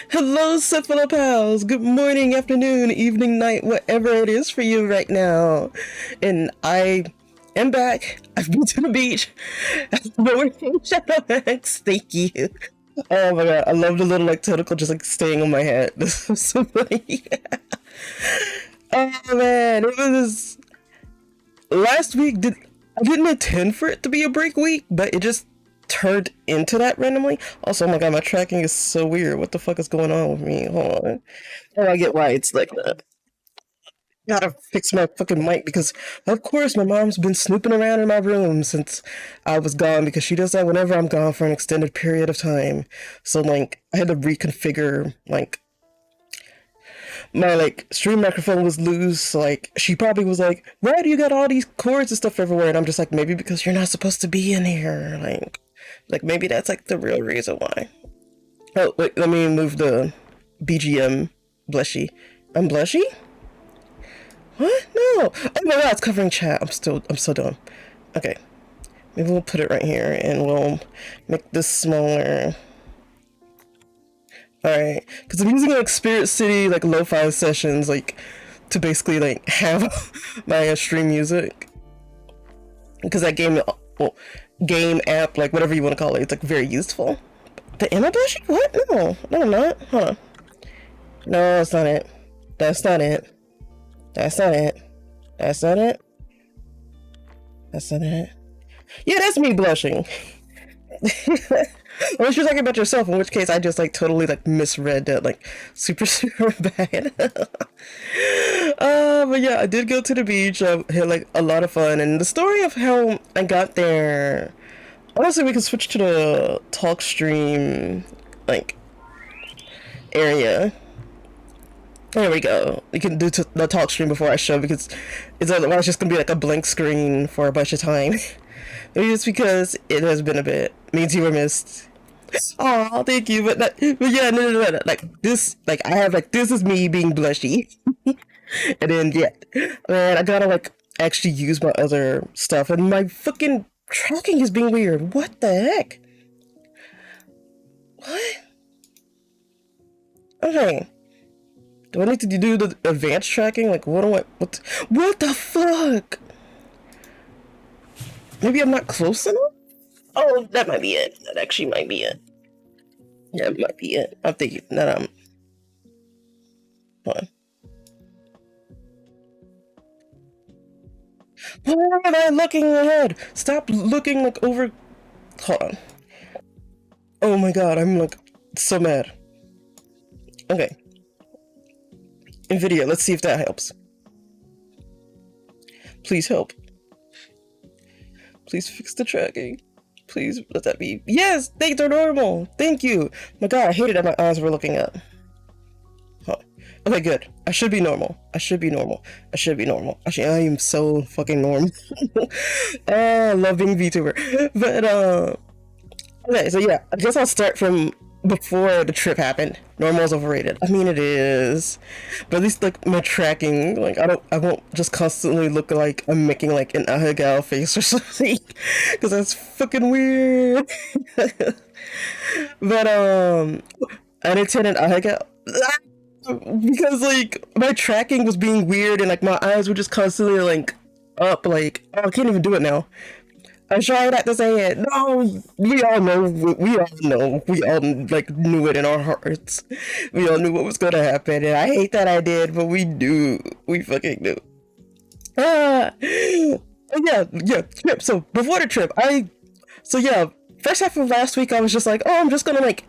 Hello, Cephalopals. Good morning, afternoon, evening, night, whatever it is for you right now. And I am back. I've been to the beach. No Shadow X. Thank you. Oh my god, I love the little like tentacle just like staying on my head. This was so funny. Oh man, it was last week. I didn't intend for it to be a break week, but it just turned into that randomly. Also, oh my god, my tracking is so weird. What the fuck is going on with me? Hold on. Oh, I get why it's like that. Gotta fix my fucking mic because, of course, my mom's been snooping around in my room since I was gone because she does that whenever I'm gone for an extended period of time. So, like, I had to reconfigure, like, my, like, stream microphone was loose. Like, she probably was like, why do you got all these cords and stuff everywhere? And I'm just like, maybe because you're not supposed to be in here. Like maybe that's, like, the real reason why. Oh, wait, let me move the BGM blushy. I'm blushy? What? No. Oh my god, it's covering chat. I'm so dumb. Okay. Maybe we'll put it right here and we'll make this smaller. Alright. Because I'm using like Spirit City, like lo-fi sessions, like to basically like have my stream music. Because that game, well, game app, like whatever you want to call it, it's like very useful. The Emma blushy? What? No. No, I'm not. Hold on. No, that's not it. That's not it. That's not it. That's not it. That's not it. Yeah, that's me blushing. Unless you're talking about yourself, in which case I just like totally like misread that like super super bad. But yeah, I did go to the beach. I had like a lot of fun, and the story of how I got there. Honestly, we can switch to the talk stream like area. There we go. We can do the talk stream before I show because it's otherwise just gonna be like a blank screen for a bunch of time. Maybe it's because it has been a bit. Means you were missed. Oh, thank you. But yeah, no. Like this, like I have like this is me being blushy, and then yeah, man, I gotta like actually use my other stuff, and my fucking tracking is being weird. What the heck? What? Okay. Do I need to do the advanced tracking? Like, what the fuck? Maybe I'm not close enough? Oh, that might be it. That actually might be it. Yeah, it might be it. I'm thinking that I'm... Hold on. Why am I looking ahead? Stop looking, like, over... Hold on. Oh my god, I'm, like, so mad. Okay. NVIDIA, let's see if that helps. Please help. Please fix the tracking. Please let that be. Yes, things are normal. Thank you. My god, I hated that my eyes were looking up. Huh. Okay, good. I should be normal. I should be normal. I should be normal. Actually, I am so fucking normal. I love being VTuber. But, okay, so yeah, I guess I'll start from before the trip happened. Normal is overrated. I mean, it is, but at least like my tracking, like I won't just constantly look like I'm making like an Ahagao face or something, because that's fucking weird. But unintended Ahagao, because like my tracking was being weird and like my eyes were just constantly like up, like oh I can't even do it now. I tried not to say it. No, we all know. We all know. We all like knew it in our hearts. We all knew what was gonna happen, and I hate that I did, but we knew. We fucking knew. Yeah. Trip. So before the trip, first half of last week, I was just like, oh, I'm just gonna like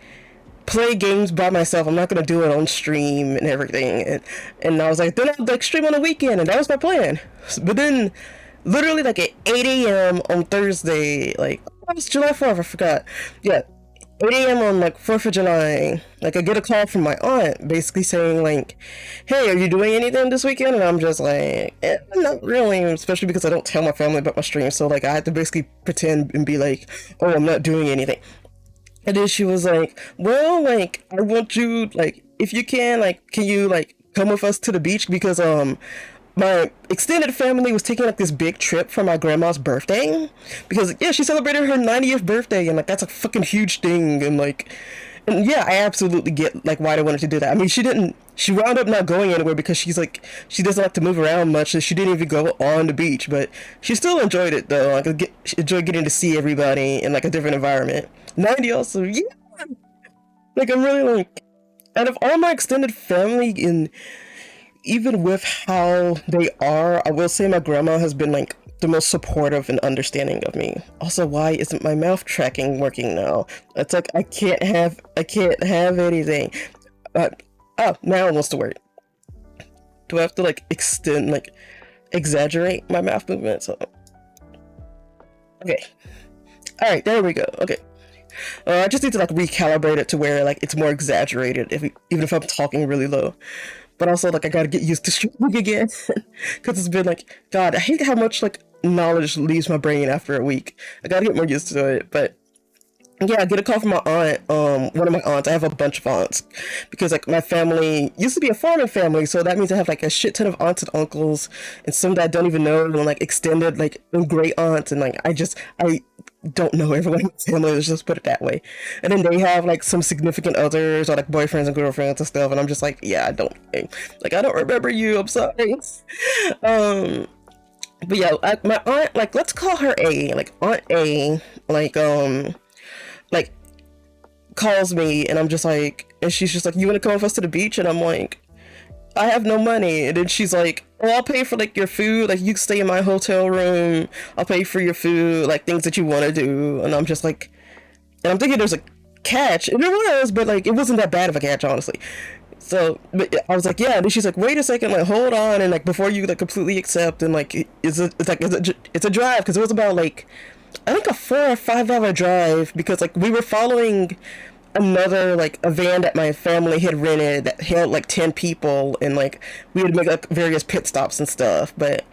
play games by myself. I'm not gonna do it on stream and everything. And I was like, then I'll like stream on the weekend, and that was my plan. But then literally like at 8 a.m. on Thursday, like it was July 4th, I forgot. Yeah, 8 a.m. on like 4th of July, like I get a call from my aunt basically saying like, hey, are you doing anything this weekend? And I'm just like, not really, especially because I don't tell my family about my stream. So like I had to basically pretend and be like, oh, I'm not doing anything. And then she was like, well, like I want you, like if you can, like can you like come with us to the beach because my extended family was taking like this big trip for my grandma's birthday because yeah she celebrated her 90th birthday and like that's a fucking huge thing and like And yeah, I absolutely get like why they wanted to do that. I mean, she wound up not going anywhere because she's like she doesn't like to move around much, so she didn't even go on the beach. But she still enjoyed it though. Like she enjoyed getting to see everybody in like a different environment. 90 also, yeah. Like I'm really like out of all my extended family, and even with how they are, I will say my grandma has been like the most supportive and understanding of me. Also, why isn't my mouth tracking working now? It's like I can't have anything. Oh, now it wants to work. Do I have to like extend like exaggerate my mouth movements? Okay. All right, there we go. Okay. I just need to like recalibrate it to where like it's more exaggerated even if I'm talking really low. But also like I gotta get used to streaming again because it's been like God. I hate how much like knowledge leaves my brain after a week. I gotta get more used to it. But yeah, I get a call from my aunt. One of my aunts. I have a bunch of aunts because like my family used to be a farming family, so that means I have like a shit ton of aunts and uncles, and some that I don't even know, and like extended like great aunts, and like I don't know everyone in my family. Let's just put it that way. And then they have like some significant others or like boyfriends and girlfriends and stuff, and I'm just like, yeah, I don't remember you. I'm sorry. Um, but yeah, my aunt, like let's call her A, like Aunt A, like like calls me, and I'm just like, and she's just like, you want to come with us to the beach? And I'm like, I have no money. And then she's like, oh, I'll pay for like your food, like you can stay in my hotel room, I'll pay for your food, like things that you want to do. And I'm just like, and I'm thinking there's a catch, and there was, but like it wasn't that bad of a catch, honestly. So but I was like, yeah. And then she's like, wait a second, like hold on, and like before you like completely accept, and like it's a drive, because it was about like I think a 4 or 5 hour drive, because like we were following another like a van that my family had rented that held like 10 people, and like we would make like various pit stops and stuff. But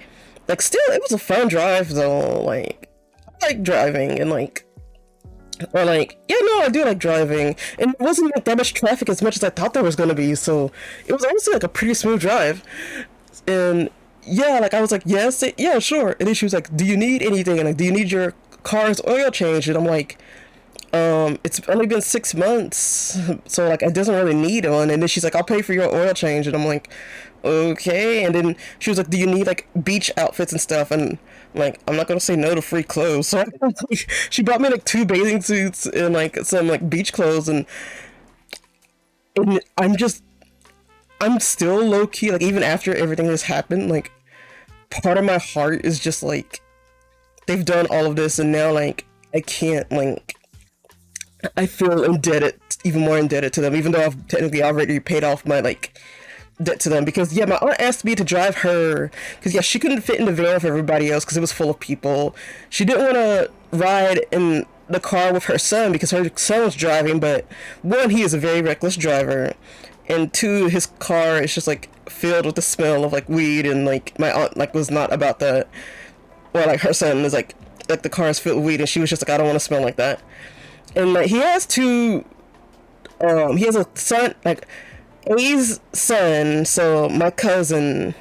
like still it was a fun drive though. Like I like driving, and like or like yeah, no, I do like driving, and it wasn't like that much traffic as much as I thought there was going to be, so it was honestly like a pretty smooth drive. And yeah, like I was like, yes, yeah, sure. And then she was like, do you need anything? And like, do you need your car's oil changed? And I'm like, it's only been 6 months, so like I doesn't really need one. And then she's like, I'll pay for your oil change. And I'm like, okay. And then she was like, do you need like beach outfits and stuff? And like, I'm not gonna say no to free clothes. So she bought me like 2 bathing suits and like some like beach clothes, and I'm still low key, like even after everything has happened, like part of my heart is just like they've done all of this, and now like I can't, like I feel indebted, even more indebted to them, even though I've technically already paid off my like debt to them. Because yeah, my aunt asked me to drive her, because yeah, she couldn't fit in the van for everybody else because it was full of people. She didn't want to ride in the car with her son because her son was driving, but one, he is a very reckless driver, and two, his car is just like filled with the smell of like weed, and like my aunt like was not about that. Or like her son is like the car is filled with weed, and she was just like, I don't want to smell like that. And like he has a son, like A's son, so my cousin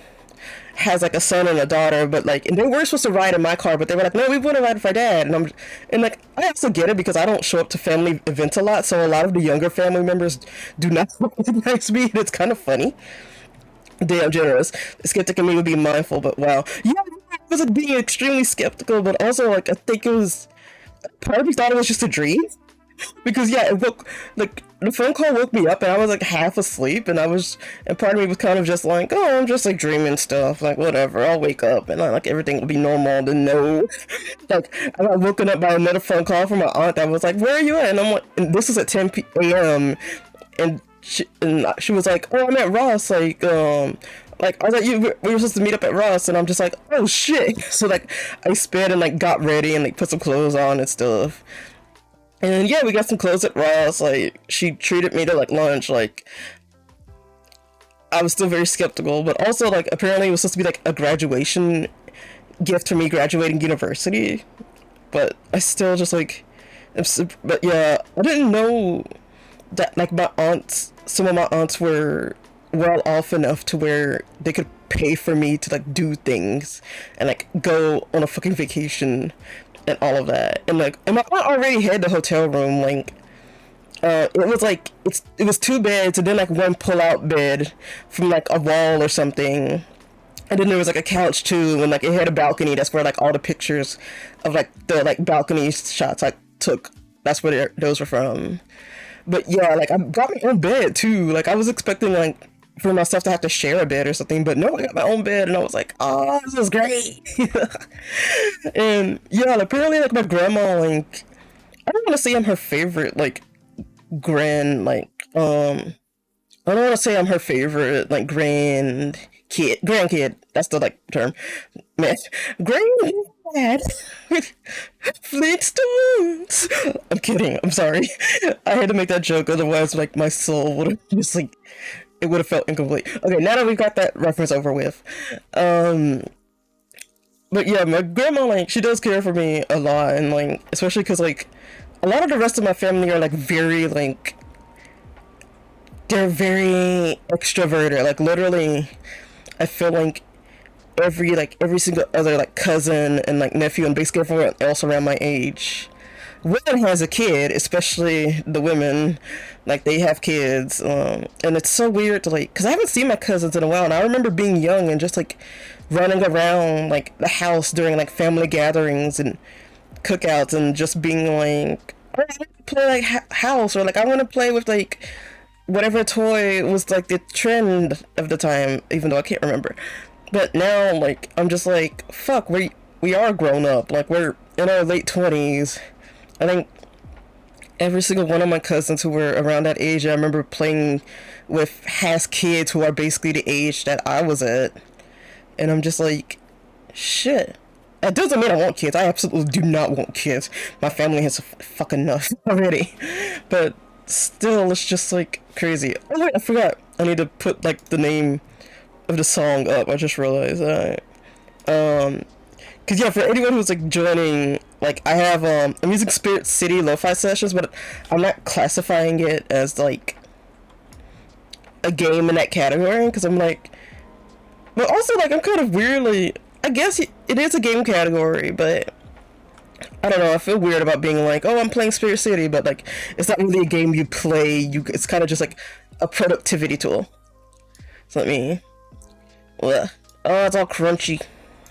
has like a son and a daughter, but like, and they were supposed to ride in my car, but they were like, no, we want to ride with our dad. And like I also get it because I don't show up to family events a lot, so a lot of the younger family members do not recognize me, and it's kind of funny. Damn generous. The skeptic in me would be mindful, but wow. Yeah, I was like being extremely skeptical, but also like I think it was part of me thought it was just a dream. Because yeah, it woke, like the phone call woke me up, and I was like half asleep, and part of me was kind of just like, oh, I'm just like dreaming stuff, like whatever, I'll wake up and like everything will be normal. Then no, like I got woken up by another phone call from my aunt that was like, where are you at? And I'm like, and this was at 10 a.m. and she was like, oh, I'm at Ross, like I was like, we were supposed to meet up at Ross, and I'm just like, oh shit. So like I sped and like got ready and like put some clothes on and stuff. And yeah, we got some clothes at Ross. Like she treated me to like lunch. Like I was still very skeptical, but also like apparently it was supposed to be like a graduation gift for me graduating university. But I still just like, but yeah, I didn't know that like some of my aunts were well off enough to where they could pay for me to like do things and like go on a fucking vacation and all of that. And like, and my aunt already had the hotel room. Like It was like it was two beds and then like one pull out bed from like a wall or something. And then there was like a couch too, and like it had a balcony. That's where like all the pictures of like the like balcony shots I took. That's where those were from. But yeah, like I got my own bed too. Like I was expecting like for myself to have to share a bed or something, but no, I got my own bed, and I was like, oh, this is great. And yeah, apparently like my grandma, like I don't want to say I'm her favorite like grand like I don't want to say I'm her favorite like grandkid. That's the like term, man. Granddad, Flintstones. I'm kidding. I'm sorry. I had to make that joke, otherwise, like my soul would have just like it would have felt incomplete. Okay, now that we've got that reference over with, um, but yeah, my grandma like she does care for me a lot, and like especially because like a lot of the rest of my family are like very like they're very extroverted. Like literally, I feel like every single other like cousin and like nephew and basically everyone else around my age, women has a kid, especially the women, like they have kids, and it's so weird to like because I haven't seen my cousins in a while, and I remember being young and just like running around like the house during like family gatherings and cookouts and just being like, "Oh, I want to play like house," or like I want to play with like whatever toy was like the trend of the time, even though I can't remember. But now, like, I'm just like, fuck, we are grown up. Like, we're in our late 20s. I think every single one of my cousins who were around that age, I remember playing with has kids who are basically the age that I was at. And I'm just like, shit. That doesn't mean I want kids. I absolutely do not want kids. My family has fucking enough already. But still, it's just like crazy. Oh wait, I forgot. I need to put like the name of the song up. I just realized. Cause yeah, for anyone who's like joining, like I have I'm using Spirit City Lo-Fi Sessions, but I'm not classifying it as like a game in that category because I'm like, but also like I'm kind of weirdly, I guess it is a game category, but I don't know. I feel weird about being like, oh, I'm playing Spirit City, but like, it's not really a game you play. It's kind of just like a productivity tool. So let me. Ugh. Oh, it's all crunchy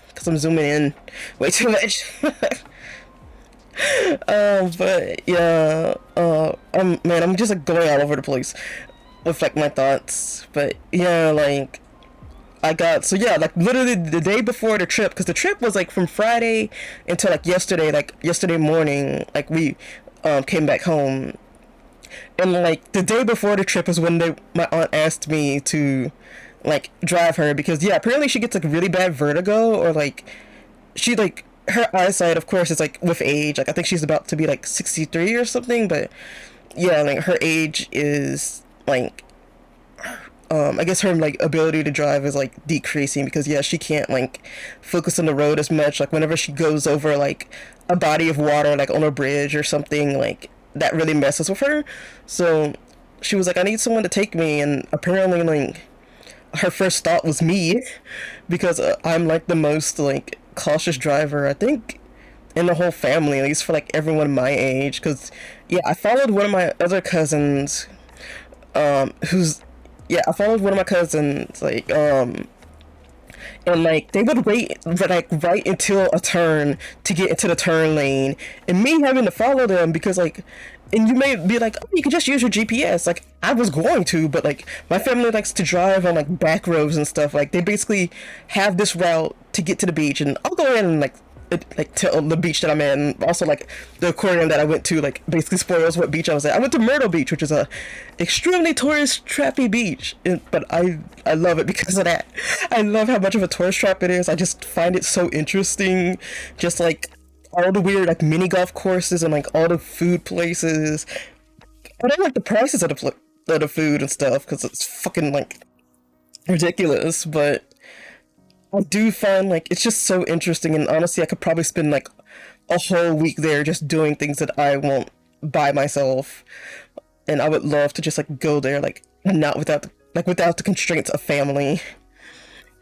because I'm zooming in way too much. But yeah. Man, I'm just like going all over the place with like my thoughts. But yeah, like I got so yeah, like literally the day before the trip, because the trip was like from Friday until like yesterday morning, like we came back home, and like the day before the trip is when my aunt asked me to like drive her because yeah, apparently she gets like really bad vertigo or like she like her eyesight, of course, is like with age. Like I think she's about to be like 63 or something, but yeah, like her age is like I guess her like ability to drive is like decreasing because yeah, she can't like focus on the road as much. Like whenever she goes over like a body of water, like on a bridge or something, like that really messes with her. So she was like, I need someone to take me, and apparently like her first thought was me because I'm like the most like cautious driver I think in the whole family, at least for like everyone my age. Because yeah, I followed one of my other cousins who's yeah, I followed one of my cousins, like, and like they would wait like right until a turn to get into the turn lane, and me having to follow them because like, and you may be like, oh, you can just use your GPS. Like I was going to, but like my family likes to drive on like back roads and stuff. Like they basically have this route to get to the beach, and I'll go in and like to the beach that I'm in. Also, like the aquarium that I went to, like basically spoils what beach I was at. I went to Myrtle Beach, which is a extremely tourist trappy beach, but I love it because of that. I love how much of a tourist trap it is. I just find it so interesting. Just like all the weird like mini golf courses and like all the food places. I don't like the prices of the food and stuff because it's fucking like ridiculous, but I do find like it's just so interesting, and honestly I could probably spend like a whole week there just doing things that I won't by myself, and I would love to just like go there like not without the constraints of family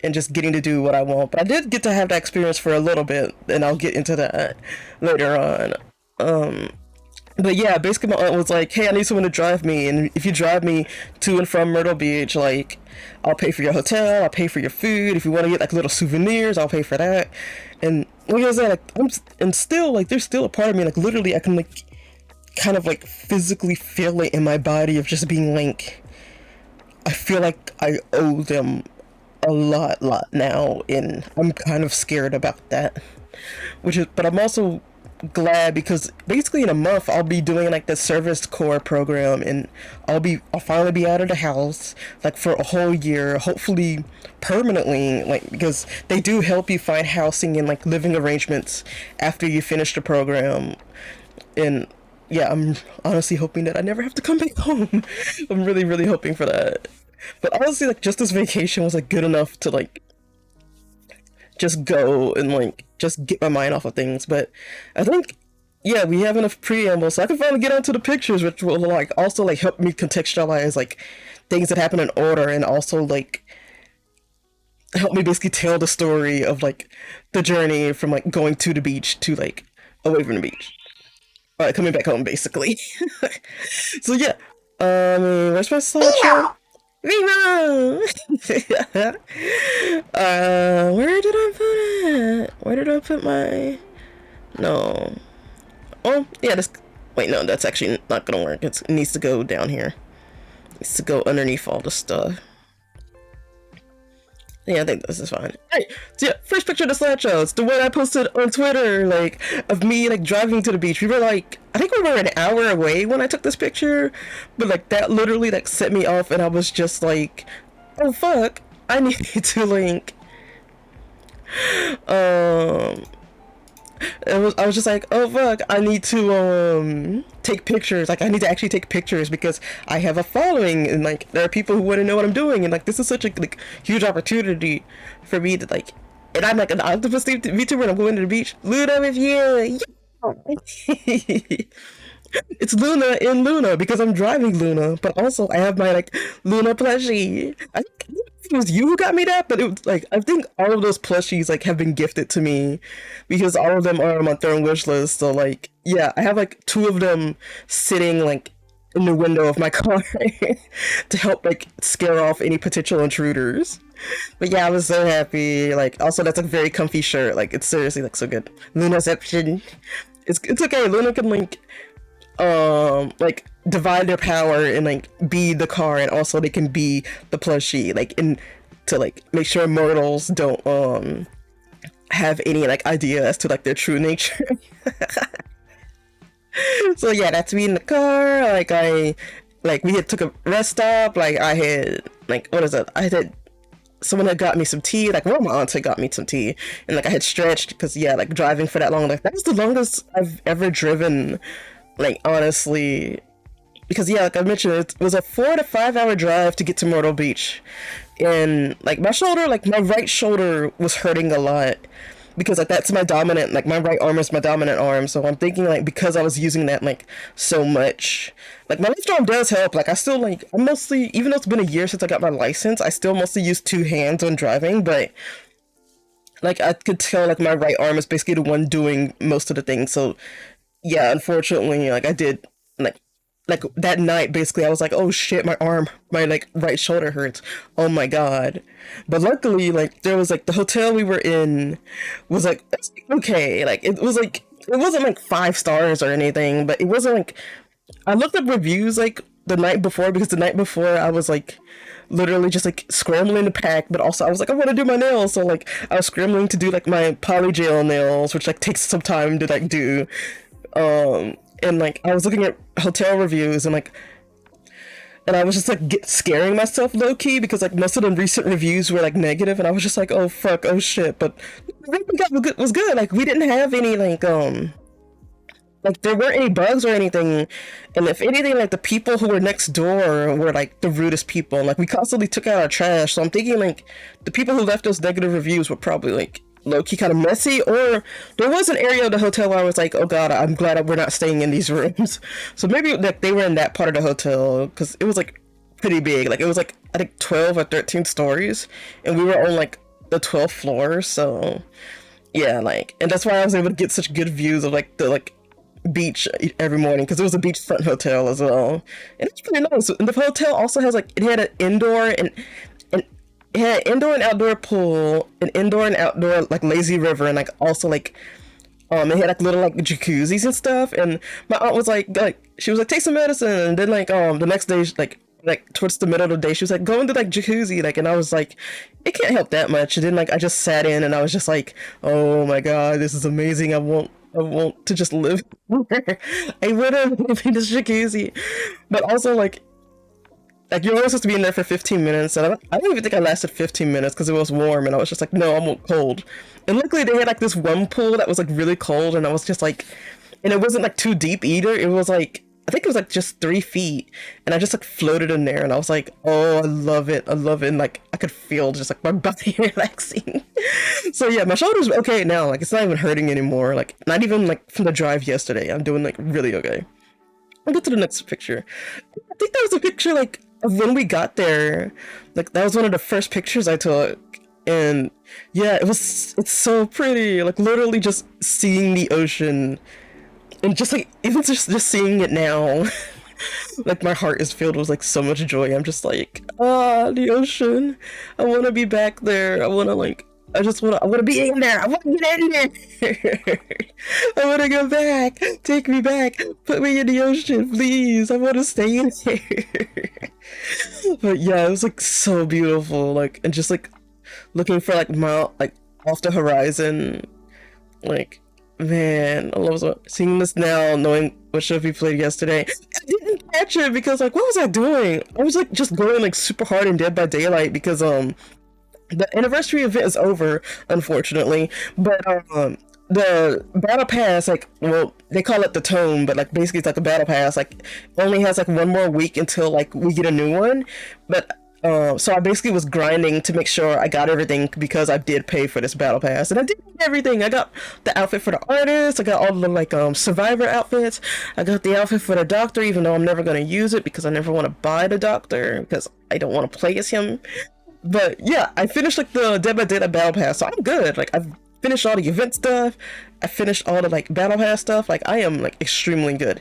and just getting to do what I want. But I did get to have that experience for a little bit, and I'll get into that later on. But yeah, basically my aunt was like, "Hey, I need someone to drive me, and if you drive me to and from Myrtle Beach, like, I'll pay for your hotel, I'll pay for your food. If you want to get like little souvenirs, I'll pay for that." And like I said, like and still like there's still a part of me like literally I can like kind of like physically feel it in my body of just being like, I feel like I owe them a lot now, and I'm kind of scared about that. But I'm also glad because basically in a month I'll be doing like the service corps program, and I'll finally be out of the house like for a whole year, hopefully permanently, like because they do help you find housing and like living arrangements after you finish the program. And yeah, I'm honestly hoping that I never have to come back home. I'm really hoping for that. But honestly, like just this vacation was like good enough to like just go and like just get my mind off of things. But I think yeah, we have enough preamble, so I can finally get onto the pictures, which will like also like help me contextualize like things that happen in order, and also like help me basically tell the story of like the journey from like going to the beach to like away from the beach. Coming back home basically. So yeah, where's my slideshow? Viva! Where did I put it? Where did I put my? No. Oh, yeah. This. Wait, no. That's actually not gonna work. It needs to go down here. It needs to go underneath all the stuff. Yeah, I think this is fine. Alright, so yeah, first picture of the slideshow. It's the one I posted on Twitter, like, of me, like, driving to the beach. We were, like, I think we were an hour away when I took this picture, but, like, that literally, like, set me off, and I was just like, oh, fuck, I need to, like, um, I was just like, oh fuck, I need to take pictures. Like I need to actually take pictures because I have a following, and like there are people who want to know what I'm doing, and like this is such a like huge opportunity for me to like, and I'm like an octopus VTuber and I'm going to the beach. Luna with you. Yeah. It's Luna in Luna because I'm driving Luna, but also I have my like Luna plushie. I think it was you who got me that, but it was like I think all of those plushies like have been gifted to me because all of them are on my third wish list. So like yeah, I have like two of them sitting like in the window of my car to help like scare off any potential intruders. But yeah, I was so happy. Like also that's a very comfy shirt. Like it's seriously like so good. Lunaception. It's okay. Luna can like divide their power and like be the car, and also they can be the plushie, like in to like make sure mortals don't have any like idea as to like their true nature. So yeah, that's me in the car. Like I like we had took a rest stop. Like I had like what is it? I had someone had got me some tea. Like one of my aunts had got me some tea, and like I had stretched because yeah, like driving for that long. Like that was the longest I've ever driven. Like honestly, because yeah, like I mentioned, it was a 4 to 5 hour drive to get to Myrtle Beach, and like my shoulder, like my right shoulder was hurting a lot because like that's my dominant, like my right arm is my dominant arm. So I'm thinking like because I was using that like so much, like my left arm does help. Like I still like I mostly, even though it's been a year since I got my license, I still mostly use two hands when driving, but like I could tell like my right arm is basically the one doing most of the things. So yeah, unfortunately, like I did like that night basically I was like, oh shit, my arm, my like right shoulder hurts. Oh my god. But luckily like there was like the hotel we were in was like okay, like it was like it wasn't like 5 stars or anything, but it wasn't like I looked up reviews like the night before because the night before I was like literally just like scrambling to pack, but also I was like I want to do my nails, so like I was scrambling to do like my polygel nails, which like takes some time to like do. And like I was looking at hotel reviews and like and I was just like scaring myself low key because like most of the recent reviews were like negative, and I was just like, oh fuck, oh shit. But everything was good. Like we didn't have any like there weren't any bugs or anything, and if anything like the people who were next door were like the rudest people. Like we constantly took out our trash, so I'm thinking like the people who left those negative reviews were probably like low-key kind of messy, or there was an area of the hotel where I was like, oh god, I'm glad we're not staying in these rooms. So maybe like they were in that part of the hotel because it was like pretty big. Like it was like I think 12 or 13 stories, and we were on like the 12th floor. So yeah, like, and that's why I was able to get such good views of like the like beach every morning because it was a beachfront hotel as well, and it's pretty nice. And the hotel also has like, it had an indoor and it had an indoor and outdoor pool, an indoor and outdoor like lazy river, and like also like it had like little like jacuzzis and stuff. And my aunt was like she was like, take some medicine, and then like the next day like towards the middle of the day she was like, go into like jacuzzi, like, and I was like, it can't help that much. And then like I just sat in and I was just like, oh my god, this is amazing. I want to just live here. I would have lived in this jacuzzi. But also like you're only supposed to be in there for 15 minutes, and I don't even think I lasted 15 minutes because it was warm, and I was just like, no, I'm cold. And luckily they had like this one pool that was like really cold, and I was just like, and it wasn't like too deep either. It was like, I think it was like just 3 feet, and I just like floated in there, and I was like, oh, I love it, and like I could feel just like my body relaxing. So yeah, my shoulder's okay now, like it's not even hurting anymore, like not even like from the drive yesterday. I'm doing like really okay. I'll get to the next picture. I think that was a picture like of when we got there. Like that was one of the first pictures I took, and yeah, it's so pretty, like literally just seeing the ocean. And just like, even just seeing it now, like my heart is filled with like so much joy. I'm just like, the ocean. I want to be back there. I want to like, I want to be in there. I want to get in there. I want to go back. Take me back. Put me in the ocean, please. I want to stay in there. But yeah, it was like so beautiful. Like, and just like looking for like off the horizon, like, man, I love seeing this now, knowing what show we played yesterday. I didn't catch it because like, what was I doing? I was like just going like super hard in Dead by Daylight because the anniversary event is over, unfortunately. But the battle pass, like, well, they call it the tome, but like basically it's like a battle pass. Like only has like one more week until like we get a new one. But so I basically was grinding to make sure I got everything because I did pay for this battle pass, and I did everything. I got the outfit for the artist, I got all the like survivor outfits, I got the outfit for the doctor, even though I'm never going to use it because I never want to buy the doctor because I don't want to play as him. But yeah, I finished like the Dead by Daylight battle pass, so I'm good. Like I've finished all the event stuff, I finished all the like battle pass stuff. Like I am like extremely good.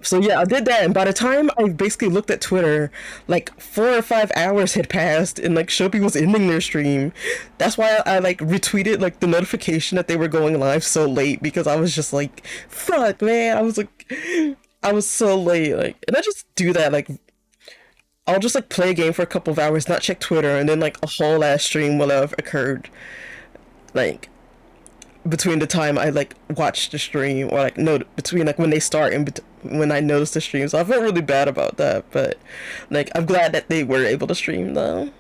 So yeah, I did that, and by the time I basically looked at Twitter, like 4 or 5 hours had passed, and like Shopee was ending their stream. That's why I like retweeted like the notification that they were going live so late, because I was just like, fuck, man. I was like, I was so late, like, and I just do that, like, I'll just like play a game for a couple of hours, not check Twitter, and then like a whole ass stream will have occurred, like, between the time I like watch the stream, or like no, between like when they start and when I notice the stream. So I felt really bad about that, but like I'm glad that they were able to stream though.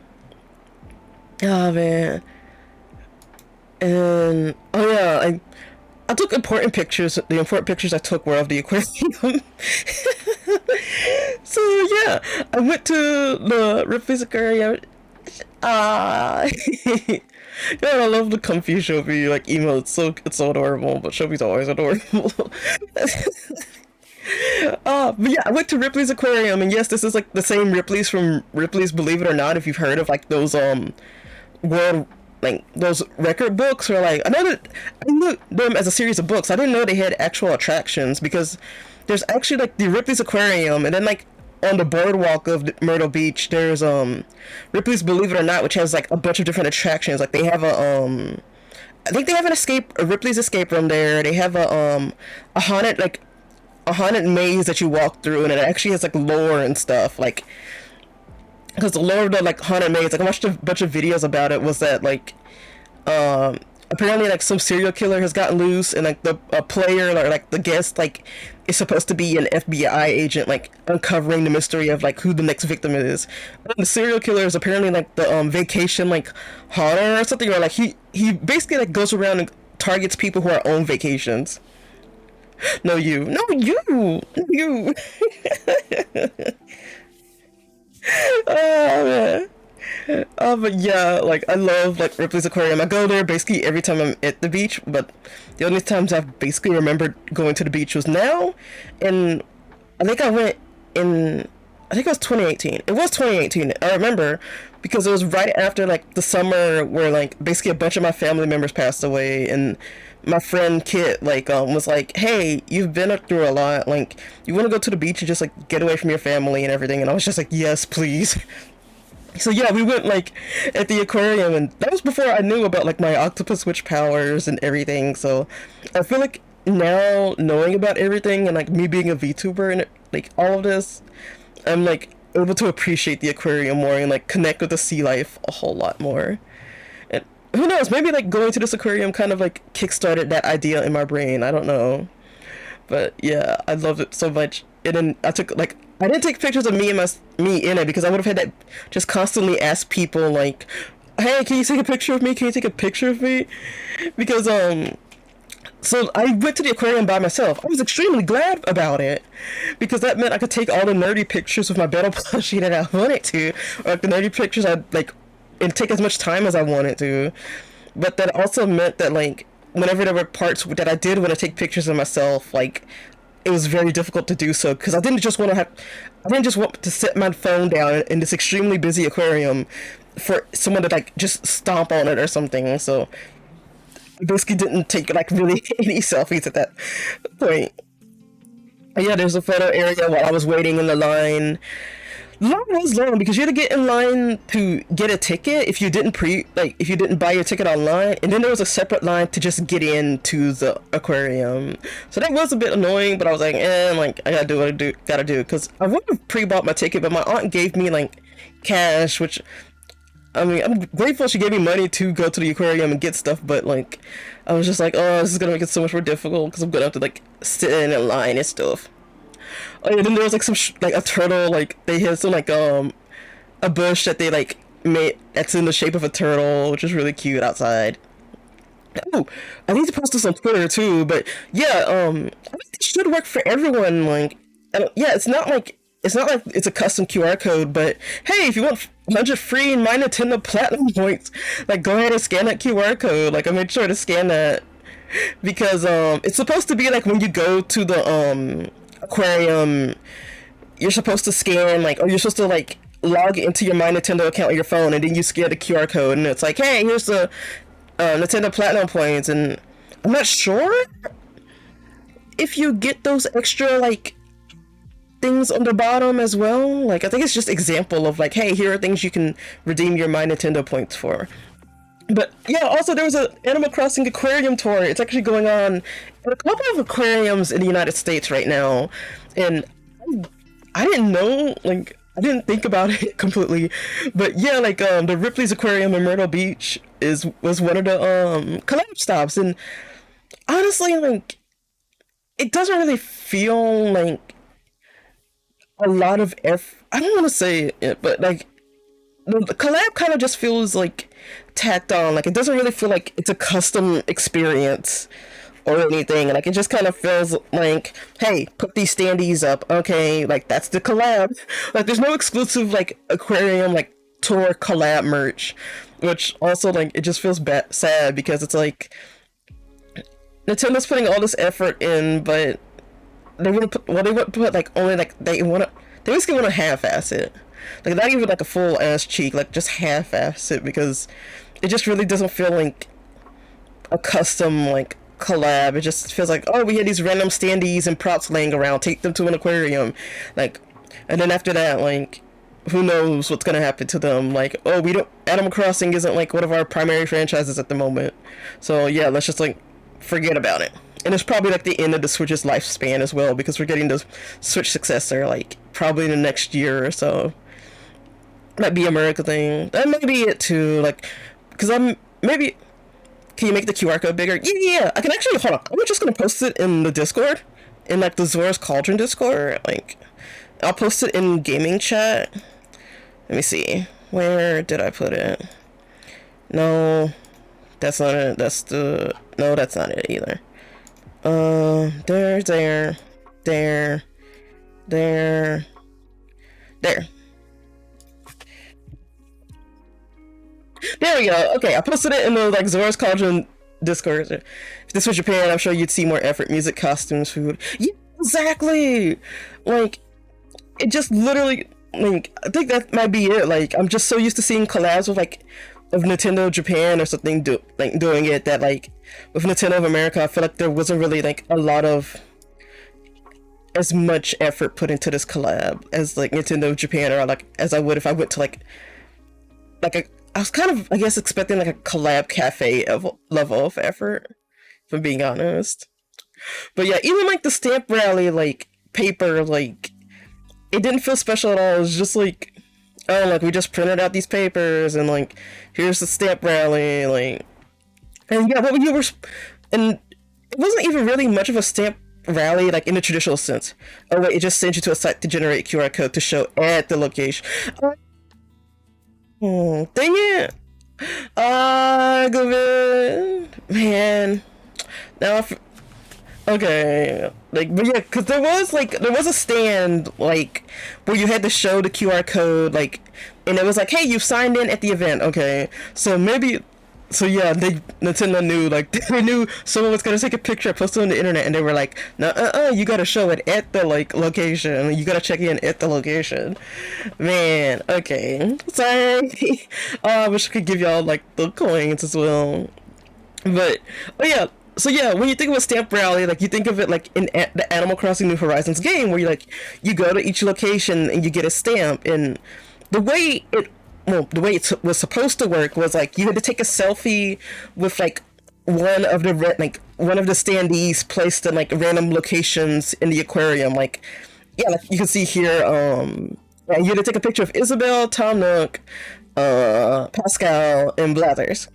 Oh man. And oh yeah, I took important pictures. The important pictures I took were of the aquarium. So yeah, I went to the Ripley's Aquarium. Ah. Yeah, I love the comfy Shopee like emotes. It's so adorable, but Shopee's always adorable. But yeah, I went to Ripley's Aquarium, and yes, this is like the same Ripley's from Ripley's Believe It or Not. If you've heard of like those world, like those record books, or like I knew them as a series of books. I didn't know they had actual attractions, because there's actually like the Ripley's Aquarium, and then like on the boardwalk of Myrtle Beach, there's Ripley's Believe It or Not, which has like a bunch of different attractions. Like they have I think they have a Ripley's escape room there. They have a haunted maze that you walk through, and it actually has like lore and stuff. Like, because the lore of the like haunted maze, like I watched a bunch of videos about it, was that like apparently like some serial killer has gotten loose, and like the player, or like the guest, like is supposed to be an FBI agent, like uncovering the mystery of like who the next victim is. And the serial killer is apparently like the vacation like haunter or something, or like he basically like goes around and targets people who are on vacations. No you. Oh man. But yeah, like I love like Ripley's Aquarium. I go there basically every time I'm at the beach, but the only times I've basically remembered going to the beach was now, and I think I went in I think it was 2018. It was 2018. I remember because it was right after like the summer where like basically a bunch of my family members passed away, and my friend Kit like was like, "Hey, you've been through a lot. Like, you want to go to the beach and just like get away from your family and everything?" And I was just like, "Yes, please." So yeah, we went like at the aquarium, and that was before I knew about like my octopus witch powers and everything. So I feel like now knowing about everything and like me being a VTuber and like all of this, I'm like able to appreciate the aquarium more and like connect with the sea life a whole lot more. And who knows, maybe like going to this aquarium kind of like kickstarted that idea in my brain. I don't know. But yeah, I loved it so much. And then I took like I didn't take pictures of me in it because I would have had to just constantly ask people like, "Hey, can you take a picture of me? Can you take a picture of me?" Because so I went to the aquarium by myself. I was extremely glad about it because that meant I could take all the nerdy pictures with my battle plushie that I wanted to, or like the nerdy pictures I like, and take as much time as I wanted to. But that also meant that like whenever there were parts that I did want to take pictures of myself, like it was very difficult to do so because I didn't just want to set my phone down in this extremely busy aquarium for someone to like just stomp on it or something. So I basically didn't take like really any selfies at that point. Yeah, there's a photo area while I was waiting in the line. The line was long because you had to get in line to get a ticket if you didn't buy your ticket online, and then there was a separate line to just get into the aquarium. So that was a bit annoying, but I was like, like I gotta do what gotta do, because I would have pre-bought my ticket, but my aunt gave me like cash, which I mean, I'm grateful she gave me money to go to the aquarium and get stuff, but like I was just like, oh, this is gonna make it so much more difficult because I'm gonna have to like sit in a line and stuff. Oh, and then there was like some like a turtle, like they had some like a bush that they like made that's in the shape of a turtle, which is really cute outside. Oh, I need to post this on Twitter too, but yeah, I think it should work for everyone. Like, yeah, it's not like it's a custom QR code, but hey, if you want 100 free My Nintendo Platinum points, like go ahead and scan that QR code. Like I made sure to scan that because it's supposed to be like when you go to the aquarium, you're supposed to scan like, or you're supposed to like log into your My Nintendo account on your phone, and then you scan the QR code, and it's like, hey, here's the Nintendo Platinum points. And I'm not sure if you get those extra like things on the bottom as well. Like I think it's just example of like, hey, here are things you can redeem your My Nintendo points for. But yeah, also there was an Animal Crossing aquarium tour. It's actually going on at a couple of aquariums in the United States right now, and I didn't know, like I didn't think about it completely, but yeah, like the Ripley's Aquarium in Myrtle Beach was one of the collab stops, and honestly, like it doesn't really feel like a lot of I don't want to say it, but like the collab kind of just feels like tacked on. Like it doesn't really feel like it's a custom experience or anything. Like it just kind of feels like, hey, put these standees up, okay, like that's the collab. Like there's no exclusive like aquarium like tour collab merch, which also like it just feels sad because it's like Nintendo's putting all this effort in, but they wouldn't put like only like they basically want to half-ass it. Like not even like a full ass cheek, like just half-ass it, because it just really doesn't feel like a custom like collab. It just feels like, oh, we had these random standees and props laying around, take them to an aquarium, like, and then after that, like, who knows what's gonna happen to them? Like, oh, we don't, Animal Crossing isn't like one of our primary franchises at the moment, so yeah, let's just like forget about it. And it's probably like the end of the Switch's lifespan as well, because we're getting the Switch successor like probably in the next year or so. Might be a America thing. That may be it too. Like, because maybe. Can you make the QR code bigger? Yeah. I can actually, hold on. I'm just gonna post it in the Discord, in like the Zora's Cauldron Discord. Like, I'll post it in gaming chat. Let me see. Where did I put it? No, that's not it. No, that's not it either. There. There we go. Okay, I posted it in the like Zora's Cauldron Discord. If this was Japan, I'm sure you'd see more effort, music, costumes, food. Yeah, exactly. Like, it just literally like, I think that might be it. Like, I'm just so used to seeing collabs with like of Nintendo Japan or something doing it, that like with Nintendo of America, I feel like there wasn't really like a lot of as much effort put into this collab as like Nintendo of Japan, or like as I would if I went to like a, I was kind of, I guess, expecting like a collab cafe of level of effort, if I'm being honest. But yeah, even like the stamp rally like paper, like it didn't feel special at all. It was just like, oh, like we just printed out these papers and like here's the stamp rally, like, and yeah, what you were, and it wasn't even really much of a stamp rally like in the traditional sense. Oh wait, it just sends you to a site to generate a QR code to show at the location. Oh, dang it! Go man. Now okay, like, but yeah, because there was a stand like where you had to show the QR code, like, and it was like, hey, you've signed in at the event. Okay, so maybe, so yeah, Nintendo knew, like, they knew someone was gonna take a picture, post it on the internet, and they were like, no, you gotta show it at the like location. You gotta check in at the location. Man, okay, sorry. Oh, I wish I could give y'all like the coins as well, but oh yeah. So yeah, when you think of a stamp rally, like you think of it like in the Animal Crossing New Horizons game, where you go to each location and you get a stamp, and the way it was supposed to work was like you had to take a selfie with like one of the standees placed in like random locations in the aquarium. Like, yeah, like you can see here, yeah, you had to take a picture of Isabelle, Tom Nook, Pascal, and Blathers.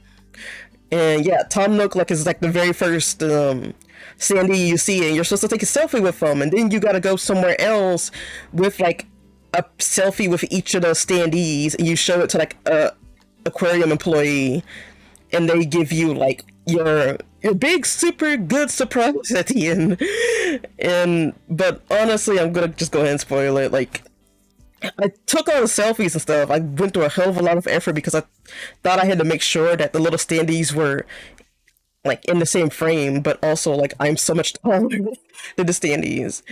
And yeah, Tom Nook like is like the very first standee you see, and you're supposed to take a selfie with them, and then you gotta go somewhere else with like a selfie with each of those standees, and you show it to like a aquarium employee, and they give you like your big super good surprise at the end. And but honestly, I'm gonna just go ahead and spoil it. Like, I took all the selfies and stuff. I went through a hell of a lot of effort because I thought I had to make sure that the little standees were like in the same frame, but also like I'm so much taller than the standees.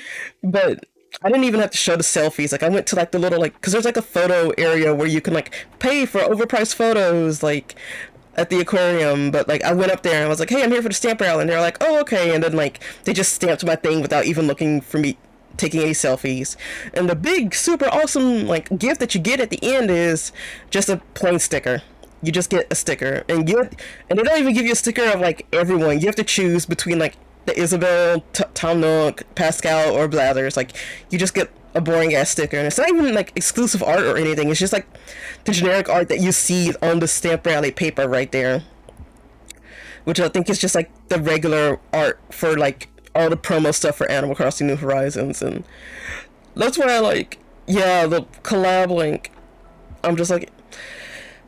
But I didn't even have to show the selfies. Like, I went to like the little, like, because there's like a photo area where you can like pay for overpriced photos, like at the aquarium. But like I went up there and I was like, hey, I'm here for the stamp rally, and they're like, oh, okay. And then like they just stamped my thing without even looking for me taking any selfies. And the big super awesome like gift that you get at the end is just a plain sticker. You just get a sticker, and they don't even give you a sticker of like everyone. You have to choose between like the Isabelle, Tom Nook, Pascal, or Blathers. Like, you just get a boring ass sticker, and it's not even like exclusive art or anything. It's just like the generic art that you see on the stamp rally paper right there, which I think is just like the regular art for like all the promo stuff for Animal Crossing New Horizons. And that's why I like, yeah, the collab link, I'm just like,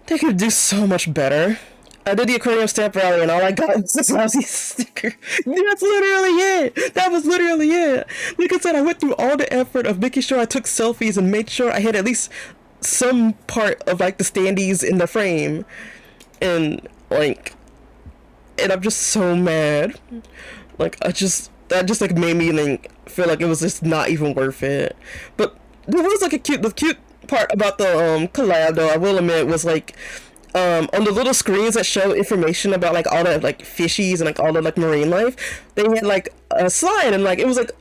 they could do so much better. I did the aquarium stamp rally and all I got was this lousy sticker. That's literally it. That was literally it. Like I said, I went through all the effort of making sure I took selfies and made sure I had at least some part of like the standees in the frame. And like, and I'm just so mad. Like, that just like made me like feel like it was just not even worth it. But there was like the cute part about the collab though, I will admit, was like on the little screens that show information about like all the like fishies and like all the like marine life, they had like a slide, and like it was like,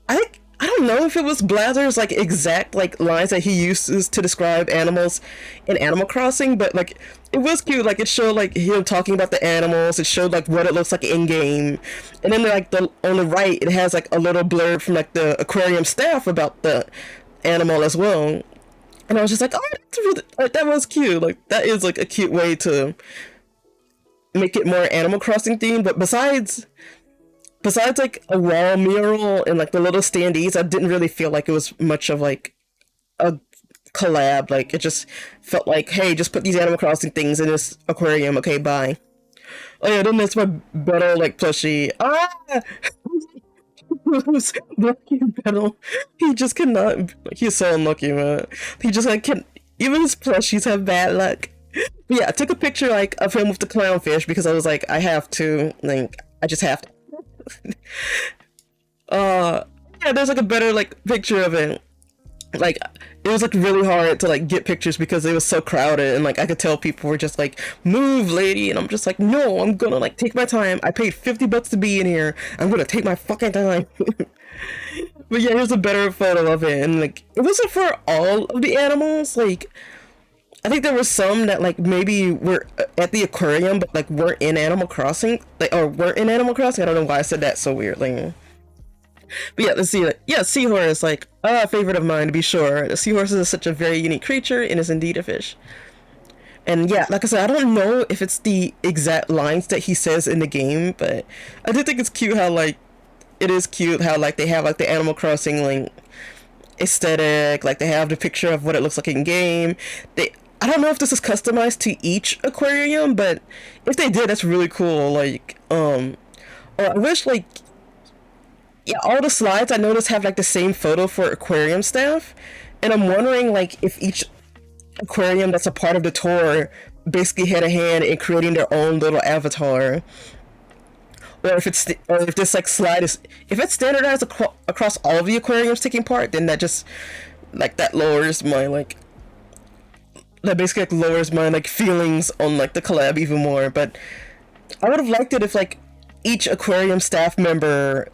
I don't know if it was Blathers like exact like lines that he uses to describe animals in Animal Crossing, but like it was cute. Like, it showed like him talking about the animals. It showed like what it looks like in game, and then like on the right it has like a little blurb from like the aquarium staff about the animal as well. And I was just like, oh, that's really, like, that was cute. Like, that is like a cute way to make it more Animal Crossing themed. But besides like a wall mural and like the little standees, I didn't really feel like it was much of like a collab. Like, it just felt like, hey, just put these Animal Crossing things in this aquarium. Okay, bye. Oh yeah, then that's my Beto like plushie. Lucky Beto. He just cannot. He's so unlucky, man. He just like can. Even his plushies have bad luck. But yeah, I took a picture like of him with the clownfish because I was like, I have to. Like, I just have to. Yeah, there's like a better like picture of it. Like it was like really hard to like get pictures because it was so crowded, and like I could tell people were just like, move lady, and I'm just like, no, I'm gonna like take my time. I paid $50 to be in here. I'm gonna take my fucking time. But yeah, here's a better photo of it, and like it wasn't for all of the animals. Like I think there were some that like maybe were at the aquarium but like weren't in Animal Crossing, like, or weren't in Animal Crossing. I don't know why I said that so weirdly. But yeah, let's see. Yeah, seahorse, like a favorite of mine to be sure. The seahorse is such a very unique creature and is indeed a fish. And yeah, like I said, I don't know if it's the exact lines that he says in the game, but I do think it's cute how like it is cute how like they have like the Animal Crossing like aesthetic, like they have the picture of what it looks like in game. They I don't know if this is customized to each aquarium, but if they did, that's really cool. Like, or I wish like yeah, all the slides I noticed have like the same photo for aquarium staff, and I'm wondering like if each aquarium that's a part of the tour basically had a hand in creating their own little avatar, or if it's or if this like slide is if it's standardized across all of the aquariums taking part, then that just like that lowers my like that basically like lowers my like feelings on like the collab even more. But I would have liked it if like each aquarium staff member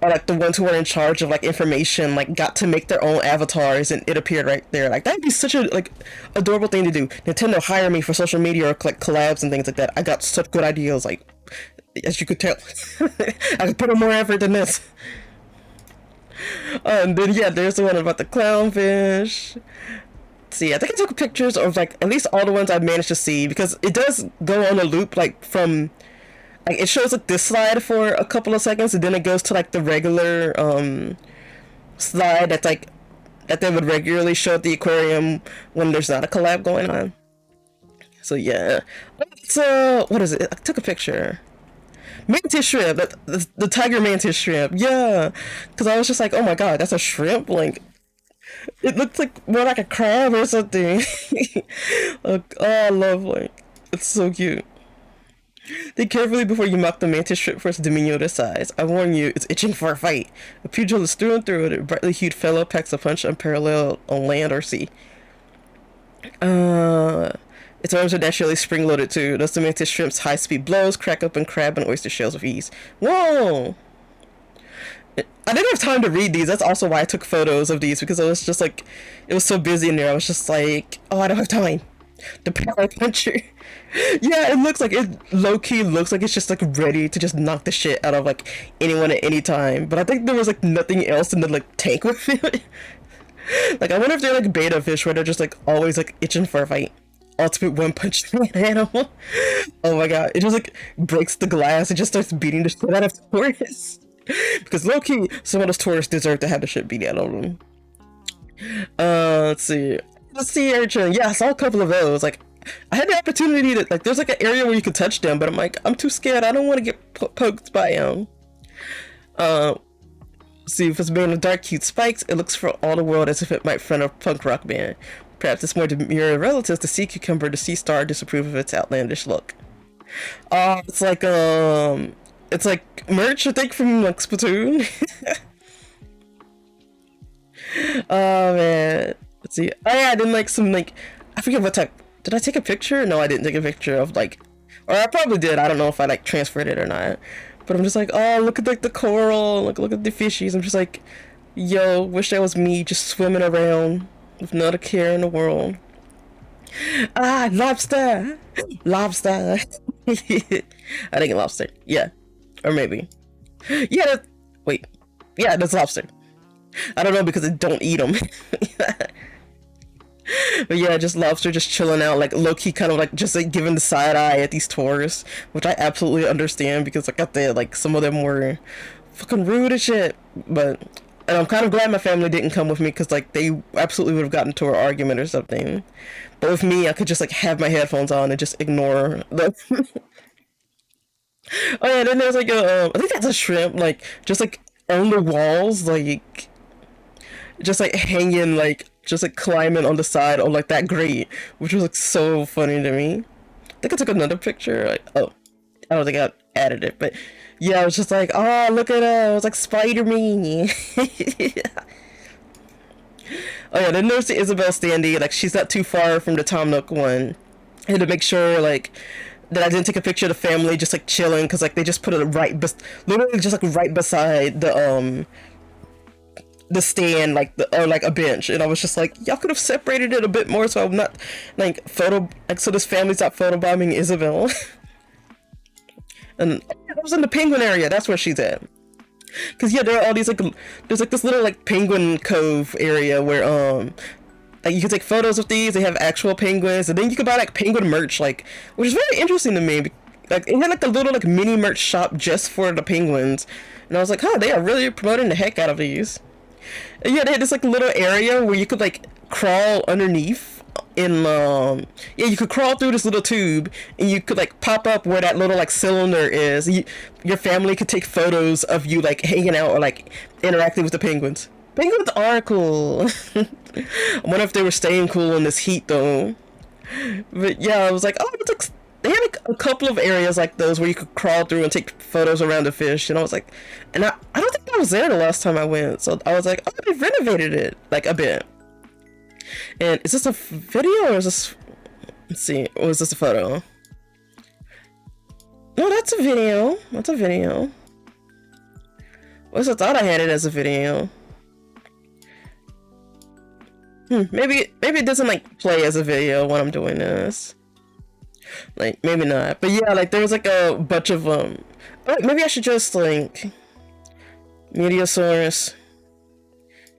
or like the ones who are in charge of like information like got to make their own avatars and it appeared right there. Like that'd be such a like adorable thing to do. Nintendo hire me for social media or like collabs and things like that. I got such good ideas, like as you could tell. I could put in more effort than this. And then yeah, there's the one about the clownfish. See, I think I took pictures of like at least all the ones I managed to see, because it does go on a loop like from like it shows like this slide for a couple of seconds and then it goes to like the regular slide that's like that they would regularly show at the aquarium when there's not a collab going on. So yeah, it's what is it? I took a picture. Mantis shrimp, the tiger mantis shrimp. Yeah, because I was just like, oh my god, that's a shrimp. Like it looks like more like a crab or something. Like, oh, I love like it's so cute. Think carefully before you mock the mantis shrimp for its diminutive size. I warn you, it's itching for a fight. A pugilist through and through, and a brightly hued fellow packs a punch unparalleled on land or sea. Uh, its arms are naturally spring-loaded too. Thus the mantis shrimp's high-speed blows crack open crab and oyster shells with ease. Whoa! I didn't have time to read these. That's also why I took photos of these, because I was just like, it was so busy in there. I was just like, oh, I don't have time. The power puncher. Yeah, it looks like it low-key looks like it's just like ready to just knock the shit out of like anyone at any time. But I think there was like nothing else in the like tank with it. Like I wonder if they're like beta fish where they're just like always like itching for a fight. Ultimate one punch animal. Oh my god. It just like breaks the glass and just starts beating the shit out of tourists. Because low-key, some of those tourists deserve to have the shit beat out of them. Let's see. Let's see, urchin. Yeah, I saw a couple of those. Like, I had the opportunity to, like, there's like an area where you could touch them, but I'm like, I'm too scared. I don't want to get poked by them. See, if it's made of dark, cute spikes, it looks for all the world as if it might front a punk rock band. Perhaps it's more demure relatives. The sea cucumber, the sea star, disapprove of its outlandish look. It's like merch, I think, from like Splatoon. Oh man. Let's see. Oh yeah, I did like some like I forget what type. Did I take a picture? No, I didn't take a picture of like, or I probably did. I don't know if I like transferred it or not. But I'm just like, oh, look at like the coral, look at the fishies. I'm just like, yo, wish that was me just swimming around with not a care in the world. Ah, lobster, lobster. I think a lobster. Yeah, or maybe. Yeah. Wait. Yeah, that's lobster. I don't know because I don't eat them. But yeah, just lobster just chilling out, like low-key kind of like just like giving the side eye at these tourists, which I absolutely understand because like I said, like some of them were fucking rude as shit. But and I'm kind of glad my family didn't come with me because like they absolutely would have gotten into an argument or something. But with me, I could just like have my headphones on and just ignore the. Oh yeah, then there's like a I think that's a shrimp, like just like on the walls, like just like hanging, like just like climbing on the side of like that grate, which was like so funny to me. I think I took another picture. Like, oh, I don't think I added it, but yeah, I was just like, oh, look at it. I was like Spider-Man. Oh yeah, then there's the Isabel standee. Like she's not too far from the Tom Nook one. I had to make sure like that I didn't take a picture of the family just like chilling because like they just put it literally just like right beside the stand like or like a bench, and I was just like, y'all could have separated it a bit more so I'm not like so this family's not photobombing Isabel. And I was in the penguin area. That's where she's at. Cause yeah, there are all these like there's like this little like penguin cove area where like you can take photos of these. They have actual penguins, and then you can buy like penguin merch, like which is very interesting to me. Like it had like a little like mini merch shop just for the penguins, and I was like, huh, they are really promoting the heck out of these. And yeah, they had this like little area where you could like crawl underneath in yeah, you could crawl through this little tube and you could like pop up where that little like cylinder is. Your family could take photos of you like hanging out or like interacting with the penguins. Penguins are cool. I wonder if they were staying cool in this heat though. But yeah, I was like, oh, it's like they had like a couple of areas like those where you could crawl through and take photos around the fish, and I was like, and I don't think I was there the last time I went, so I was like, oh, they renovated it like a bit. And is this a video or is this, let's see, or is this a photo? No, that's a video. That's a video. I thought I had it as a video. Maybe it doesn't like play as a video when I'm doing this. Like maybe not. But yeah, like there was like a bunch of oh, maybe I should just like media source.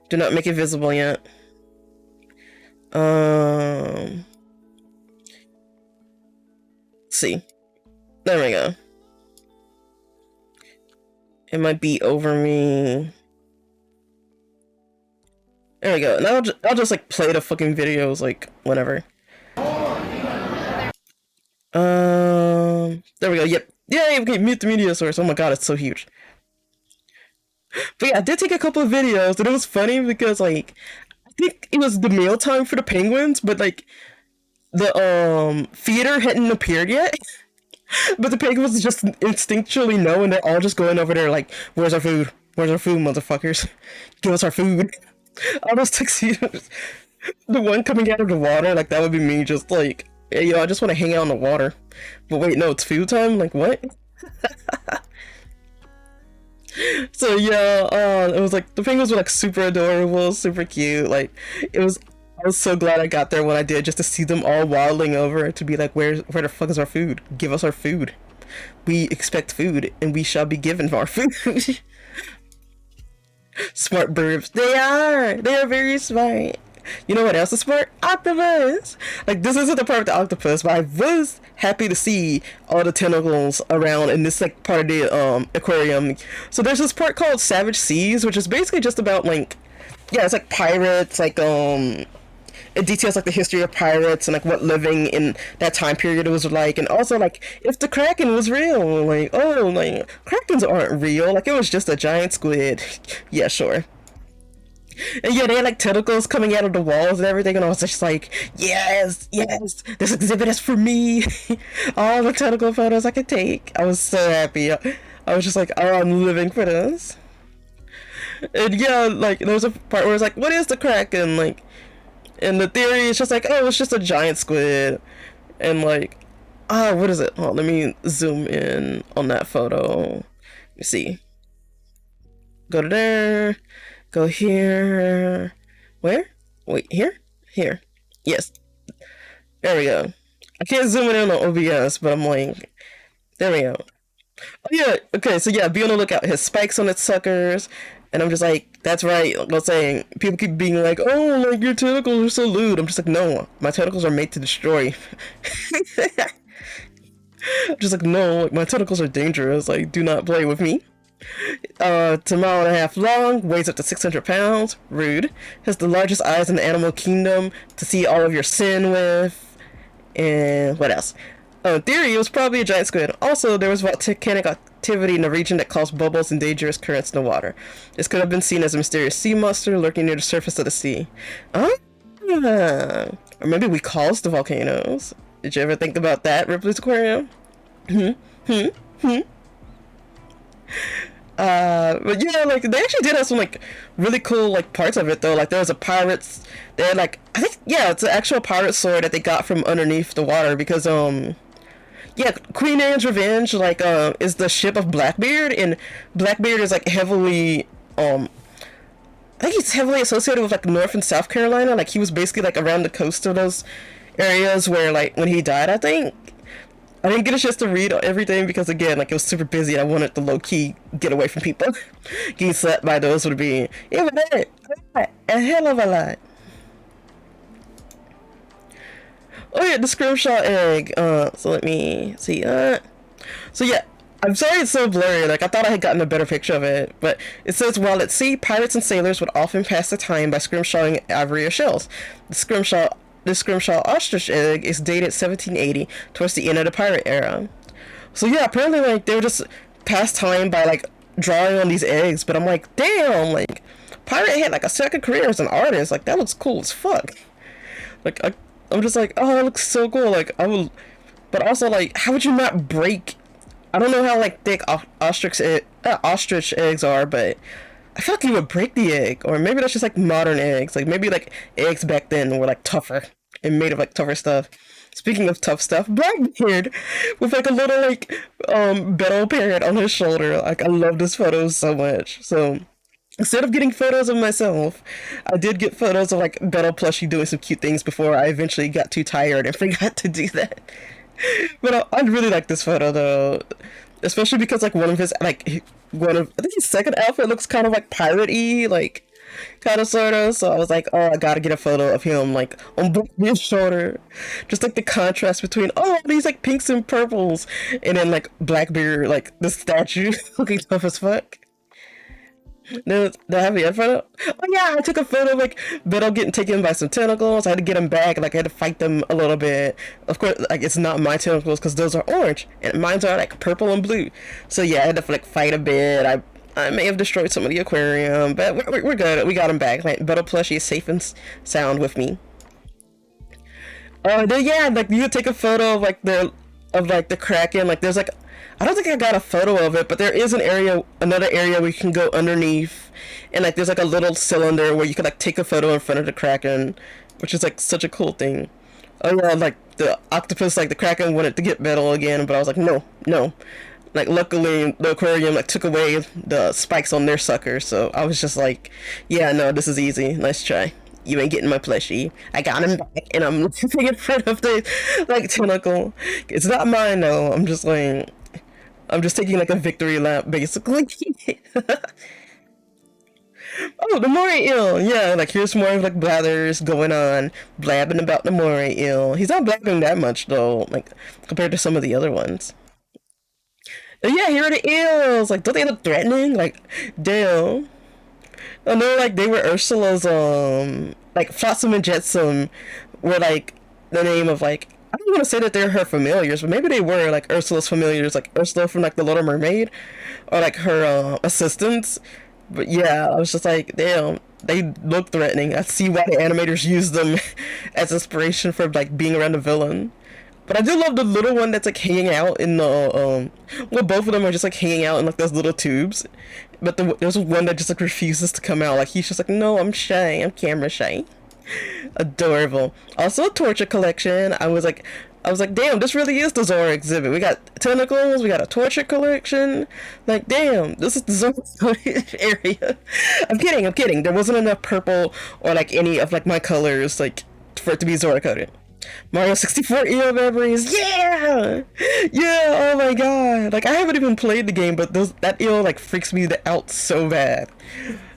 Do not make it visible yet. Let's see. There we go. It might be over me. There we go. And I'll just like play the fucking videos like whenever. There we go. Yep. Yeah, okay, mute the media source. Oh my god, it's so huge. But yeah, I did take a couple of videos, and it was funny because like I think it was the meal time for the penguins, but like the feeder hadn't appeared yet. But the penguins just instinctually know, and they're all just going over there like, where's our food? Where's our food, motherfuckers? Give us our food. All those tuxedos. The one coming out of the water, like that would be me just like, hey, yo, I just want to hang out in the water. But wait, no, it's food time? Like, what? So yeah, it was like, the penguins were like super adorable, super cute. Like, I was so glad I got there when I did, just to see them all waddling over to be like, where the fuck is our food? Give us our food. We expect food, and we shall be given our food. Smart birds. They are very smart. You know what else is smart? Octopus! Like, this isn't the part with the octopus, but I was happy to see all the tentacles around in this, like, part of the, aquarium. So there's this part called Savage Seas, which is basically just about, like, yeah, it's like pirates, like, it details like the history of pirates and like what living in that time period was like, and also like if the Kraken was real, like, oh, like Krakens aren't real, like it was just a giant squid. Yeah, sure. And yeah, they had like tentacles coming out of the walls and everything, and I was just like, yes, this exhibit is for me. All the tentacle photos I could take. I was so happy. I was just like, oh, I'm living for this. And yeah, like there was a part where it's like, what is the Kraken? Like, and the theory is just like, oh, it's just a giant squid. And like, what is it? Oh, let me zoom in on that photo. Let me see. Go to there. Go here. Where? Wait, here? Here. Yes. There we go. I can't zoom it in on OBS, but I'm like, there we go. Oh yeah, okay, so yeah, be on the lookout. It has spikes on its suckers. And I'm just like, that's right. Like I was saying, people keep being like, oh, like your tentacles are so lewd. I'm just like, no, my tentacles are made to destroy. I'm just like, no, like my tentacles are dangerous. Like, do not play with me. It's a mile and a half long, weighs up to 600 pounds. Rude. Has the largest eyes in the animal kingdom to see all of your sin with. And what else? In theory, it was probably a giant squid. Also, there was volcanic activity in the region that caused bubbles and dangerous currents in the water. This could have been seen as a mysterious sea monster lurking near the surface of the sea. Or maybe we caused the volcanoes. Did you ever think about that, Ripley's Aquarium? But yeah, like they actually did have some like really cool like parts of it though. Like there was a pirates. They had like I think yeah, it's an actual pirate sword that they got from underneath the water because yeah, Queen Anne's Revenge like is the ship of Blackbeard, and Blackbeard is like heavily I think he's heavily associated with like North and South Carolina. Like he was basically like around the coast of those areas where like when he died, I think. I didn't get a chance to read everything because again, like it was super busy. And I wanted to low key get away from people. Getting slapped by those would be yeah, but a hell of a lot. Oh yeah, the scrimshaw egg. So let me see. So yeah, I'm sorry it's so blurry. Like I thought I had gotten a better picture of it, but it says while at sea, pirates and sailors would often pass the time by scrimshawing ivory or shells. The scrimshaw ostrich egg is dated 1780, towards the end of the pirate era. So yeah, apparently like they were just pass time by like drawing on these eggs. But I'm like, damn, like pirate had like a second career as an artist. Like that looks cool as fuck. Like I'm just like, oh, that looks so cool. Like I would, but also like, how would you not break? I don't know how like thick ostrich eggs are, but I feel like you would break the egg, or maybe that's just like modern eggs. Like maybe like eggs back then were like tougher and made of like tougher stuff. Speaking of tough stuff, Blackbeard with like a little like beetle parrot on his shoulder. Like I love this photo so much. So instead of getting photos of myself, I did get photos of like beetle plushie doing some cute things before I eventually got too tired and forgot to do that. But I really like this photo though, especially because like one of his like one of I think his second outfit looks kind of like pirate-y, like kind of sort of. So I was like, oh, I gotta get a photo of him like on Blackbeard's shoulder, just like the contrast between oh these like pinks and purples, and then like Blackbeard like the statue looking tough as fuck. No, do I have a photo? Oh yeah, I took a photo of like Beto getting taken by some tentacles. I had to get him back. Like I had to fight them a little bit. Of course, like it's not my tentacles because those are orange and mine's are like purple and blue. So yeah, I had to like fight a bit. I may have destroyed some of the aquarium, but we're good. We got him back. Like Beto plushie is safe and sound with me. Then yeah, like you could take a photo of like the Kraken. Like there's like I don't think I got a photo of it, but there is another area where you can go underneath, and like there's like a little cylinder where you can like take a photo in front of the Kraken, which is like such a cool thing. Oh yeah, like the octopus, like the Kraken wanted to get metal again, but I was like, no, no. Like luckily the aquarium like took away the spikes on their sucker, so I was just like, yeah, no, this is easy. Nice try. You ain't getting my plushie. I got him back, and I'm taking in front of the like tentacle. It's not mine though. I'm just taking like a victory lap, basically. Oh, the moray eel. Yeah, like here's more of like Blathers going on, blabbing about the moray eel. He's not blabbing that much though, like compared to some of the other ones. But yeah, here are the eels. Like, don't they look threatening? Like, damn. I know, like they were Ursula's like Flotsam and Jetsam were like the name of like I don't want to say that they're her familiars, but maybe they were like Ursula's familiars, like Ursula from like The Little Mermaid, or like her assistants. But yeah, I was just like, damn, they look threatening. I see why the animators use them as inspiration for like being around the villain. But I do love the little one that's like hanging out in the well, both of them are just like hanging out in like those little tubes. But there's one that just like refuses to come out. Like he's just like, no, I'm shy. I'm camera shy. Adorable. Also a torture collection. I was like, damn, this really is the Zora exhibit. We got tentacles, we got a torture collection. Like, damn, this is the Zora area. I'm kidding. There wasn't enough purple or like any of like my colors like for it to be Zora coded. Mario 64 EO memories, yeah! Yeah, oh my god. Like I haven't even played the game, but that EO like freaks me out so bad.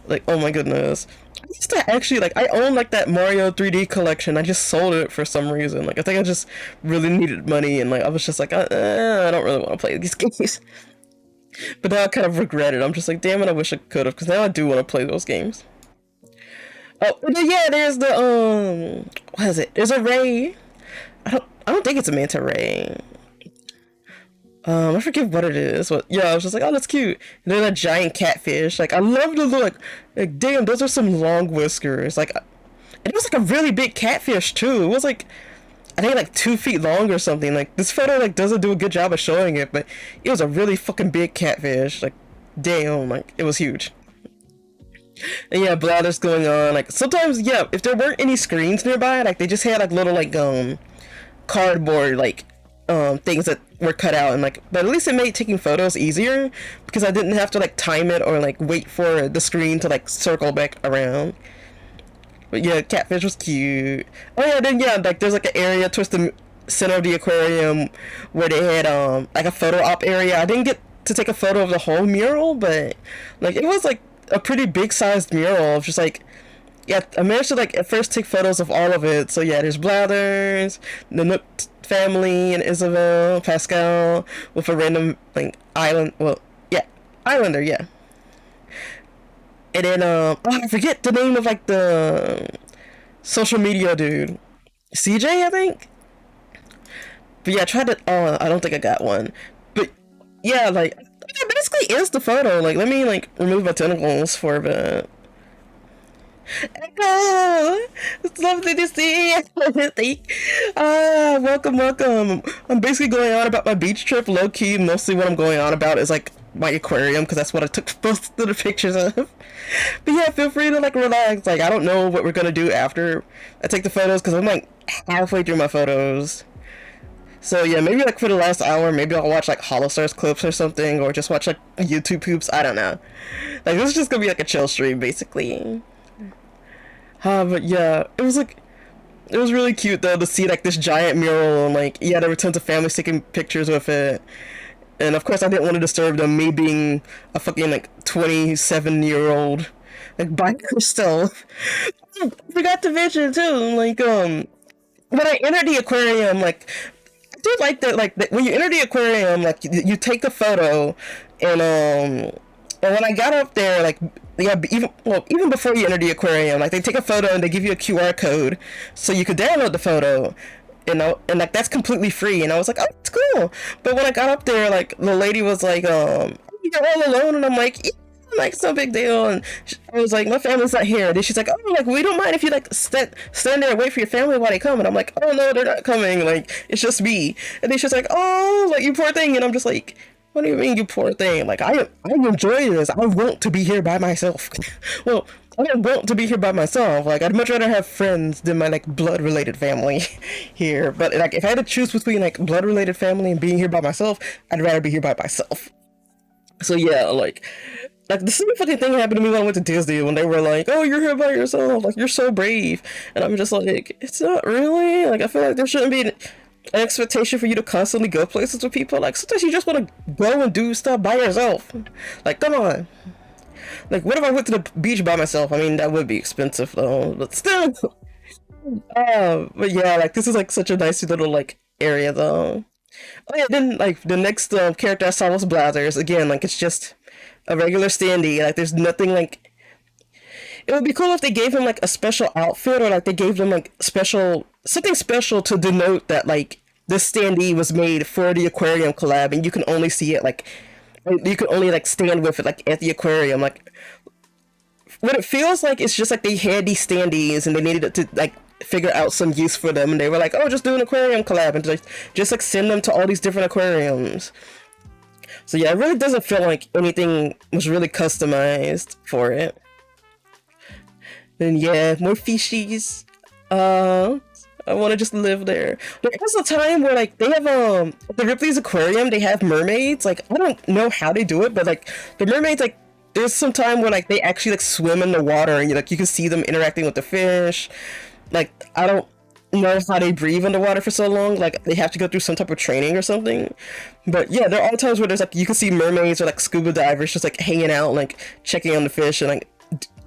Like, oh my goodness. I used to actually like I own like that Mario 3D collection. I just sold it for some reason. Like I think I just really needed money, and like I was just like, I don't really want to play these games. But now I kind of regret it. I'm just like, damn it, I wish I could have, because now I do want to play those games. Oh yeah, there's the what is it? There's a ray. I don't think it's a manta ray. I forget what it is. But yeah, I was just like, oh, that's cute. And then a giant catfish. Like I love the look. Like damn, those are some long whiskers. Like, and it was like a really big catfish too. It was like I think like 2 feet long or something. Like this photo like doesn't do a good job of showing it, but it was a really fucking big catfish. Like damn, like it was huge. And yeah, blathers going on. Like sometimes, yeah, if there weren't any screens nearby, like they just had like little like cardboard like things that were cut out, and like, but at least it made taking photos easier because I didn't have to like time it or like wait for the screen to like circle back around. But yeah, catfish was cute. Oh yeah, then yeah, like there's like an area towards the center of the aquarium where they had like a photo op area. I didn't get to take a photo of the whole mural, but like it was like a pretty big sized mural of just like, yeah, I managed to like at first take photos of all of it. So yeah, there's Blathers, the Nook family, and Isabel, Pascal with a random like island. Well, yeah, islander, yeah. And then oh, I forget the name of like the social media dude, CJ, I think. But yeah, I tried to. Oh, I don't think I got one. But yeah, like that basically is the photo. Like, let me like remove my tentacles for a bit. Echo! It's lovely to see you. Welcome, welcome. I'm basically going on about my beach trip, low key. Mostly what I'm going on about is like my aquarium because that's what I took most of the pictures of. But yeah, feel free to like relax. Like, I don't know what we're gonna do after I take the photos because I'm like halfway through my photos. So yeah, maybe like for the last hour, maybe I'll watch like Holostars clips or something, or just watch like YouTube poops. I don't know. Like, this is just gonna be like a chill stream, basically. But yeah, it was really cute though to see like this giant mural, and like, yeah, there were tons of families taking pictures with it. And of course I didn't want to disturb them, me being a fucking like 27-year-old like by myself. I forgot to mention too, like when I entered the aquarium, like I do like that when you enter the aquarium, like you take the photo, and when I got up there, like, yeah, even before you enter the aquarium, like they take a photo and they give you a QR code so you could download the photo, you know, and like that's completely free. And I was like, oh, it's cool. But when I got up there, like the lady was like, you're all alone, and I'm like, yeah, like it's no big deal. And I was like, my family's not here. And then she's like, oh, like we don't mind if you like stand there and wait for your family while they come. And I'm like, oh no, they're not coming. Like, it's just me. And then she's like, oh, like you poor thing. And I'm just like, what do you mean, you poor thing? Like, I enjoy this. I want to be here by myself. Well, I don't want to be here by myself. Like, I'd much rather have friends than my, like, blood-related family here. But, like, if I had to choose between, like, blood-related family and being here by myself, I'd rather be here by myself. So, yeah, like the same fucking thing happened to me when I went to Disney, when they were like, oh, you're here by yourself. Like, you're so brave. And I'm just like, it's not really. Like, I feel like there shouldn't be an expectation for you to constantly go places with people. Like, sometimes you just want to go and do stuff by yourself. Like, come on. Like, what if I went to the beach by myself? I mean, that would be expensive though, but still. But yeah, like this is like such a nice little like area though. Oh yeah, then like the next character I saw was Blathers. Again, like it's just a regular standee. Like there's nothing like. It would be cool if they gave him like a special outfit, or like they gave them like something special to denote that like this standee was made for the aquarium collab, and you can only see it like you can only like stand with it like at the aquarium. Like what it feels like, it's just like they had these standees and they needed to like figure out some use for them, and they were like, oh, just do an aquarium collab and just like send them to all these different aquariums. So yeah, it really doesn't feel like anything was really customized for it. Then yeah, more fishies. I want to just live there. There is a time where like they have the Ripley's aquarium, they have mermaids. Like I don't know how they do it, but like the mermaids, like there's some time where like they actually like swim in the water, and you can see them interacting with the fish. Like I don't know how they breathe underwater for so long. Like they have to go through some type of training or something. But yeah, there are times where there's like you can see mermaids or like scuba divers just like hanging out and like checking on the fish and like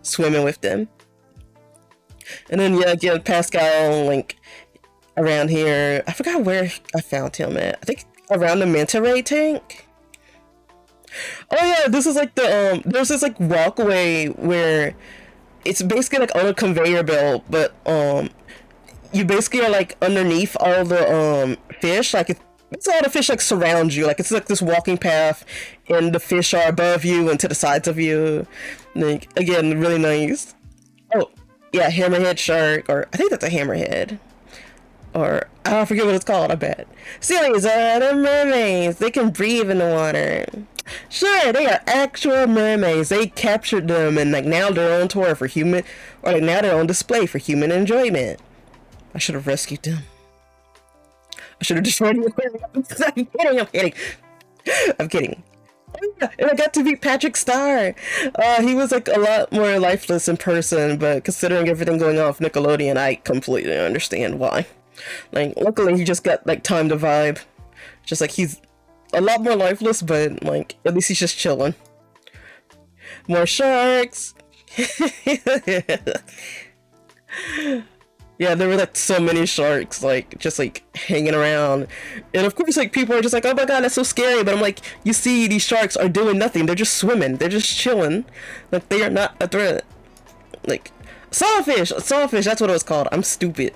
swimming with them. And then yeah, again, Pascal, like around here, I forgot where I found him at. I think around the manta ray tank. Oh yeah, this is like the there's this like walkway where it's basically like on a conveyor belt, but you basically are like underneath all the fish. Like it's all the fish like surround you. Like it's like this walking path, and the fish are above you and to the sides of you. Like again, really nice. Oh yeah, hammerhead shark, or I think that's a hammerhead, or I forget what it's called. I bet. Sealies are the mermaids. They can breathe in the water. Sure, they are actual mermaids. They captured them and like now they're on tour for human, or like now they're on display for human enjoyment. I should have rescued them. I should have destroyed the aquarium. I'm kidding. I'm kidding. I'm kidding. And I got to meet Patrick Star. He was like a lot more lifeless in person, but considering everything going on with Nickelodeon, I completely understand why. Like, luckily he just got like time to vibe. Just like he's a lot more lifeless, but like at least he's just chilling. More sharks. Yeah, there were like so many sharks, like just like hanging around, and of course like people are just like, oh my god, that's so scary. But I'm like, you see, these sharks are doing nothing. They're just swimming. They're just chilling. Like they are not a threat. Like sawfish. That's what it was called. I'm stupid.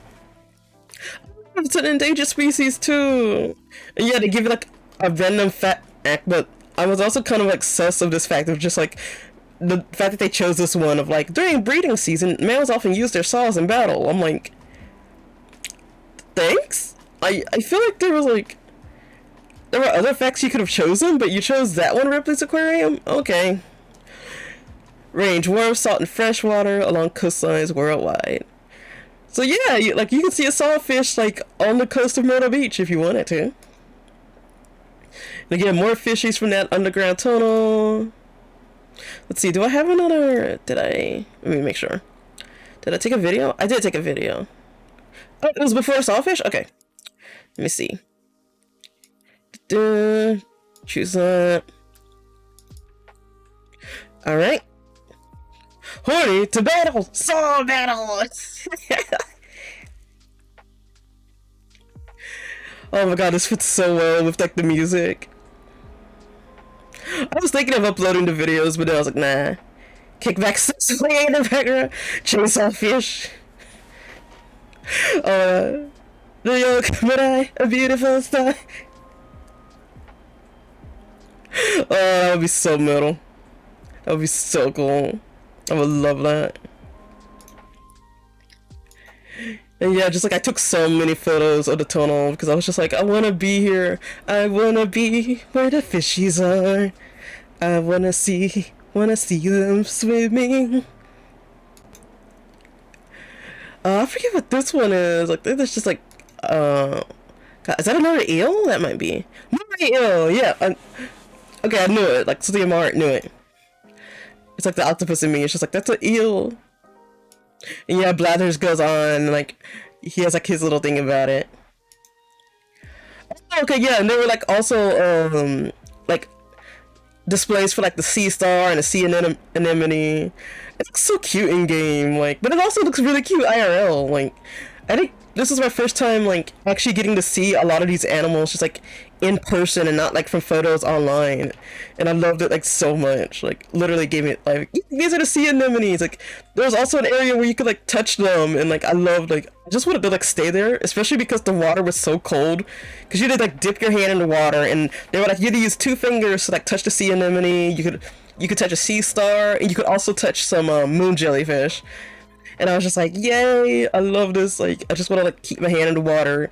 It's an endangered species too. And yeah, they give it like a venom fat act, but I was also kind of like sus of this fact of just like the fact that they chose this one of like during breeding season, males often use their saws in battle. I'm like, thanks. I feel like there were other facts you could have chosen, but you chose that one, Ripley's Aquarium. Okay. Range warm, salt, and fresh water along coastlines worldwide. So yeah, you can see a sawfish like on the coast of Myrtle Beach if you wanted to. And again, more fishies from that underground tunnel. Let's see, do I have another? Let me make sure. Did I take a video? I did take a video. Oh, it was before Sawfish? Okay. Let me see. Choose that. Alright. Horny to battle! Saw battle! Oh my god, this fits so well with like the music. I was thinking of uploading the videos, but then I was like, nah. Kickback sexually in the background. Chainsaw fish. The yolk, but a beautiful star. Oh, that would be so metal. That would be so cool. I would love that. And yeah, just like I took so many photos of the tunnel because I was just like, I wanna be here. I wanna be where the fishies are. I wanna see them swimming. I forget what this one is. Like, there's just like, God, is that another eel? That might be. Another eel, yeah. Okay, I knew it. Like, Cynthia Mart knew it. It's like the octopus in me. It's just like, that's an eel. And yeah, Blathers goes on, and like, he has like his little thing about it. Oh, okay, yeah, and there were like also, like, displays for like the sea star and the sea anemone. It looks so cute in game, like, but it also looks really cute IRL. Like, I think this is my first time like actually getting to see a lot of these animals just like in person and not like from photos online, and I loved it like so much. Like, literally gave me like, these are the sea anemones. Like, there's also an area where you could like touch them, and like I loved, like, I just wanted to like stay there, especially because the water was so cold, because you did like dip your hand in the water and they were like, you had to use 2 fingers to like touch the sea anemone. You could touch a sea star, and you could also touch some moon jellyfish. And I was just like, yay, I love this. Like, I just want to like keep my hand in the water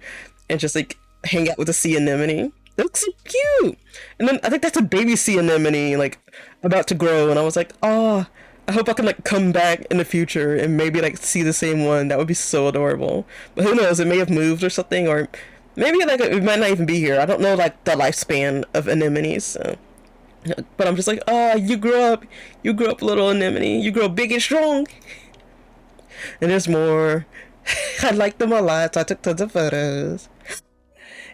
and just like hang out with the sea anemone. That looks so cute. And then I think that's a baby sea anemone like about to grow, and I was like, oh, I hope I can like come back in the future and maybe like see the same one. That would be so adorable. But who knows, it may have moved or something, or maybe like it might not even be here. I don't know like the lifespan of anemones, so. But I'm just like, oh, you grew up little anemone, you grow big and strong. And there's more. I like them a lot, so I took tons of photos.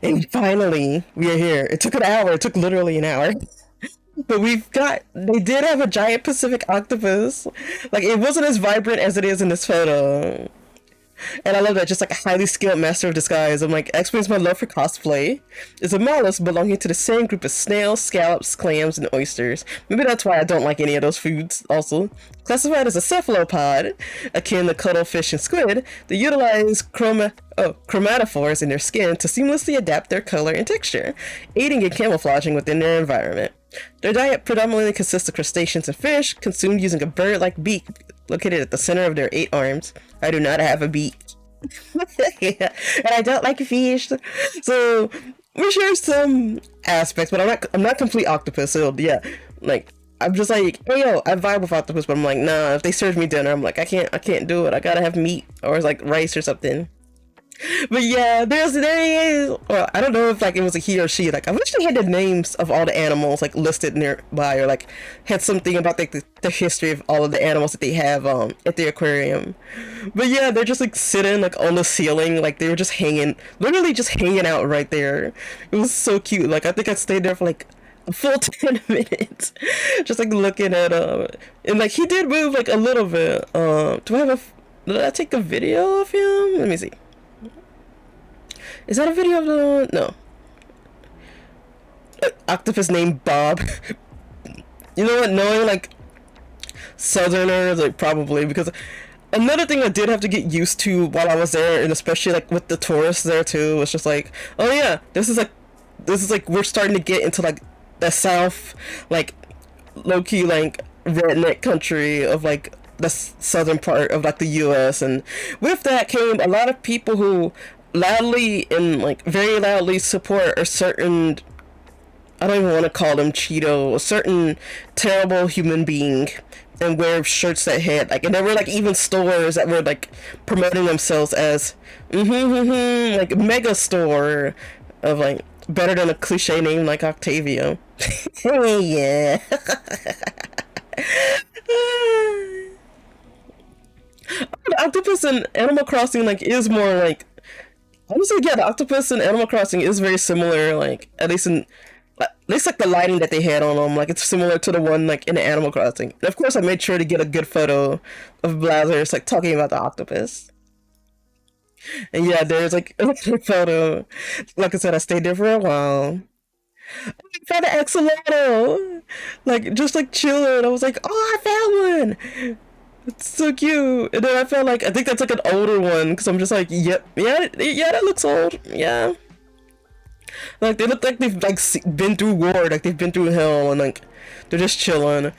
And finally, we are here. It took an hour. It took literally an hour. But they did have a giant Pacific octopus. Like, it wasn't as vibrant as it is in this photo. And I love that, just like a highly skilled master of disguise. I'm like, explains my love for cosplay. Is a mollusk belonging to the same group as snails, scallops, clams, and oysters. Maybe that's why I don't like any of those foods also. Classified as a cephalopod, akin to cuttlefish and squid, they utilize chromatophores in their skin to seamlessly adapt their color and texture, aiding in camouflaging within their environment. Their diet predominantly consists of crustaceans and fish, consumed using a bird-like beak located at the center of their 8 arms. I do not have a beak. Yeah, and I don't like fish. So we share some aspects, but I'm not complete octopus. So yeah, like I'm just like, hey yo, I vibe with octopus, but I'm like, nah. If they serve me dinner, I'm like, I can't do it. I gotta have meat or like rice or something. But yeah, there he is. Well, I don't know if like it was a he or she. Like I wish they had the names of all the animals like listed nearby, or like had something about like the history of all of the animals that they have at the aquarium. But yeah, they're just like sitting like on the ceiling, like they were just hanging, literally just hanging out right there. It was so cute. Like I think I stayed there for like a full 10 minutes, just like looking at and like he did move like a little bit. Do I have did I take a video of him? Let me see. Is that a video of the... No. Octopus named Bob. You know what? Knowing, like, Southerners, like, probably, because another thing I did have to get used to while I was there, and especially, like, with the tourists there, too, was just like, oh, yeah, this is, like, we're starting to get into, like, the South, like, low-key, like, redneck country of, like, the southern part of, like, the U.S., and with that came a lot of people who loudly and like very loudly support a certain, I don't even want to call them Cheeto, a certain terrible human being, and wear shirts that had like, and there were like even stores that were like promoting themselves as like mega store of like better than a cliche name like Octavio. Yeah. Octopus in Animal Crossing like is more like, honestly, yeah, the octopus in Animal Crossing is very similar, like, at least, like, the lighting that they had on them, like, it's similar to the one, like, in the Animal Crossing. And of course, I made sure to get a good photo of Blazers, like, talking about the octopus. And yeah, there's, like, a good photo. Like I said, I stayed there for a while. I found an axolotl! Like, just, like, chilling. I was like, oh, I found one! It's so cute. And then I felt like, I think that's like an older one, because I'm just like, yep, yeah, that looks old. Yeah. Like, they look like they've, like, been through war, like, they've been through hell, and, like, they're just chilling.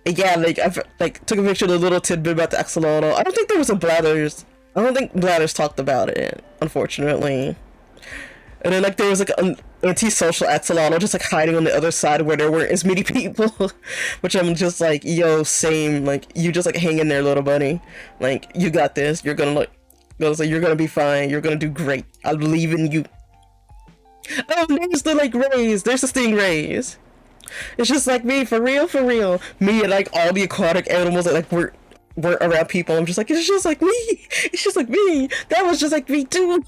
Yeah, like, I've, like, took a picture of the little tidbit about the axolotl. I don't think there was a Blathers. I don't think Blathers talked about it, unfortunately. And then, like, there was, like, an antisocial axolotl just, like, hiding on the other side where there weren't as many people. Which I'm just like, yo, same. Like, you just, like, hang in there, little buddy. Like, you got this. You're gonna, like, you're gonna be fine. You're gonna do great. I believe in you. Oh, there's the, like, rays. There's the stingrays. It's just like me, for real, for real. Me and, like, all the aquatic animals that, like, were around people. I'm just like, it's just like me. It's just like me. That was just like me, too.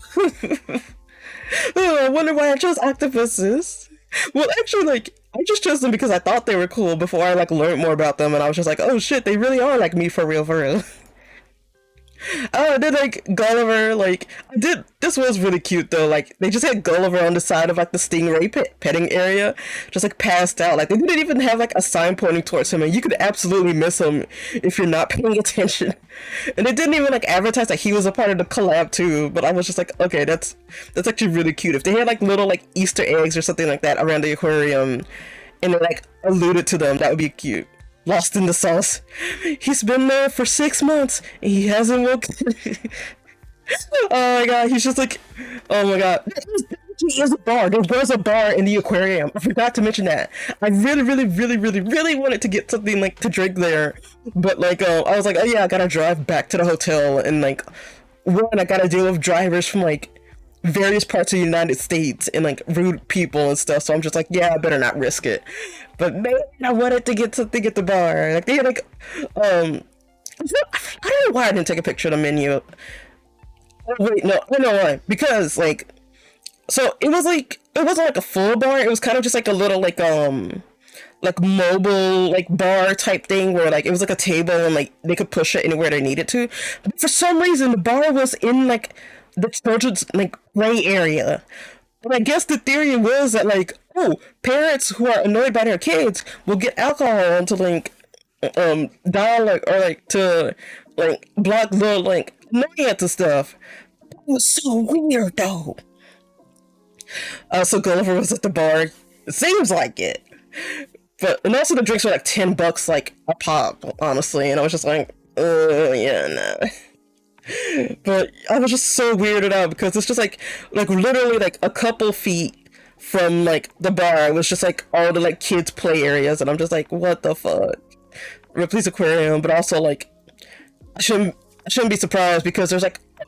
Oh, I wonder why I chose octopuses. Well, actually, like, I just chose them because I thought they were cool before I, like, learned more about them, and I was just like, oh shit, they really are like me, for real, for real. Oh, and then like Gulliver, like this was really cute though. Like they just had Gulliver on the side of like the stingray petting area, just like passed out. Like they didn't even have like a sign pointing towards him, and you could absolutely miss him if you're not paying attention. And they didn't even like advertise that he was a part of the collab too. But I was just like, okay, that's actually really cute. If they had like little like Easter eggs or something like that around the aquarium, and they like alluded to them, that would be cute. Lost in the sauce. He's been there for 6 months and he hasn't woken. Oh my god, he's just like, oh my god. He is a bar. There was a bar in the aquarium. I forgot to mention that. I really, really, really, really, really wanted to get something like to drink there, but like, I was like, oh yeah, I gotta drive back to the hotel, and like, one, I gotta deal with drivers from like various parts of the United States and like rude people and stuff. So I'm just like, yeah, I better not risk it. But man, I wanted to get something at the bar. Like they had like, I don't know why I didn't take a picture of the menu. Oh, wait, no, I know why. Because like, so it wasn't like a full bar. It was kind of just like a little like mobile like bar type thing where like it was like a table and like they could push it anywhere they needed to. But for some reason, the bar was in like the children's like play area. But I guess the theory was that like, oh, parents who are annoyed by their kids will get alcohol to like dial like, or like to like block the like annoyance and stuff. That was so weird though. So Gulliver was at the bar. It seems like it. But and also the drinks were like $10 like a pop, honestly, and I was just like, yeah, no. But I was just so weirded out because it's just like literally like a couple feet from like the bar. It was just like all the like kids play areas, and I'm just like, what the fuck? Ripley's Aquarium, but also like I shouldn't be surprised because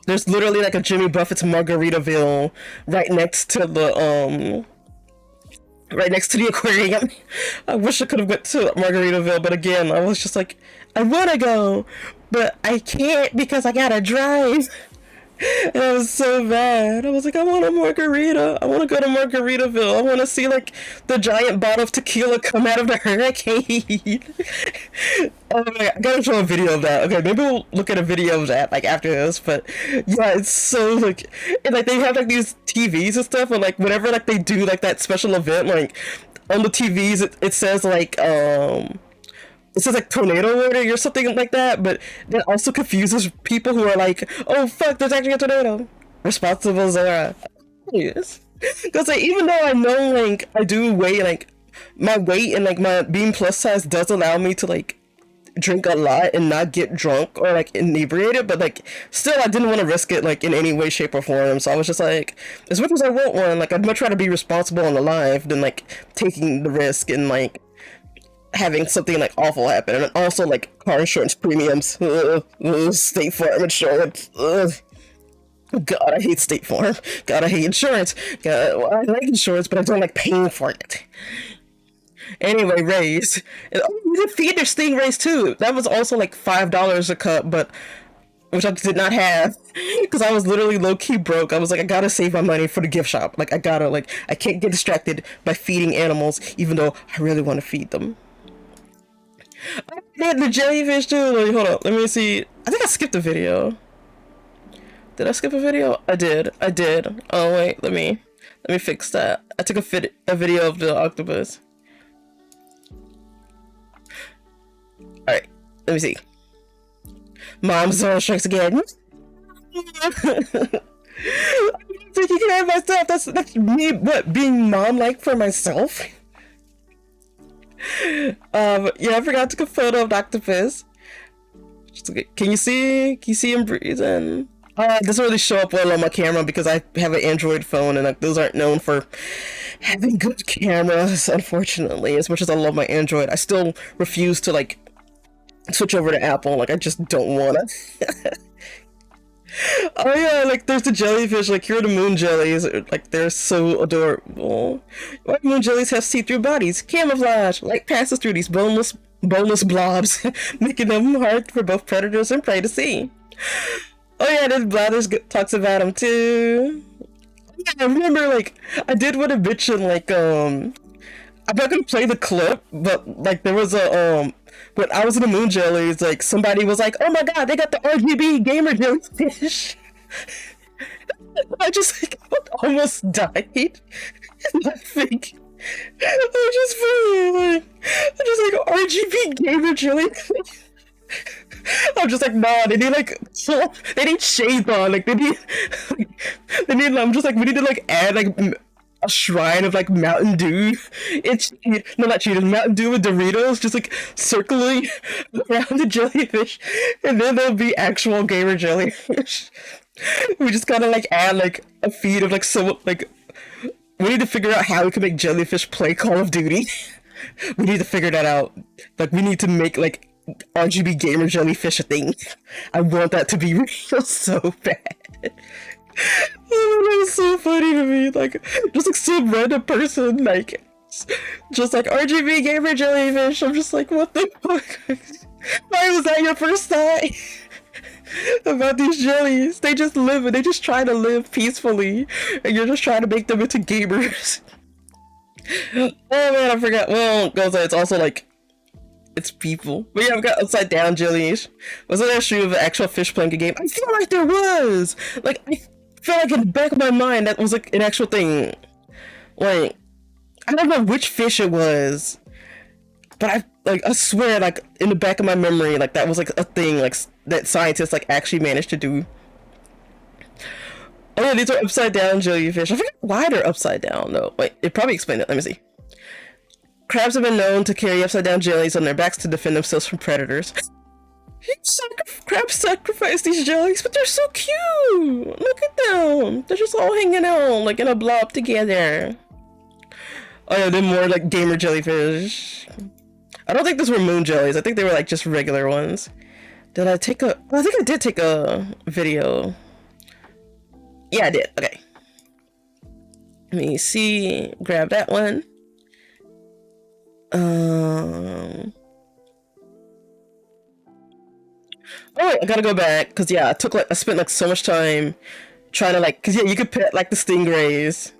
there's literally like a Jimmy Buffett's Margaritaville right next to the aquarium. I wish I could have went to Margaritaville, but again, I was just like, I want to go, but I can't because I gotta drive. And I was so bad. I was like, I want a margarita. I want to go to Margaritaville. I want to see like the giant bottle of tequila come out of the hurricane. Oh my God, I gotta show a video of that. Okay, maybe we'll look at a video of that like after this. But yeah, it's so like, and like they have like these TVs and stuff, and like whenever like they do like that special event, like on the TVs it says like this is like tornado warning or something like that, but that also confuses people who are like, oh fuck, there's actually a tornado. Responsible Zara. Yes. Because like, even though I know like I do weigh like my weight and like my being plus size does allow me to like drink a lot and not get drunk or like inebriated, but like still I didn't want to risk it like in any way, shape, or form. So I was just like, as much as I want one, like I'd much rather be responsible and alive than like taking the risk and like having something like awful happen. And also like car insurance premiums, State Farm insurance, God, I hate State Farm. God, I hate insurance. God, well, I like insurance, but I don't like paying for it. Anyway, rays. And, oh, you did feed their stingrays too. That was also like $5 a cup, but which I did not have because I was literally low-key broke. I was like, I gotta save my money for the gift shop. Like I can't get distracted by feeding animals, even though I really want to feed them. I had the jellyfish too. Like, hold up, let me see. I think I skipped a video. Did I skip a video? I did. Oh wait, let me fix that. I took a video of the octopus. All right, let me see. Mom's on strikes again. I'm taking care of myself. That's me. What, being mom-like for myself? Yeah, I forgot to take a photo of the octopus. Can you see him breathing? It doesn't really show up well on my camera because I have an Android phone and like those aren't known for having good cameras, unfortunately. As much as I love my Android, I still refuse to like switch over to Apple. Like I just don't wanna. Oh yeah, like there's the jellyfish, like here are the moon jellies, like they're so adorable. White moon jellies have see-through bodies, camouflage, light passes through these boneless blobs, making them hard for both predators and prey to see. Oh yeah, this Blathers talks about them too. Yeah, I remember like, I did want to mention like, I'm not gonna play the clip, but like there was a, when I was in the moon jellies, like somebody was like, oh my god, they got the RGB gamer jellyfish. I just like almost died. laughing. I just like RGB gamer jellyfish. I'm just like, nah, they need shades on, like they need, I'm just like, we need to like add like a shrine of like Mountain Dew. It's, no, not Cheetos, Mountain Dew with Doritos, just like circling around the jellyfish, and then there'll be actual gamer jellyfish. We just gotta like add like a feed of like so like, we need to figure out how we can make jellyfish play Call of Duty. We need to figure that out. Like we need to make like RGB gamer jellyfish a thing. I want that to be real so bad. Oh, that was so funny to me. Like, just like some random person, like, just like RGB gamer jellyfish. I'm just like, what the fuck? Why was that your first thought about these jellies? They just live and they just try to live peacefully, and you're just trying to make them into gamers. Oh man, I forgot. Well, it's also like, it's people. But yeah, I've got upside down jellies. Wasn't there a shoe of an actual fish playing a game? I feel like there was! Like, I feel like in the back of my mind that was like an actual thing. Like, I don't know which fish it was, but I swear, like, in the back of my memory, like, that was like a thing, like, that scientists like actually managed to do. Oh yeah, these are upside down jellyfish. I forget why they're upside down though. Wait, it probably explained it. Let me see. Crabs have been known to carry upside-down jellies on their backs to defend themselves from predators. Crabs sacrifice these jellies, but they're so cute! Look at them! They're just all hanging out, like in a blob together. Oh yeah, then more like gamer jellyfish. I don't think those were moon jellies. I think they were like just regular ones. Did I take a... Oh, I think I did take a video. Yeah, I did. Okay. Let me see. Grab that one. Oh, wait, I gotta go back because yeah, I spent like so much time trying to like, because yeah, you could pet like the stingrays,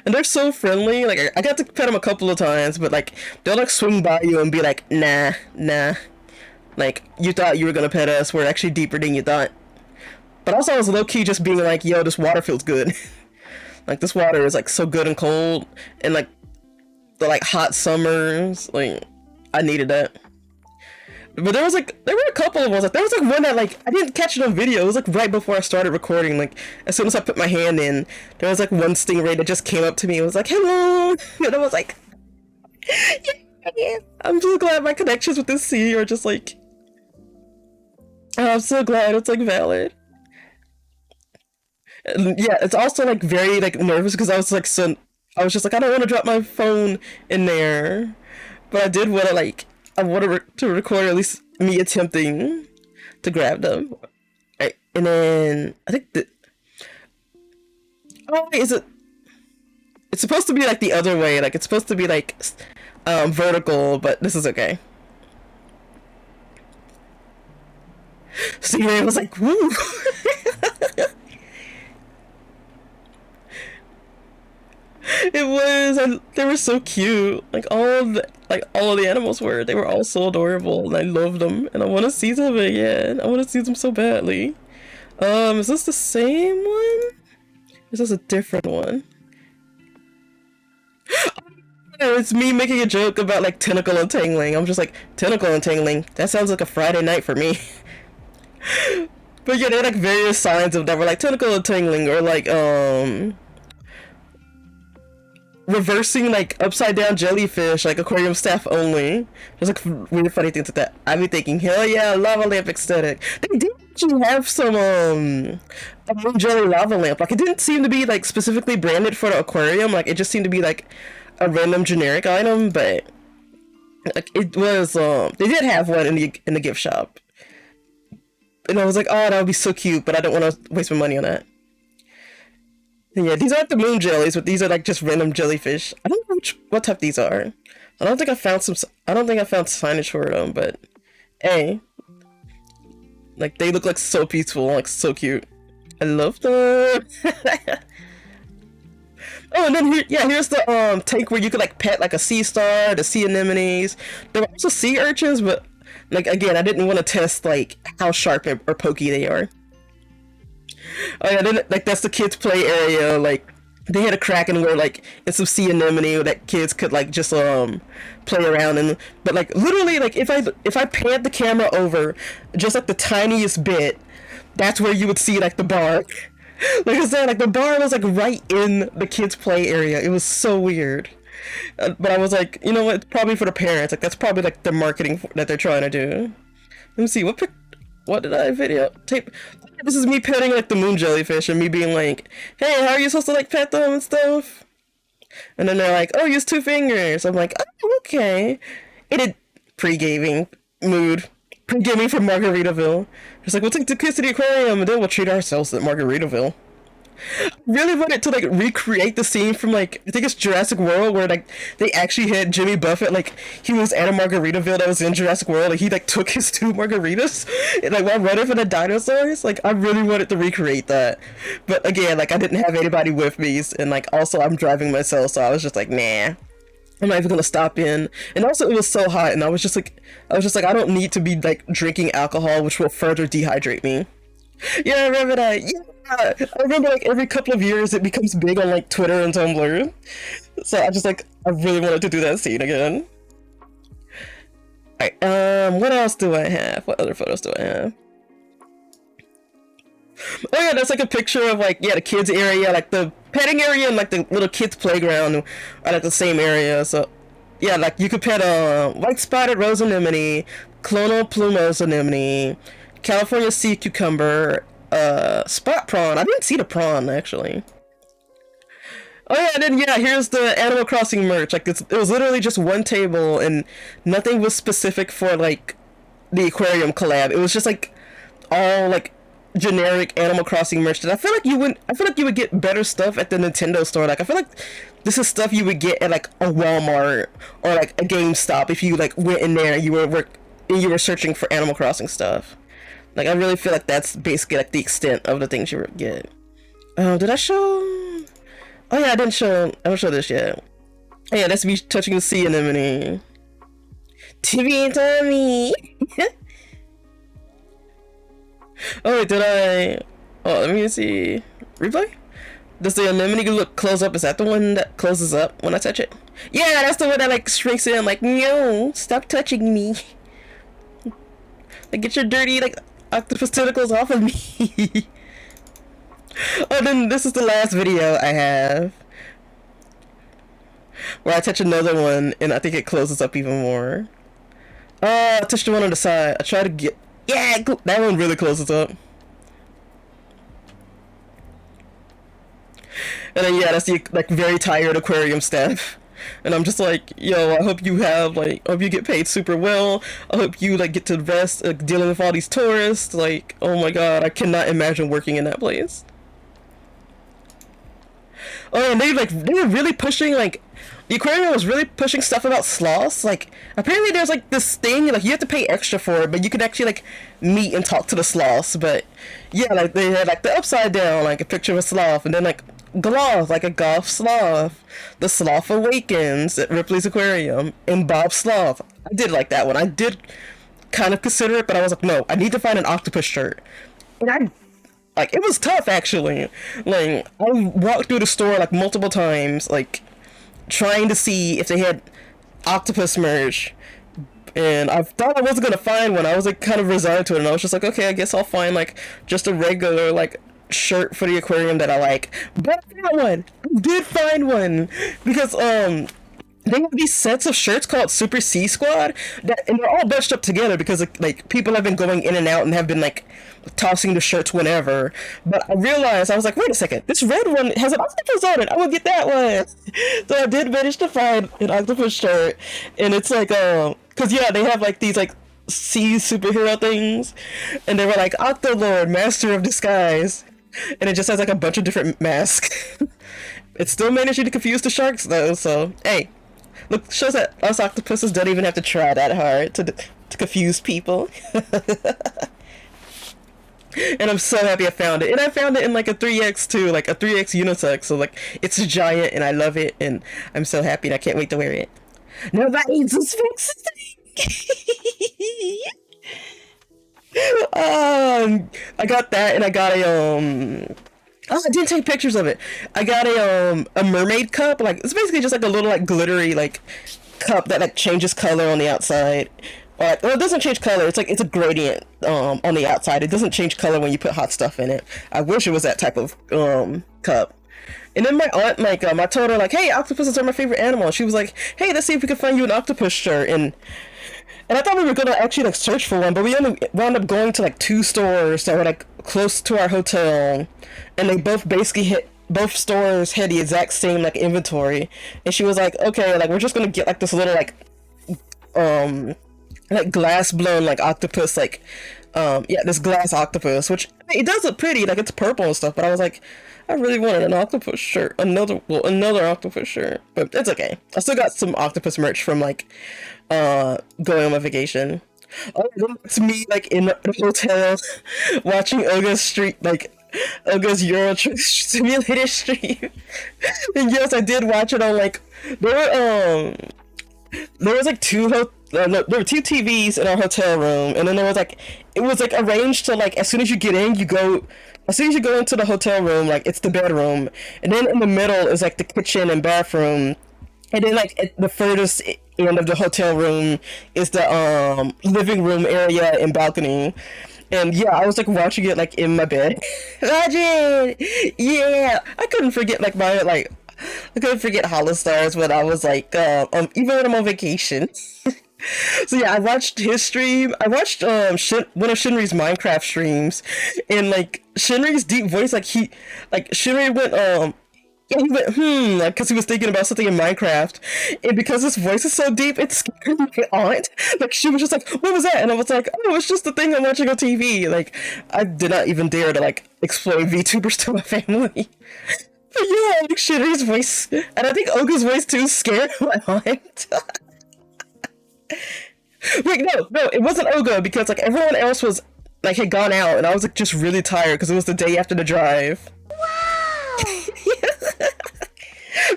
and they're so friendly. Like I got to pet them a couple of times, but like they'll like swing by you and be like, nah, nah. Like you thought you were gonna pet us, we're actually deeper than you thought. But also I was low key just being like, yo, this water feels good. Like this water is like so good and cold, and like the like hot summers, like I needed that. But there were a couple of ones. Like there was like one that like I didn't catch it on video. It was like right before I started recording. Like as soon as I put my hand in, there was like one stingray that just came up to me. It was like, hello, and I was like, yeah. I'm just glad my connections with this sea are just like, oh, I'm so glad it's like valid. And yeah, it's also like very like nervous because I was just like, I don't want to drop my phone in there, but I did want to like, I wanted to record at least me attempting to grab them. Right. And then I think that, oh wait, is it? It's supposed to be like the other way. Like it's supposed to be like vertical, but this is okay. Stingray was like, woo. It was, and they were so cute. Like all of the animals were. They were all so adorable, and I loved them. And I want to see them again. I want to see them so badly. Is this the same one? Is this a different one? Oh, it's me making a joke about like tentacle untangling. I'm just like, tentacle untangling. That sounds like a Friday night for me. But yeah, they had like various signs of that were like tentacle untangling or like reversing like upside down jellyfish, like aquarium staff only. There's like weird funny things like that. I'd be thinking, hell yeah, lava lamp aesthetic. They did actually have some a moon jelly lava lamp. Like it didn't seem to be like specifically branded for the aquarium. Like it just seemed to be like a random generic item, but like it was they did have one in the gift shop. And I was like, oh, that would be so cute, but I don't want to waste my money on that. And yeah, these aren't the moon jellies, but these are like just random jellyfish. I don't know what type these are. I don't think I found signage for them, but hey, like they look like so peaceful, like so cute. I love them. Oh, and then here's the tank where you could like pet like a sea star, the sea anemones. There were also sea urchins, but like again, I didn't want to test like how sharp or pokey they are. Oh yeah, then like that's the kids play area. Like they had a kraken where like it's some sea anemone that kids could like just play around in. But like literally like if I panned the camera over just like the tiniest bit, that's where you would see like the bar. Like I said, like the bar was like right in the kids play area. It was so weird. But I was like, you know what? It's probably for the parents. Like that's probably like the marketing that they're trying to do. Let me see what did I videotape? This is me petting like the moon jellyfish and me being like, hey, how are you supposed to like pet them and stuff? And then they're like, oh, use 2 fingers. I'm like, oh, okay. It had pre-gaming mood. Pre-gaming from Margaritaville. It's like, we'll take the kids to the aquarium and then we'll treat ourselves at Margaritaville. Really wanted to like recreate the scene from like I think it's Jurassic World where like they actually had Jimmy Buffett like he was at a Margaritaville that was in Jurassic World, like he like took his 2 margaritas and like while running for the dinosaurs. Like I really wanted to recreate that, but again like I didn't have anybody with me, and like also I'm driving myself, so I was just like, nah, I'm not even gonna stop in. And also it was so hot, and I was just like I don't need to be like drinking alcohol, which will further dehydrate me. Yeah, I remember that. Yeah, I remember like every couple of years it becomes big on like Twitter and Tumblr. So I really wanted to do that scene again. Alright, what else do I have? What other photos do I have? Oh yeah, that's like a picture of like, yeah, the kids area, like the petting area and like the little kids playground are like the same area. So yeah, like you could pet a white spotted rose anemone, clonal plumose anemone, California sea cucumber, spot prawn. I didn't see the prawn actually. Oh yeah, and then yeah, here's the Animal Crossing merch. Like it was literally just one table, and nothing was specific for like the aquarium collab. It was just like all like generic Animal Crossing merch that I feel like you wouldn't. I feel like you would get better stuff at the Nintendo store. Like I feel like this is stuff you would get at like a Walmart or like a GameStop if you like went in there and you were searching for Animal Crossing stuff. Like I really feel like that's basically like the extent of the things you would get. Did I show? Oh yeah, I didn't show. I don't show this yet. Oh, yeah, that's me touching the sea anemone. Timmy and Tommy. Oh wait, did I? Oh, let me see. Replay. Does the anemone look close up? Is that the one that closes up when I touch it? Yeah, that's the one that like shrinks in. Like, no, stop touching me. Like, get your dirty like octopus tentacles off of me. Oh, then this is the last video I have where I touch another one and I think it closes up even more. Oh, I touched the one on the side. I try to get... Yeah, that one really closes up. And then yeah, that's the like very tired aquarium staff. And I'm just like, yo, I hope you have like, I hope you get paid super well. I hope you like get to rest dealing with all these tourists. Like, oh my god, I cannot imagine working in that place. Oh, and they were really pushing like the aquarium was really pushing stuff about sloths. Like apparently there's like this thing like you have to pay extra for it, but you could actually like meet and talk to the sloths. But yeah, like they had like the upside down like a picture of a sloth, and then like Gloth, like a golf sloth. The Sloth Awakens at Ripley's Aquarium, and Bob Sloth. I did like that one. I did kind of consider it, but I was like, no, I need to find an octopus shirt. And I like it was tough actually. Like I walked through the store like multiple times, like trying to see if they had octopus merch. And I thought I wasn't gonna find one. I was like kind of resigned to it, and I was just like, okay, I guess I'll find like just a regular like shirt for the aquarium that I like. But I found one. I did find one because they have these sets of shirts called Super Sea Squad and they're all bunched up together because like people have been going in and out and have been like tossing the shirts whenever. But I realized I was like, wait a second, this red one has an octopus on it. I will get that one. So I did manage to find an octopus shirt, and it's like because yeah, they have like these like sea superhero things, and they were like Octolord, Master of Disguise. And it just has like a bunch of different masks. It still managing to confuse the sharks though, so hey, look, shows that us octopuses don't even have to try that hard to confuse people. And I'm so happy I found it, and I found it in like a 3X too, like a 3X unisex. So like it's a giant, and I love it, and I'm so happy, and I can't wait to wear it. Nobody needs a Sphinx. I got that, and I got a oh, I didn't take pictures of it. I got a mermaid cup. Like it's basically just like a little like glittery like cup that like changes color on the outside. Or like, well, it doesn't change color. It's like it's a gradient on the outside. It doesn't change color when you put hot stuff in it. I wish it was that type of cup. And then my aunt, like, I told her like, hey, octopuses are my favorite animal. She was like, hey, let's see if we can find you an octopus shirt. And I thought we were gonna actually like search for one, but we only wound up going to like 2 stores that were like close to our hotel, and they both basically both stores had the exact same like inventory. And she was like, okay, like we're just gonna get like this little like glass blown like octopus, like yeah, this glass octopus, which it does look pretty, like it's purple and stuff. But I was like, I really wanted an octopus shirt, another octopus shirt, but it's okay. I still got some octopus merch from like going on my vacation. Oh, it's me like in the hotel watching Oga's Euro Truck Simulator stream. And yes, I did watch it on like there was like there were 2 TVs in our hotel room, and then there was like it was like arranged to like as soon as you get in, as soon as you go into the hotel room, like it's the bedroom, and then in the middle is like the kitchen and bathroom, and then like at the furthest end of the hotel room is the living room area and balcony. And yeah, I was like watching it like in my bed. Imagine! Yeah, I couldn't forget like I couldn't forget Holostars when I was like even when I'm on vacation. So yeah, I watched his stream. I watched one of Shinri's Minecraft streams, and like Shinri's deep voice, like Shinri went And he went, like, because he was thinking about something in Minecraft. And because his voice is so deep, it scared my aunt. Like, she was just like, what was that? And I was like, oh, it's just the thing I'm watching on TV. Like, I did not even dare to, like, explain VTubers to my family. But yeah, like, Shitter's voice, and I think Oga's voice, too, scared my aunt. Wait, no, it wasn't Oga, because, like, everyone else was, like, had gone out, and I was, like, just really tired, because it was the day after the drive.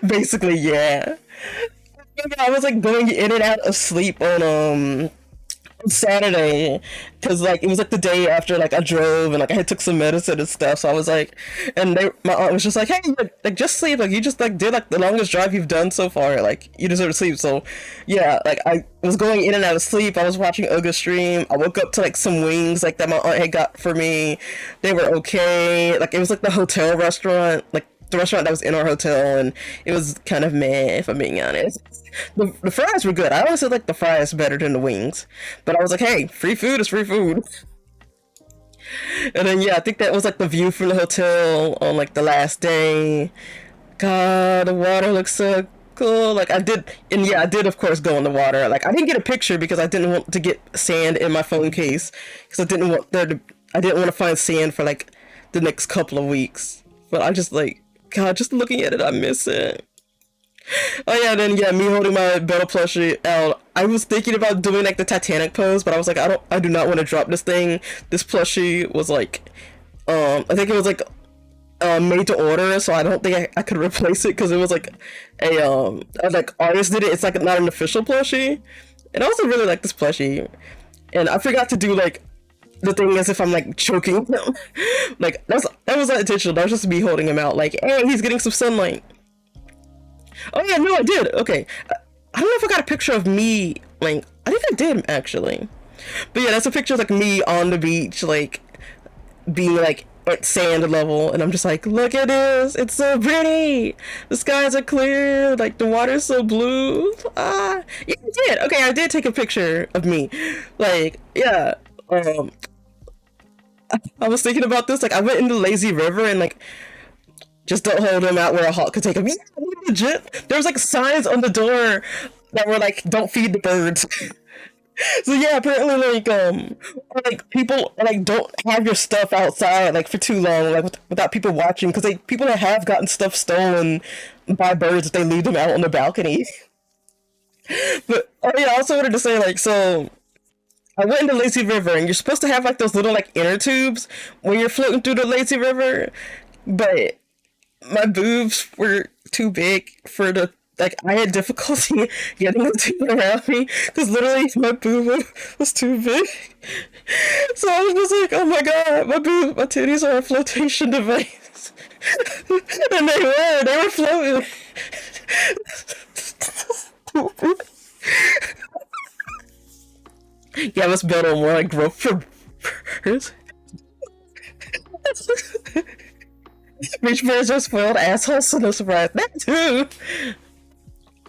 Basically, yeah. I was like going in and out of sleep on Saturday because like it was like the day after like I drove and like I had took some medicine and stuff. So I was like, and my aunt was just like, hey, like just sleep. Like you just like did like the longest drive you've done so far. Like you deserve to sleep. So yeah, like I was going in and out of sleep. I was watching Oga stream. I woke up to like some wings like that my aunt had got for me. They were okay. Like it was like the hotel restaurant, like the restaurant that was in our hotel, and it was kind of meh, if I'm being honest. The fries were good. I always said like the fries better than the wings, but I was like, hey, free food is free food. And then yeah, I think that was like the view from the hotel on like the last day. God, the water looks so cool. Like I did, and yeah, I did of course go in the water. Like I didn't get a picture because I didn't want to get sand in my phone case because I didn't want to find sand for like the next couple of weeks. But I just like, God, just looking at it, I miss it. Oh yeah, then yeah, me holding my Bella plushie out. I was thinking about doing like the Titanic pose, but I was like, I do not want to drop this thing. This plushie was like, I think it was like, made to order, so I don't think I could replace it because it was like like artist did it. It's like not an official plushie, and I also really like this plushie, and I forgot to do like the thing as if I'm like choking him. Like that was not intentional. That was just me holding him out. Like, hey, he's getting some sunlight. Oh yeah, no, I did. Okay, I don't know if I got a picture of me. Like, I think I did actually. But yeah, that's a picture of like me on the beach, like being like at sand level, and I'm just like, look at this, it's so pretty. The skies are clear, like the water's so blue. Ah, yeah, I did. Okay, I did take a picture of me. Like, yeah. I was thinking about this. Like, I went into Lazy River and like. Just don't hold him out where a hawk could take him. Yeah, legit. There was like signs on the door that were like, "Don't feed the birds." So yeah, apparently like people like don't have your stuff outside like for too long, like without people watching, because people that have gotten stuff stolen by birds if they leave them out on the balcony. But oh yeah, I also wanted to say like so. I went into Lazy River, and you're supposed to have like those little like inner tubes when you're floating through the Lazy River, but my boobs were too big for the, like, I had difficulty getting the tube around me because literally my boob was too big. So I was just like, oh my god, my titties are a flotation device. And they were floating. Yeah, let's build on more like growth for birds. Rich birds are spoiled assholes, so no surprise. That too!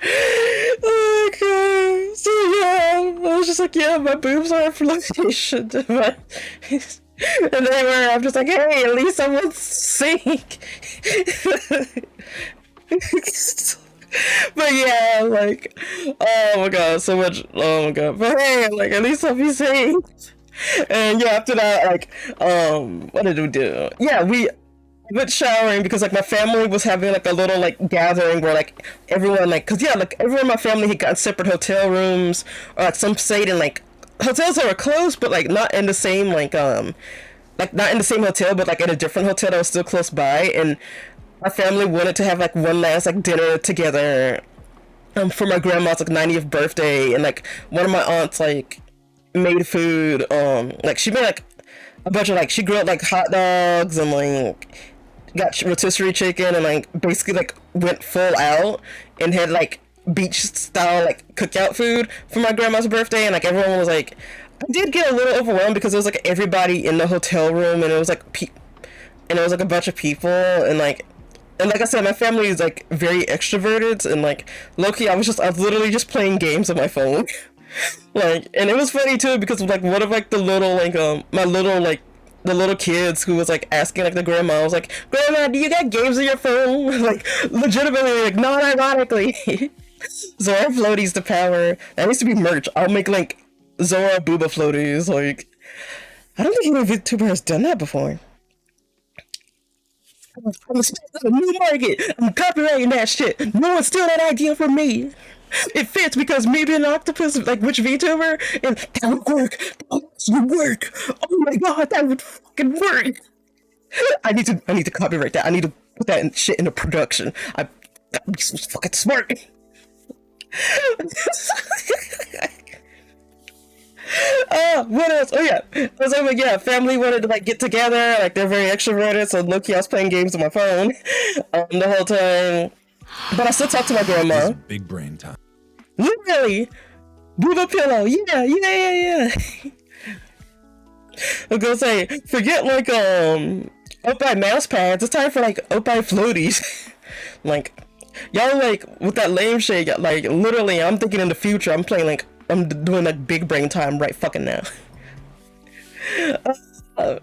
Oh my god. So yeah, I was just like, yeah, my boobs are a flotation device. And they were, I'm just like, hey, at least I won't sink. But yeah, like, oh my god, so much, oh my god. But hey, like, at least I'll be safe. And yeah, after that, like, what did we do? Yeah, we went showering because like my family was having like a little like gathering where like everyone like, cause yeah, like everyone in my family had gotten separate hotel rooms, or like some stayed in like hotels that were close, but like not in the same like not in the same hotel, but like in a different hotel that was still close by. And my family wanted to have like one last like dinner together for my grandma's like 90th birthday, and like one of my aunts like made food, like she made like a bunch of like, she grilled like hot dogs and like got rotisserie chicken, and like basically like went full out and had like beach style like cookout food for my grandma's birthday. And like everyone was like, I did get a little overwhelmed because it was like everybody in the hotel room, and it was like and it was like a bunch of people, and like I said, my family is like very extroverted, and like low-key I was literally just playing games on my phone. Like, and it was funny too because like one of like the little like my little like the little kids who was like asking like the grandma, was like, "Grandma, do you got games on your phone?" Like legitimately, like not ironically. Zora floaties to power. That needs to be merch. I'll make like Zora booba floaties. Like I don't think any VTuber has done that before. I'm a new market. I'm copyrighting that shit. No one steal that idea from me. It fits because me being an octopus, like which VTuber, and that would work. That would work. Oh my god, that would fucking work. I need to copyright that. I need to put that shit into production. That would be so fucking smart. What else? Oh yeah, I was like, yeah, family wanted to like get together. Like they're very extroverted, so low-key I was playing games on my phone the whole time. But I still talk to my grandma. Big brain time. Literally, Booba pillow. Yeah. I was gonna say, forget like Opie mouse pads. It's time for like Opie floaties. Like y'all like with that lame shit. Like literally, I'm thinking in the future. I'm playing like. I'm doing like big brain time right fucking now. A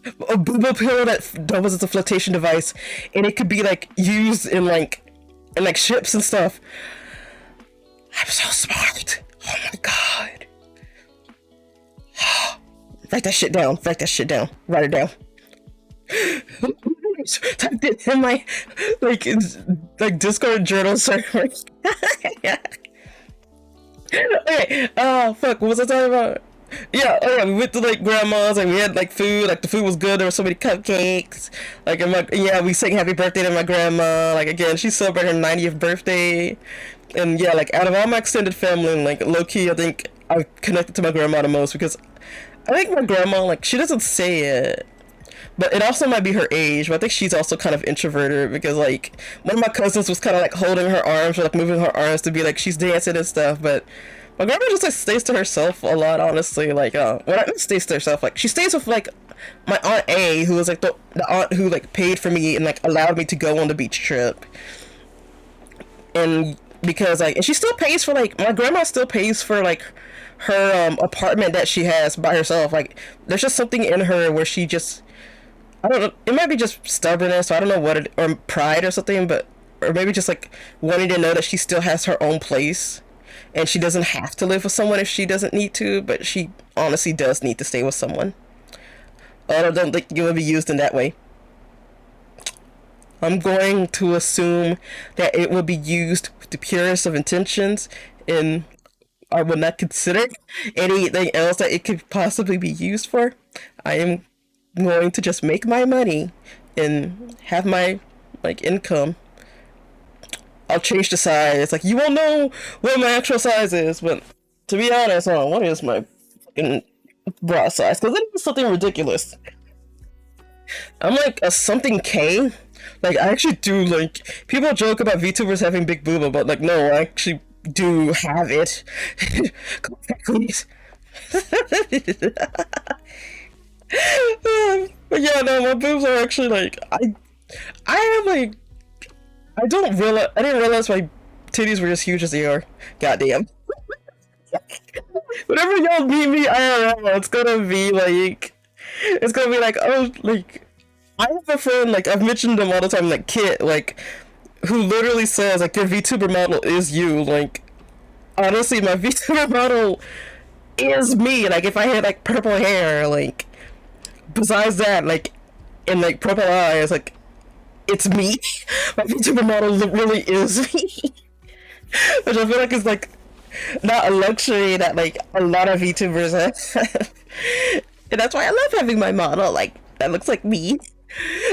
booba pillow that doubles as a flotation device, and it could be like used in like ships and stuff. I'm so smart. Oh my god. Write that shit down. Write it down. Typed it in my like Discord journal server. Yeah. Okay, fuck, what was I talking about? Yeah, oh yeah, we went to like grandma's and we had like food, like the food was good, there were so many cupcakes. Like, we sang happy birthday to my grandma. Like, again, she celebrated her 90th birthday. And yeah, like, out of all my extended family, and like, low key, I think I connected to my grandma the most because I think my grandma, like, she doesn't say it. But it also might be her age, but I think she's also kind of introverted because, like, one of my cousins was kind of, like, holding her arms or, like, moving her arms to be, like, she's dancing and stuff, but my grandma just, like, stays to herself a lot, honestly, like, well, not stays to herself, like, she stays with, like, my Aunt A, who was, like, the aunt who, like, paid for me and, like, allowed me to go on the beach trip. And because, like, and she still pays for, like, my grandma still pays for, like, her, apartment that she has by herself. Like, there's just something in her where she just... I don't know, it might be just stubbornness, so I don't know what it, or pride or something, but, or maybe just like wanting to know that she still has her own place and she doesn't have to live with someone if she doesn't need to, but she honestly does need to stay with someone. I don't think it would be used in that way. I'm going to assume that it will be used with the purest of intentions, and I would not consider anything else that it could possibly be used for. I am going to just make my money and have my like income. I'll change the size. Like, you won't know what my actual size is, but to be honest, what is my fucking bra size? Because it is something ridiculous. I'm like a something K. Like, I actually do, like, people joke about VTubers having big booba, but like, no, I actually do have it. Come back, please. But yeah, no, my boobs are actually like, I am like, I didn't realize my titties were as huge as they are. Goddamn. Whenever y'all meet me IRL, it's gonna be like, oh, like, I have a friend, like, I've mentioned him all the time, like, Kit, like, who literally says, like, your VTuber model is you. Like, honestly, my VTuber model is me. Like, if I had, like, purple hair, like, besides that, like, and, like, purple eyes, like, it's me. My VTuber model really is me. Which I feel like is, like, not a luxury that, like, a lot of VTubers have. And that's why I love having my model, like, that looks like me.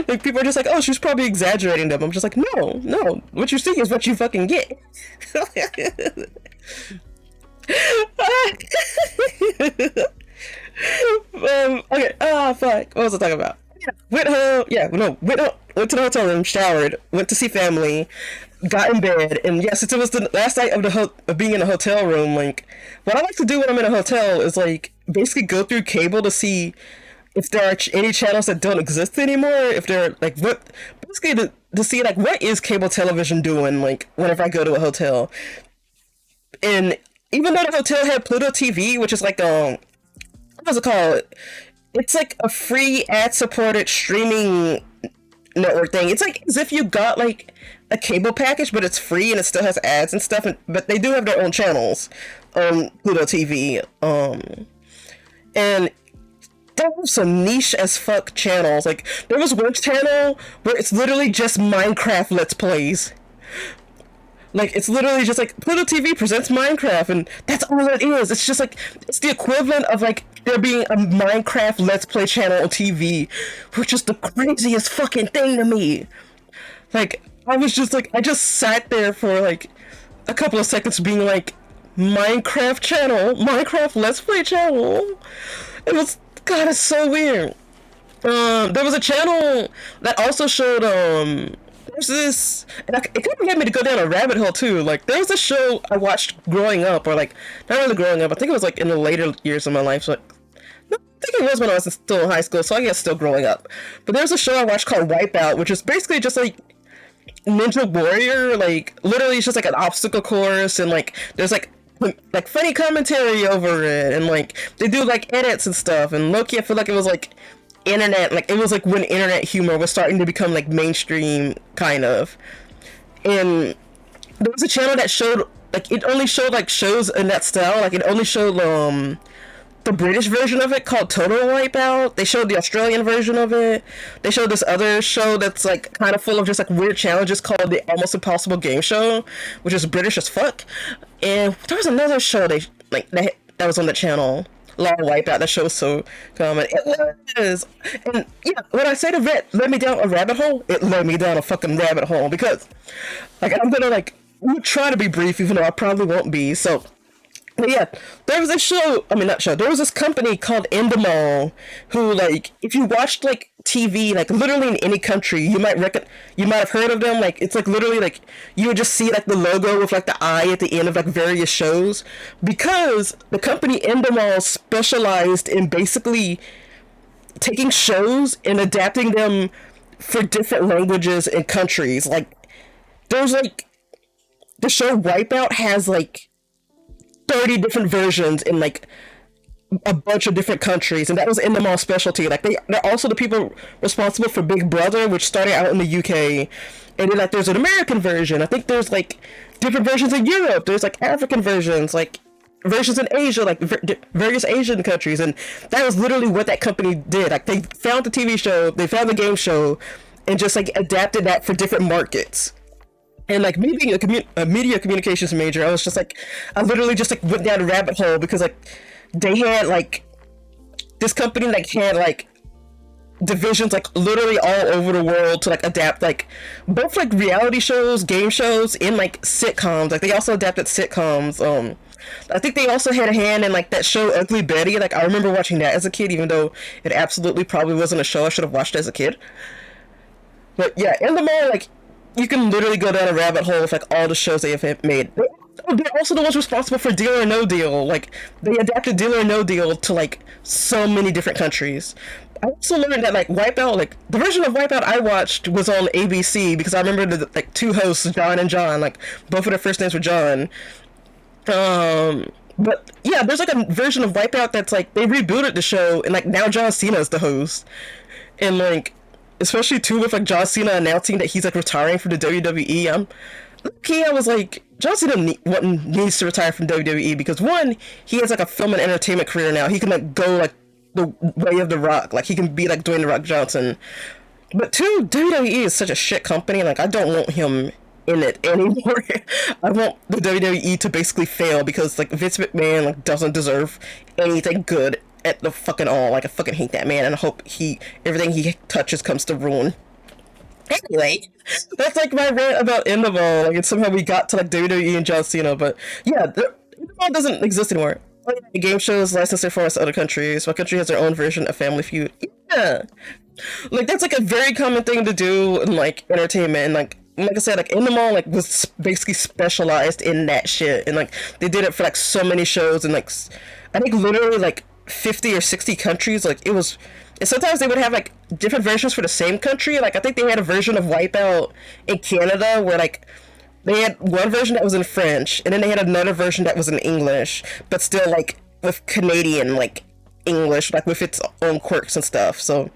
Like, people are just like, oh, she's probably exaggerating them. I'm just like, no, what you see is what you fucking get. Okay, fuck, what was I talking about? Went to the hotel room, showered, went to see family, got in bed, and yeah, since it was the last night of being in a hotel room, like, what I like to do when I'm in a hotel is, like, basically go through cable to see if there are any channels that don't exist anymore, if they're, like, basically to see, like, what is cable television doing, like, whenever I go to a hotel. And even though the hotel had Pluto TV, which is like, what was it called? it's like a free ad-supported streaming network thing. It's like as if you got like a cable package, but it's free and it still has ads and stuff. But they do have their own channels on Pluto TV. And there were some niche as fuck channels. Like there was one channel where it's literally just Minecraft Let's Plays. Like it's literally just like Pluto TV presents Minecraft, and that's all it is. It's just like it's the equivalent of like there being a Minecraft Let's Play channel on TV, which is the craziest fucking thing to me. Like I was just like I just sat there for like a couple of seconds, being like Minecraft channel, Minecraft Let's Play channel. It was God, it's so weird. There was a channel that also showed there's this, and it kind of had me to go down a rabbit hole too. Like there was a show I watched growing up, or like not really growing up. I think it was like in the later years of my life. So no, I think it was when I was still in high school. So I guess still growing up. But there's a show I watched called Wipeout, which is basically just like Ninja Warrior. Like literally, it's just like an obstacle course, and like there's like funny commentary over it, and like they do like edits and stuff. And Loki, I feel like it was like internet, like it was like when internet humor was starting to become like mainstream kind of. And there was a channel that showed like it only showed like shows in that style. Like it only showed the British version of it called Total Wipeout. They showed the Australian version of it. They showed this other show that's like kind of full of just like weird challenges called the Almost Impossible Game Show, which is British as fuck. And there was another show that was on the channel, Law Wipeout. That show was so common. It was, and yeah, when I say the led me down a rabbit hole, it led me down a fucking rabbit hole because, like, I'm gonna like try to be brief, even though I probably won't be. So but yeah, there was a show. I mean, not show. There was this company called Endemol, who, like, if you watched like TV, like literally in any country, you might have heard of them. Like, it's like literally like you would just see like the logo with like the eye at the end of like various shows, because the company Endemol specialized in basically taking shows and adapting them for different languages and countries. Like, there's like the show Wipeout has like 30 different versions in like a bunch of different countries, and that was Endemol's specialty. Like they're also the people responsible for Big Brother, which started out in the UK, and then like there's an American version. I think there's like different versions in Europe. There's like African versions, like versions in Asia, like various Asian countries, and that was literally what that company did. Like they found the TV show, they found the game show, and just like adapted that for different markets. And like me being a media communications major, I was just like, I literally just like went down a rabbit hole because like they had like this company like had like divisions like literally all over the world to like adapt like both like reality shows, game shows, and like sitcoms. Like they also adapted sitcoms. I think they also had a hand in like that show Ugly Betty. Like I remember watching that as a kid, even though it absolutely probably wasn't a show I should have watched as a kid. But yeah, in the mall, like you can literally go down a rabbit hole with like all the shows they have made. They're also the ones responsible for Deal or No Deal. Like they adapted Deal or No Deal to like so many different countries. I also learned that like Wipeout, like the version of Wipeout I watched was on ABC because I remember the like two hosts, John and John, like both of their first names were John. But yeah, there's like a version of Wipeout that's like they rebooted the show and like now John Cena is the host, and like especially too with like John Cena announcing that he's like retiring from the WWE. I was like, John Cena needs to retire from WWE because one, he has like a film and entertainment career now. He can like go like the way of The Rock, like he can be like Dwayne The Rock Johnson. But two, WWE is such a shit company. Like I don't want him in it anymore. I want the WWE to basically fail because like Vince McMahon like doesn't deserve anything good at the fucking all. Like I fucking hate that man, and I hope everything he touches comes to ruin. Anyway, that's like my rant about Endemol. Like, and somehow we got to like WWE and John Cena, but yeah, Endemol doesn't exist anymore. The game shows licensed their formats to other countries. My country has their own version of Family Feud. Yeah, like that's like a very common thing to do in like entertainment. And like I said, like Endemol like was basically specialized in that shit, and like they did it for like so many shows, and like I think literally like 50 or 60 countries. Like it was. And sometimes they would have like different versions for the same country. Like I think they had a version of Wipeout in Canada where like they had one version that was in French, and then they had another version that was in English, but still like with Canadian like English, like with its own quirks and stuff. So,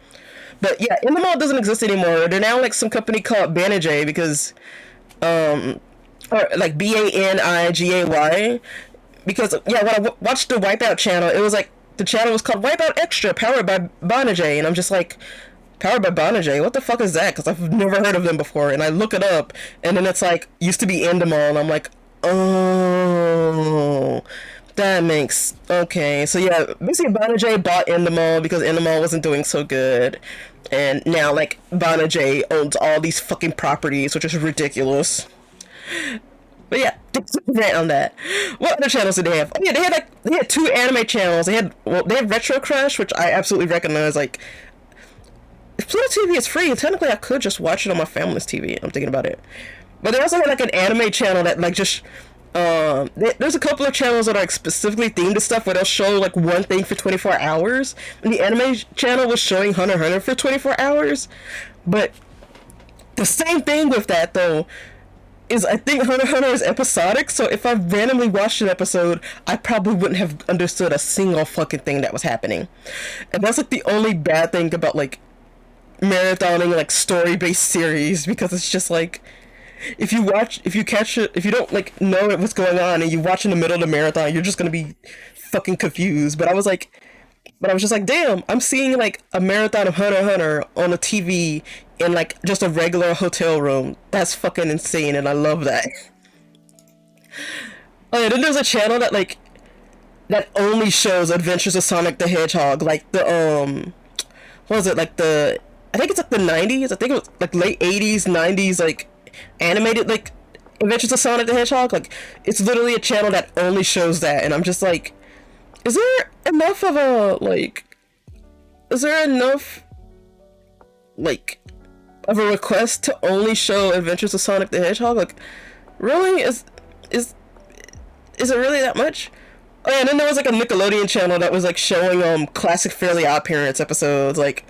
but yeah, Endemol doesn't exist anymore. They're now like some company called Banijay because, or like Banigay, because yeah, when I watched the Wipeout channel, it was like the channel was called Wipeout Extra, powered by Banijay, and I'm just like, powered by Banijay? What the fuck is that? Because I've never heard of them before, and I look it up, and then it's like used to be Endemol, and I'm like, oh, that makes okay. So yeah, basically Banijay bought Endemol because Endemol wasn't doing so good, and now like Banijay owns all these fucking properties, which is ridiculous. But yeah, rant on that. What other channels did they have? Oh yeah, they had two anime channels. They had Retro Crush, which I absolutely recognize. Like, if Pluto TV is free, technically I could just watch it on my family's TV. I'm thinking about it. But they also had like an anime channel that like just there's a couple of channels that are like specifically themed to stuff where they'll show like one thing for 24 hours. And the anime channel was showing Hunter x Hunter for 24 hours. But the same thing with that though is I think Hunter x Hunter is episodic, so if I randomly watched an episode, I probably wouldn't have understood a single fucking thing that was happening. And that's like the only bad thing about like marathoning like story-based series, because it's just like if you catch it, if you don't like know what's going on and you watch in the middle of the marathon, you're just gonna be fucking confused. But I was just like, damn, I'm seeing like a marathon of Hunter x Hunter on a TV in like just a regular hotel room. That's fucking insane, and I love that. Oh yeah, then there's a channel that only shows Adventures of Sonic the Hedgehog, like the what was it, like I think it's like the 90s. I think it was like late 80s, 90s, like animated like Adventures of Sonic the Hedgehog. Like it's literally a channel that only shows that, and I'm just like, is there enough of a request to only show Adventures of Sonic the Hedgehog? Like, really? Is it really that much? Oh yeah, and then there was like a Nickelodeon channel that was like showing classic Fairly Odd Parents episodes. Like,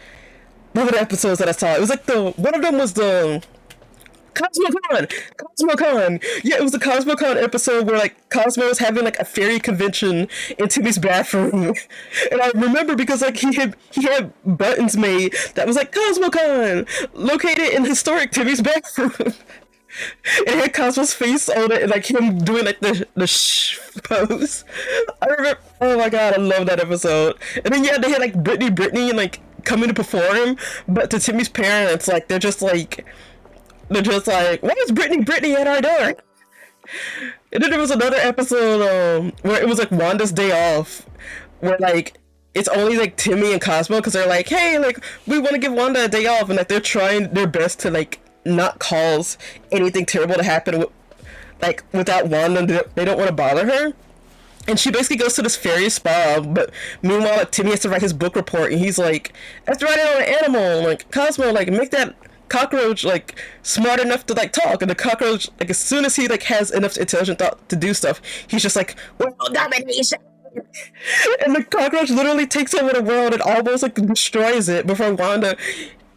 what were the episodes that I saw? It was like one of them was the CosmoCon. Yeah, it was the CosmoCon episode where like Cosmo was having like a fairy convention in Timmy's bathroom, and I remember because like he had buttons made that was like CosmoCon located in historic Timmy's bathroom. It had Cosmo's face on it and like him doing like the shh pose. I remember. Oh my god, I love that episode. And then yeah, they had like Brittany and like coming to perform, but to Timmy's parents, like they're just like, why is Brittany at our door? And then there was another episode where it was like Wanda's day off, where like it's only like Timmy and Cosmo because they're like, hey, like we want to give Wanda a day off, and like they're trying their best to like not cause anything terrible to happen without Wanda. They don't want to bother her. And she basically goes to this fairy spa, but meanwhile, like, Timmy has to write his book report, and he's like, I have to write it on an animal, like, Cosmo, like, make that cockroach, like, smart enough to, like, talk, and the cockroach, like, as soon as he, like, has enough intelligent thought to do stuff, he's just like, world domination! And the cockroach literally takes over the world and almost, like, destroys it before Wanda,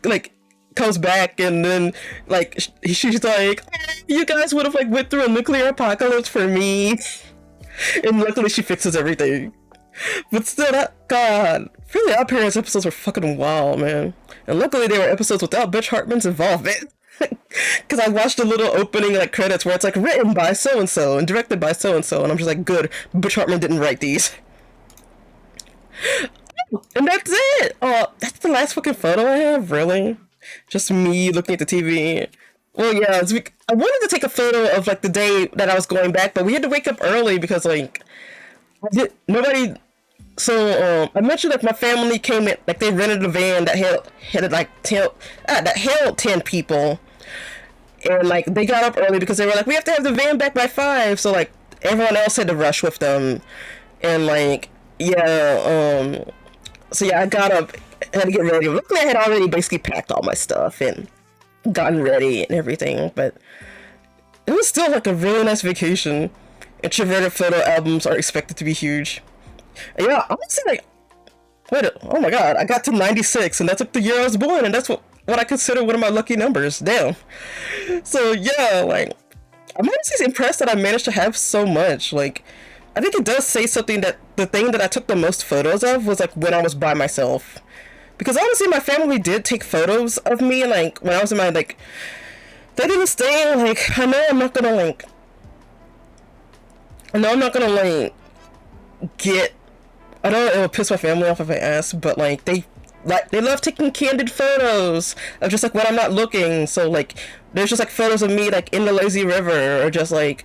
like, comes back, and then, like, she's like, you guys would have, like, went through a nuclear apocalypse for me. And luckily she fixes everything. But still, that god, Fairly Odd Parents episodes were fucking wild, man. And luckily they were episodes without Butch Hartman's involvement. Because I watched the little opening like credits where it's like written by so and so and directed by so and so, and I'm just like, good, Butch Hartman didn't write these. And that's it. Oh, that's the last fucking photo I have, really. Just me looking at the TV. Well, yeah, I wanted to take a photo of, like, the day that I was going back, but we had to wake up early because, like, I mentioned that my family came in, like, they rented a van that held 10 people, and, like, they got up early because they were like, we have to have the van back by 5, so, like, everyone else had to rush with them, and, like, yeah, so, yeah, I got up, I had to get ready. Luckily, I had already basically packed all my stuff, and gotten ready and everything, but it was still like a really nice vacation. Introverted photo albums are expected to be huge. And yeah, honestly, like, oh my god, I got to 96, and that's like the year I was born, and that's what I consider one of my lucky numbers. Damn. So yeah, like, I'm honestly impressed that I managed to have so much. Like, I think it does say something that the thing that I took the most photos of was like when I was by myself. Because honestly, my family did take photos of me, like when I was in my like. They didn't stay. Like I know I'm not gonna like. I know I'm not gonna like get. I know it will piss my family off if I ask, but like they love taking candid photos of just like when I'm not looking. So like there's just like photos of me like in the lazy river, or just like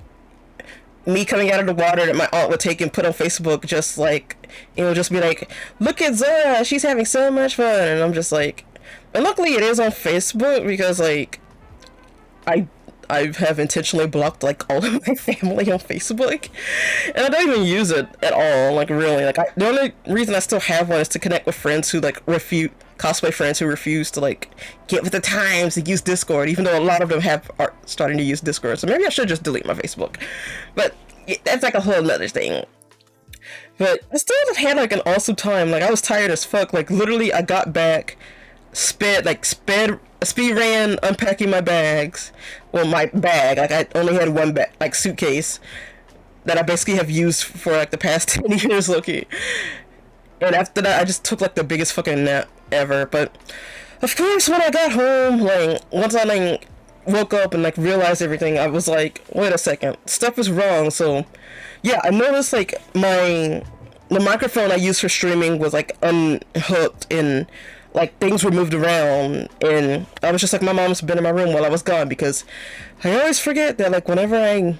me coming out of the water that my aunt would take and put on Facebook, just like it would just be like, look at Zora, she's having so much fun, and I'm just like, and luckily it is on Facebook because like I have intentionally blocked like all of my family on Facebook, and I don't even use it at all. Like really, like the only reason I still have one is to connect with friends who like refute cosplay friends who refuse to like get with the times and use Discord, even though a lot of them are starting to use Discord. So maybe I should just delete my Facebook, but that's like a whole nother thing. But I still had like an awesome time. Like I was tired as fuck. Like literally, I got back, speed ran unpacking my bags. Well, my bag, like I only had one bag, like suitcase that I basically have used for like the past 10 years, Loki. And after that, I just took like the biggest fucking nap ever. But of course, when I got home, like once I like woke up and like realized everything, I was like, wait a second, stuff is wrong. So yeah, I noticed like the microphone I used for streaming was like unhooked, and like things were moved around, and I was just like, my mom's been in my room while I was gone, because I always forget that like whenever I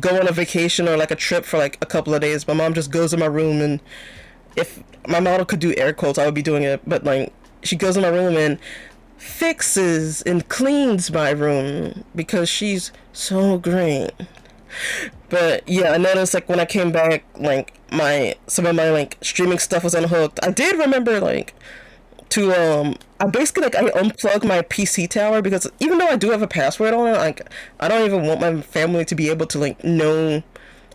go on a vacation or like a trip for like a couple of days, my mom just goes in my room, and if my model could do air quotes, I would be doing it, but like she goes in my room and fixes and cleans my room because she's so great. But yeah, I noticed like when I came back, like some of my like streaming stuff was unhooked. I did remember like to I basically like I unplugged my PC tower, because even though I do have a password on it, like I don't even want my family to be able to like know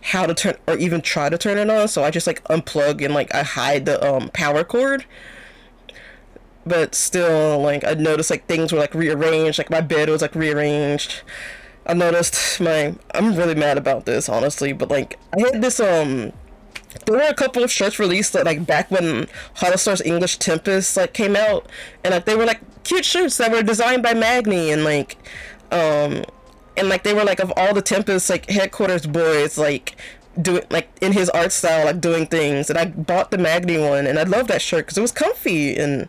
how to turn or even try to turn it on. So I just like unplug and like I hide the power cord. But still, like I noticed like things were like rearranged, like my bed was like rearranged. I noticed I'm really mad about this, honestly, but like I had this there were a couple of shirts released that like back when Hollistar's English Tempest like came out, and like they were like cute shirts that were designed by Magni, and like they were like of all the Tempest like headquarters boys like doing like in his art style, like doing things, and I bought the Magni one, and I love that shirt because it was comfy, and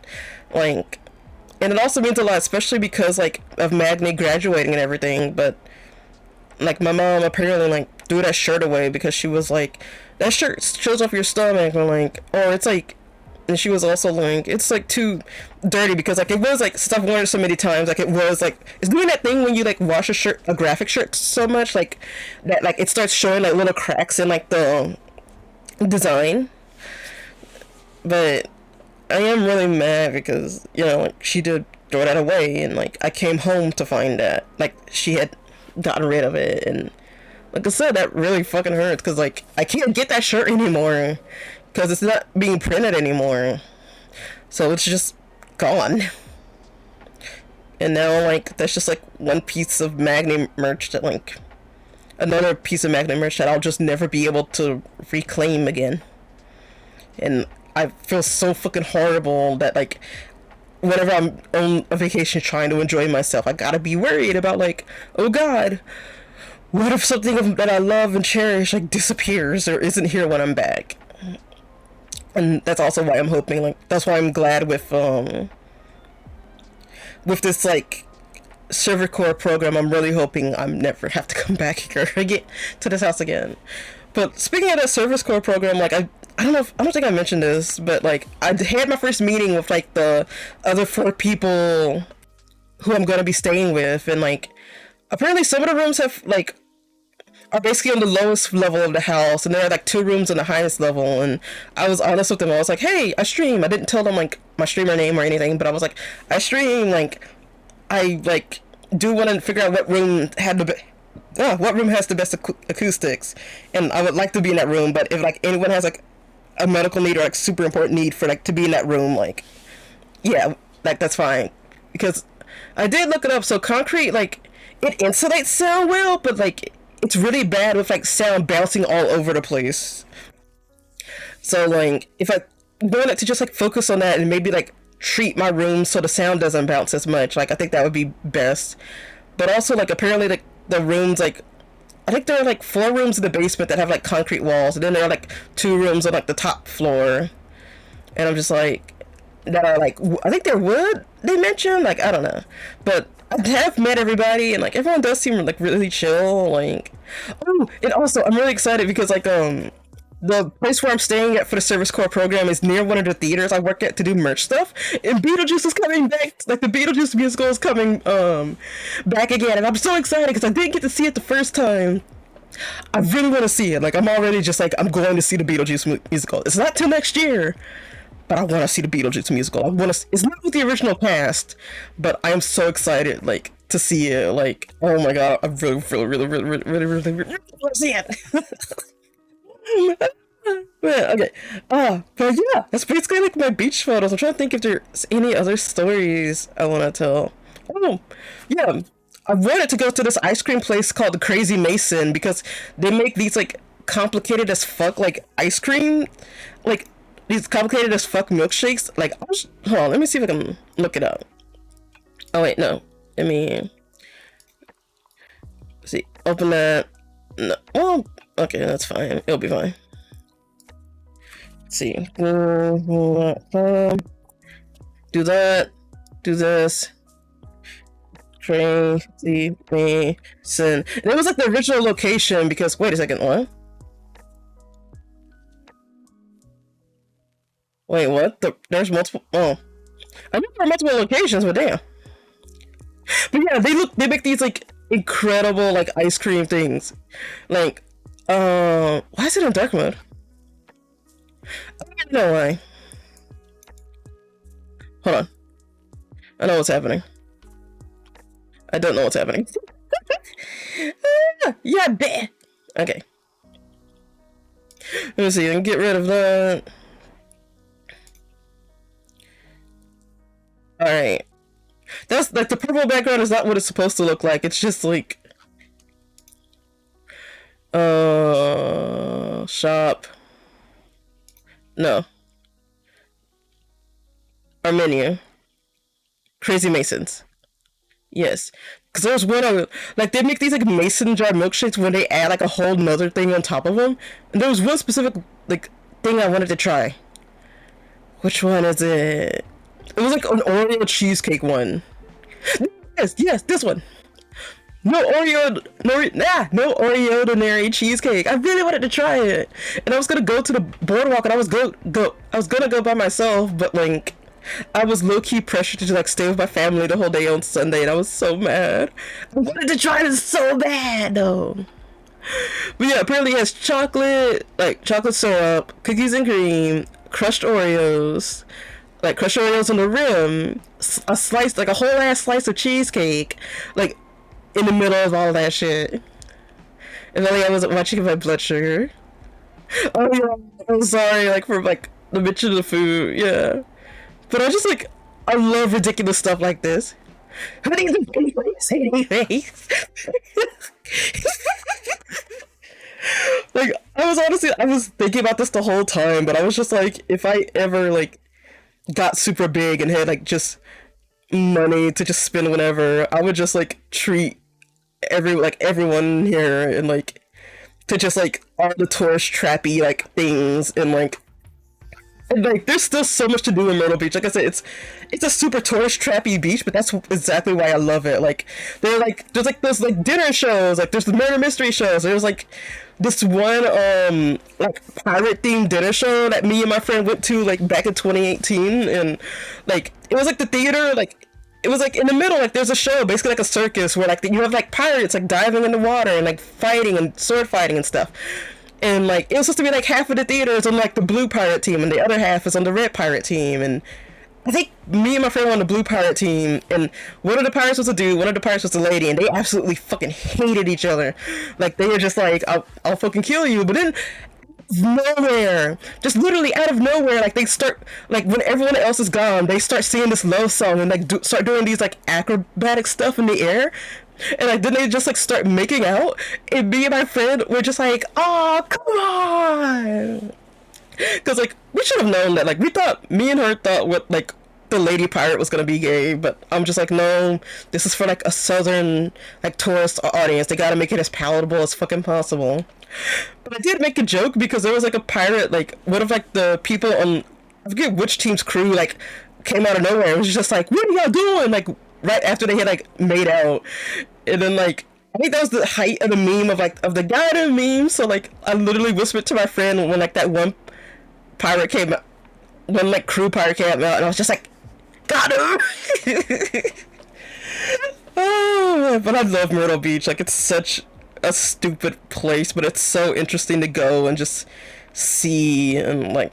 like, and it also means a lot, especially because like of Magni graduating and everything. But like my mom apparently like threw that shirt away because she was like, that shirt shows off your stomach, or like, or it's like, and she was also like, it's like too dirty, because like it was like stuff worn so many times, like it was like, it's doing that thing when you like wash a graphic shirt so much like that, like it starts showing like little cracks in like the design. But I am really mad because, you know, like she did throw that away, and like I came home to find that like she had gotten rid of it, and like I said, that really fucking hurts, because like I can't get that shirt anymore because it's not being printed anymore, so it's just gone. And now like that's just like one piece of Magni merch that like another piece of Magni merch that I'll just never be able to reclaim again. And I feel so fucking horrible that like whenever I'm on a vacation trying to enjoy myself, I gotta be worried about like, oh god, what if something that I love and cherish like disappears or isn't here when I'm back? And that's also why I'm hoping, like, that's why I'm glad with this like server core program. I'm really hoping I'm never have to come back here again to this house again. But speaking of that service core program, like I don't think I mentioned this, but like I had my first meeting with like the other 4 people who I'm gonna be staying with, and like apparently some of the rooms are basically on the lowest level of the house, and there are like 2 rooms on the highest level. And I was honest with them. I was like, hey, I stream. I didn't tell them like my streamer name or anything, but I was like, I stream. Like I like do want to figure out what room has the best acoustics, and I would like to be in that room. But if like anyone has like a medical need or like super important need for like to be in that room, like yeah, like that's fine, because I did look it up. So concrete, like it insulates sound well, but like it's really bad with like sound bouncing all over the place. So like if I wanted to just like focus on that and maybe like treat my room so the sound doesn't bounce as much, like I think that would be best. But also like apparently like the rooms like I think there are like 4 rooms in the basement that have like concrete walls, and then there are like 2 rooms on like the top floor, and I'm just like that are like I think they're wood. They mentioned like I don't know, but I have met everybody, and like everyone does seem like really chill. Like oh, and also I'm really excited because like the place where I'm staying at for the Service Corps program is near one of the theaters I work at to do merch stuff. And Beetlejuice is coming back. Like the Beetlejuice musical is coming back again, and I'm so excited because I didn't get to see it the first time. I really want to see it. Like I'm already just like I'm going to see the Beetlejuice musical. It's not till next year, but I want to see the Beetlejuice musical. I want to. It's not with the original cast, but I am so excited like to see it. Like oh my god, I really want to see it. Man, okay. But yeah, that's basically like my beach photos. I'm trying to think if there's any other stories I want to tell. Oh, yeah. I wanted to go to this ice cream place called the Crazy Mason because they make these like complicated as fuck like ice cream, like these complicated as fuck milkshakes. Like, hold on, let me see if I can look it up. Oh wait, no. Let me see. Open that. No. Oh, okay, that's fine. It'll be fine. Let's see. Do that. Do this. Crazy Mason. And it was like the original location because wait a second, what? Wait, what? There's multiple. Oh, I know there are multiple locations, but damn. But yeah, they make these like incredible like ice cream things. Like, why is it in dark mode? I don't know why. Hold on. I know what's happening. I don't know what's happening. Yeah, bleh. Okay. Let me see. I can get rid of that. Alright. That's like the purple background is not what it's supposed to look like. It's just like shop. No. Our menu. Crazy Masons. Yes. Because there's one of like they make these like mason jar milkshakes when they add like a whole nother thing on top of them. And there was one specific like thing I wanted to try. Which one is it? It was like an Oreo cheesecake one. Yes, this one. No Oreo ordinary cheesecake. I really wanted to try it, and I was gonna go to the boardwalk, and I was gonna go by myself, but like I was low key pressured to like stay with my family the whole day on Sunday, and I was so mad. I wanted to try this so bad though. But yeah, apparently it has chocolate, like chocolate syrup, cookies and cream, crushed Oreos. Like crushed Oreos on the rim, a slice, like a whole ass slice of cheesecake, like in the middle of all that shit. And then like, I wasn't watching my blood sugar. Oh yeah, I'm sorry, like for like the mention of the food, yeah. But I just like I love ridiculous stuff like this. Honey's a pretty face. Like I was thinking about this the whole time, but I was just like, if I ever like got super big and had like just money to just spend whenever, I would just like treat everyone here and like to just like all the tourist trappy like things and like there's still so much to do in Myrtle Beach. Like I said, it's a super tourist trappy beach, but that's exactly why I love it. Like there's like those like dinner shows, like there's the murder mystery shows. There's like this one like pirate themed dinner show that me and my friend went to like back in 2018, and like it was like the theater, like it was like in the middle, like there's a show basically like a circus where like you have like pirates like diving in the water and like fighting and sword fighting and stuff. And like it was supposed to be like half of the theater is on like the blue pirate team and the other half is on the red pirate team, and I think me and my friend were on the blue pirate team, and one of the pirates was a dude, one of the pirates was a lady, and they absolutely fucking hated each other. Like they were just like, I'll fucking kill you. But then nowhere, just literally out of nowhere, like they start, like when everyone else is gone, they start singing this love song and like start doing these like acrobatic stuff in the air. And like then they just like start making out, and me and my friend were just like, oh come on, because like we should have known that. Like we thought, me and her thought what like the lady pirate was gonna be gay, but I'm just like, no, this is for like a southern like tourist audience. They gotta make it as palatable as fucking possible. But I did make a joke because there was like a pirate, like one of like the people on, I forget which team's crew, like came out of nowhere. It was just like, what are y'all doing? Like right after they had like made out, and then like I think that was the height of the meme of like of the guy in the meme. So like I literally whispered to my friend when like that one pirate came out, when like crew pirate came out, and I was just like, got him. Oh, but I love Myrtle Beach. Like it's such a stupid place, but it's so interesting to go and just see, and like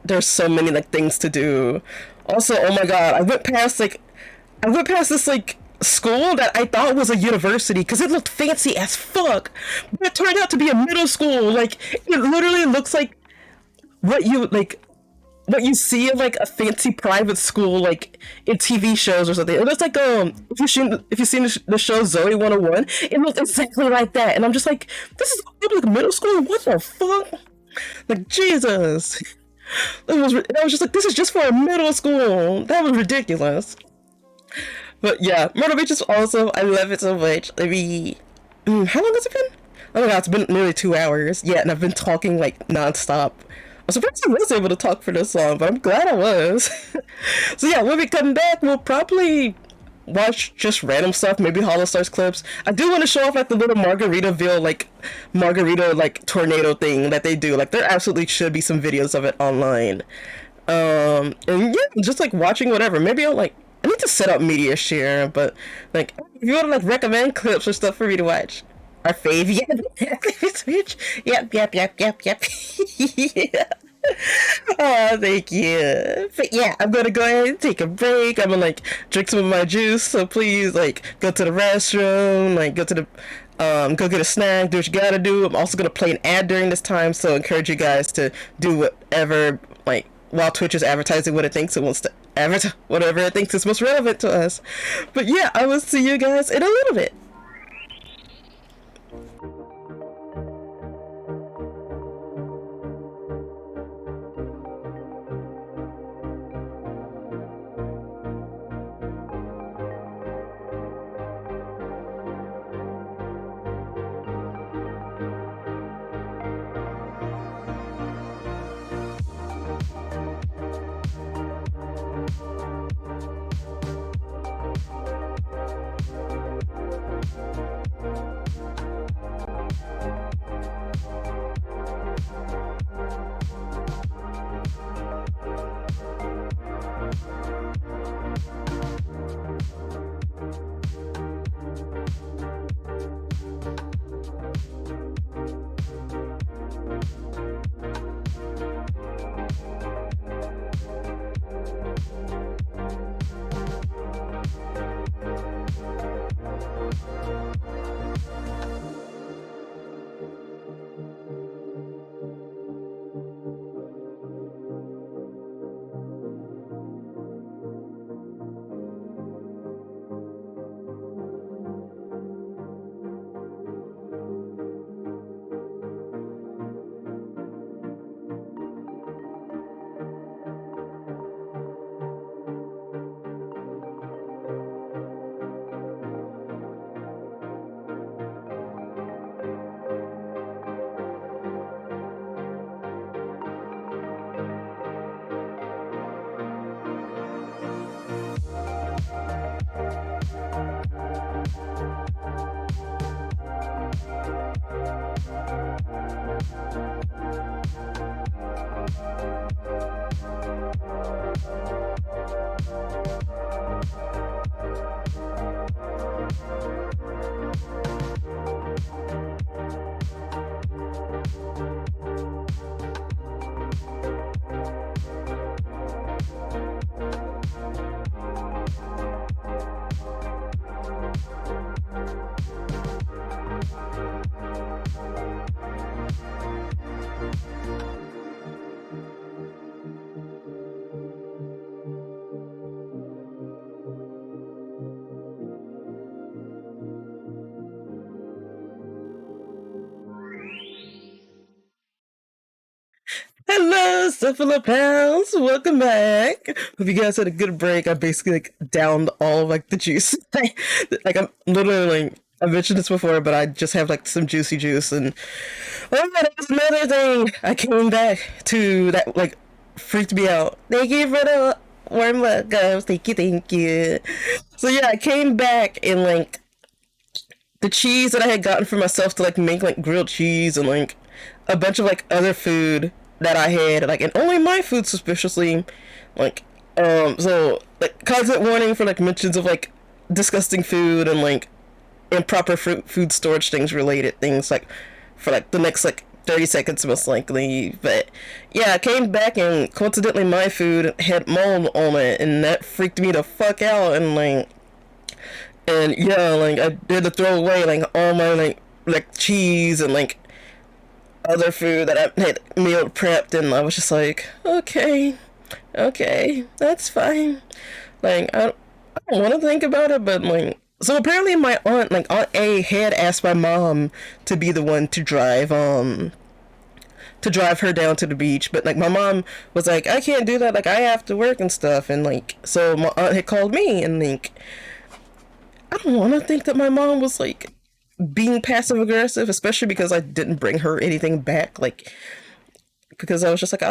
there's so many like things to do. Also, oh my god, I went past this like school that I thought was a university because it looked fancy as fuck, but it turned out to be a middle school. Like it literally looks like what you like what you see in like a fancy private school, like in TV shows or something. It looks like if you've seen the show Zoe 101, it looks exactly like that. And I'm just like, this is public middle school. What the fuck? Like Jesus. I was just like, this is just for a middle school. That was ridiculous. But yeah, Myrtle Beach is awesome. I love it so much. I mean, how long has it been? Oh my god, it's been nearly 2 hours. Yeah, and I've been talking like nonstop. I'm surprised I was able to talk for this long, but I'm glad I was. So yeah, when we come back, we'll probably watch just random stuff, maybe Hollow Stars clips. I do want to show off like the little Margaritaville like margarita like tornado thing that they do. Like there absolutely should be some videos of it online. And yeah, just like watching whatever. Maybe I'll like I need to set up media share, but like if you want to like recommend clips or stuff for me to watch. Our fave, yep. Yeah. Oh, thank you. But yeah, I'm gonna go ahead and take a break. I'm gonna like drink some of my juice. So please, like, go to the restroom, like, go to the, go get a snack, do what you gotta do. I'm also gonna play an ad during this time, so I encourage you guys to do whatever, like, while Twitch is advertising what it thinks it wants to advertise, whatever it thinks is most relevant to us. But yeah, I will see you guys in a little bit. Pals, welcome back. Hope you guys had a good break. I basically like downed all of like the juice. Like I'm literally like I mentioned this before, but I just have like some juicy juice and oh, that was another thing. I came back to that like freaked me out. Thank you for the warm welcome. Thank you, thank you. So yeah, I came back and like the cheese that I had gotten for myself to like make like grilled cheese and like a bunch of like other food that I had like and only my food suspiciously like so like content warning for like mentions of like disgusting food and like improper food storage things related things like for like the next like 30 seconds most likely. But yeah, I came back and coincidentally my food had mold on it and that freaked me the fuck out and yeah, like I had to throw away like all my like cheese and like other food that I had meal prepped, and I was just like, okay, okay, that's fine. Like I don't want to think about it, but like so apparently my aunt like Aunt A had asked my mom to be the one to drive her down to the beach, but like my mom was like, I can't do that, like I have to work and stuff, and like so my aunt had called me and like I don't want to think that my mom was like being passive aggressive, especially because I didn't bring her anything back. Like, because I was just like,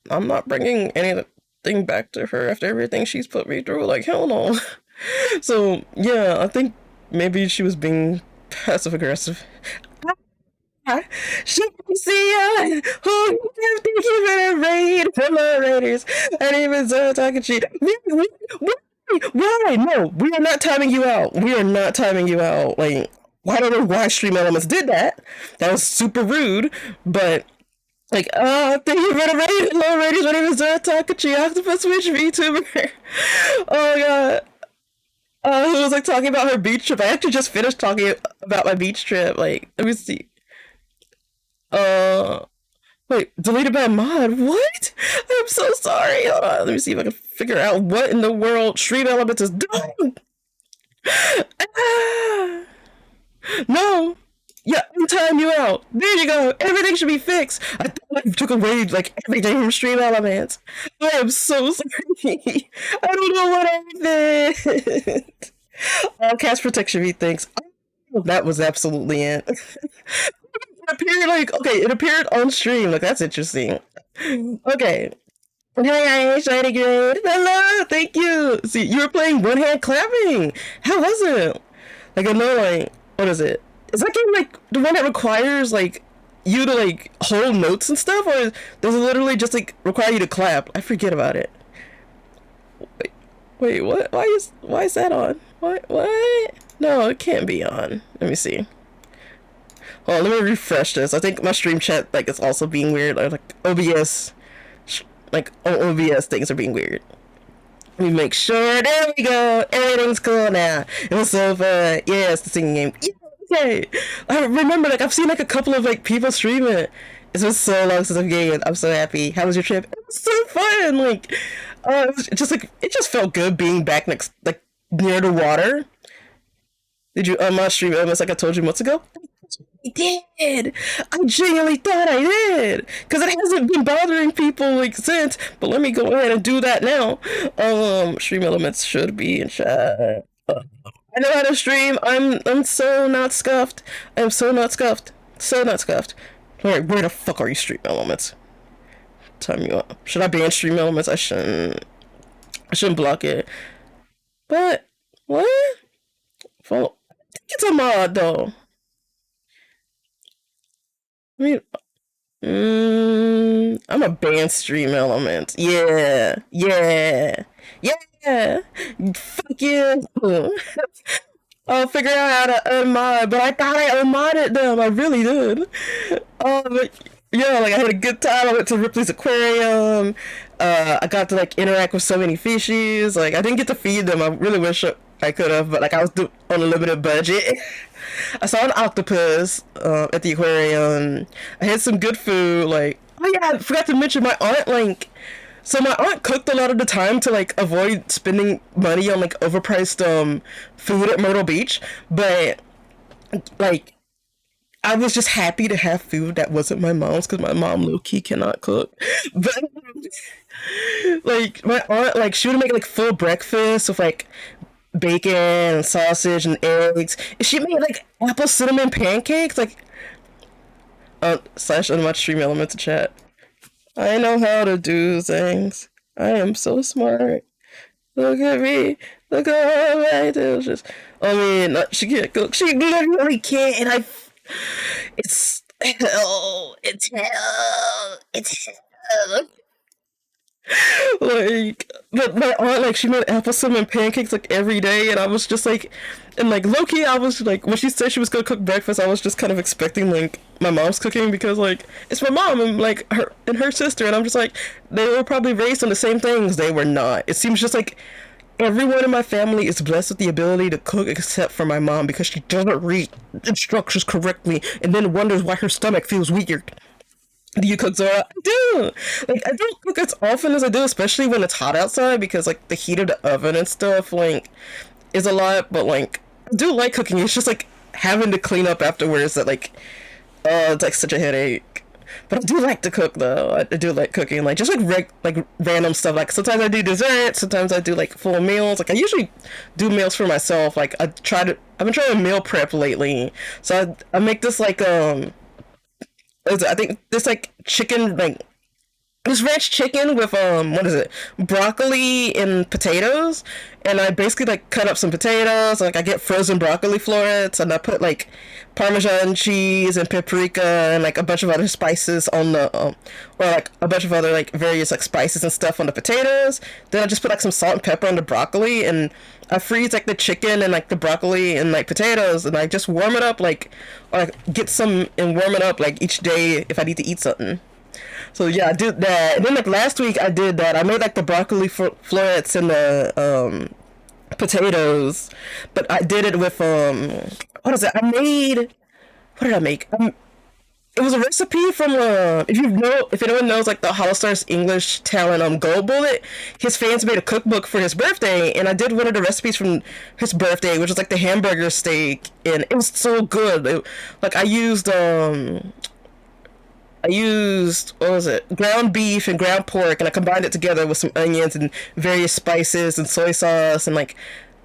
I'm not bringing anything back to her after everything she's put me through. Like, hell no. So, yeah, I think maybe she was being passive aggressive. She see ya. Who think you better raid? Hello, Raiders. My name is talking shit. Why? No, we are not timing you out. We are not timing you out. Like, well, I don't know why Stream Elements did that. That was super rude. But like, thank you for the raid. Hello, Raiders. My name is Takachi, Octopus Witch VTuber. Oh my god. Who was like talking about her beach trip? I actually just finished talking about my beach trip. Like, let me see. Uh, Wait, deleted by mod? What? I'm so sorry. Hold on, let me see if I can figure out what in the world Stream Elements is doing. Ah, no. Yeah, I'm timing you out. There you go. Everything should be fixed. I thought I took away like everything from Stream Elements. I am so sorry. I don't know what I did. All cast protection methinks. Oh, that was absolutely it. It appeared like okay, it appeared on stream. Like that's interesting. Okay. Hi guys, shiny good. Hello, thank you. See, you were playing one hand clapping. How was it? Like I know, like what is it? Is that game like the one that requires like you to like hold notes and stuff, or does it literally just like require you to clap? I forget about it. Wait, what? Why is that on? What? No, it can't be on. Let me see. Oh, let me refresh this. I think my stream chat like is also being weird. Or, like OBS, like OBS things are being weird. Let me make sure. There we go. Everything's cool now. It was so fun. Yeah, it's the singing game. Yeah, okay. I remember like I've seen like a couple of like people stream it. It's been so long since I've gamed. I'm so happy. How was your trip? It was so fun. Like, it was just like it just felt good being back next like near the water. Did you my stream almost like I told you months ago? I did. I genuinely thought I did because it hasn't been bothering people like since. But let me go ahead and do that now. Stream Elements should be in chat. I know how to stream. I'm so not scuffed. I'm so not scuffed. So not scuffed. Alright, where the fuck are you, Stream Elements? Time you up. Should I ban Stream Elements? I shouldn't. I shouldn't block it. But what? Follow. I think it's a mod though. I mean, I'm a ban Stream Element. Yeah, yeah, yeah. Fuck you. I'll figure out how to unmod, but I thought I unmodded them. I really did. But yeah, like I had a good time. I went to Ripley's aquarium. I got to like interact with so many fishies. Like I didn't get to feed them. I really wish I could have, but like I was on a limited budget. I saw an octopus at the aquarium. I had some good food. Like oh yeah, I forgot to mention my aunt like. So my aunt cooked a lot of the time to like avoid spending money on like overpriced food at Myrtle Beach, but like I was just happy to have food that wasn't my mom's because my mom low key cannot cook. But like my aunt, like she would make like full breakfast with like bacon and sausage and eggs. And she made like apple cinnamon pancakes. Like slash unwatched stream elements to chat. I know how to do things. I am so smart. Look at me. Look at all I do. Just, I mean, she can't cook. She literally can't. And it's hell. It's hell. It's hell. Like, but my aunt, like, she made apple cinnamon pancakes like every day, and I was just like, and like low key, I was like, when she said she was gonna cook breakfast, I was just kind of expecting like my mom's cooking because like it's my mom and like her sister, and I'm just like they were probably raised on the same things. They were not. It seems just like everyone in my family is blessed with the ability to cook except for my mom because she doesn't read instructions correctly and then wonders why her stomach feels weird. Do you cook, Zora? I do. Like I don't cook as often as I do, especially when it's hot outside because like the heat of the oven and stuff like is a lot. But like I do like cooking. It's just like having to clean up afterwards that like it's like such a headache. But I do like to cook though. I do like cooking, like just like like random stuff. Like sometimes I do dessert, sometimes I do like full meals. Like I usually do meals for myself. Like I've been trying to meal prep lately. So I make this like I think this like chicken like this ranch chicken with what is it, broccoli and potatoes, and I basically like cut up some potatoes, like I get frozen broccoli florets and I put like parmesan cheese and paprika and like a bunch of other spices on the or like a bunch of other like various like spices and stuff on the potatoes. Then I just put like some salt and pepper on the broccoli, and I freeze like the chicken and like the broccoli and like potatoes, and I just warm it up like or like get some and warm it up like each day if I need to eat something. So yeah, I did that. And then like last week I did that. I made like the broccoli florets and the potatoes, but I did it with what is it? I made what did I make? It was a recipe from if anyone knows like the Hollow Stars English talent Gold Bullet, his fans made a cookbook for his birthday, and I did one of the recipes from his birthday, which was like the hamburger steak, and it was so good. Like I used what was it? Ground beef and ground pork, and I combined it together with some onions and various spices and soy sauce, and like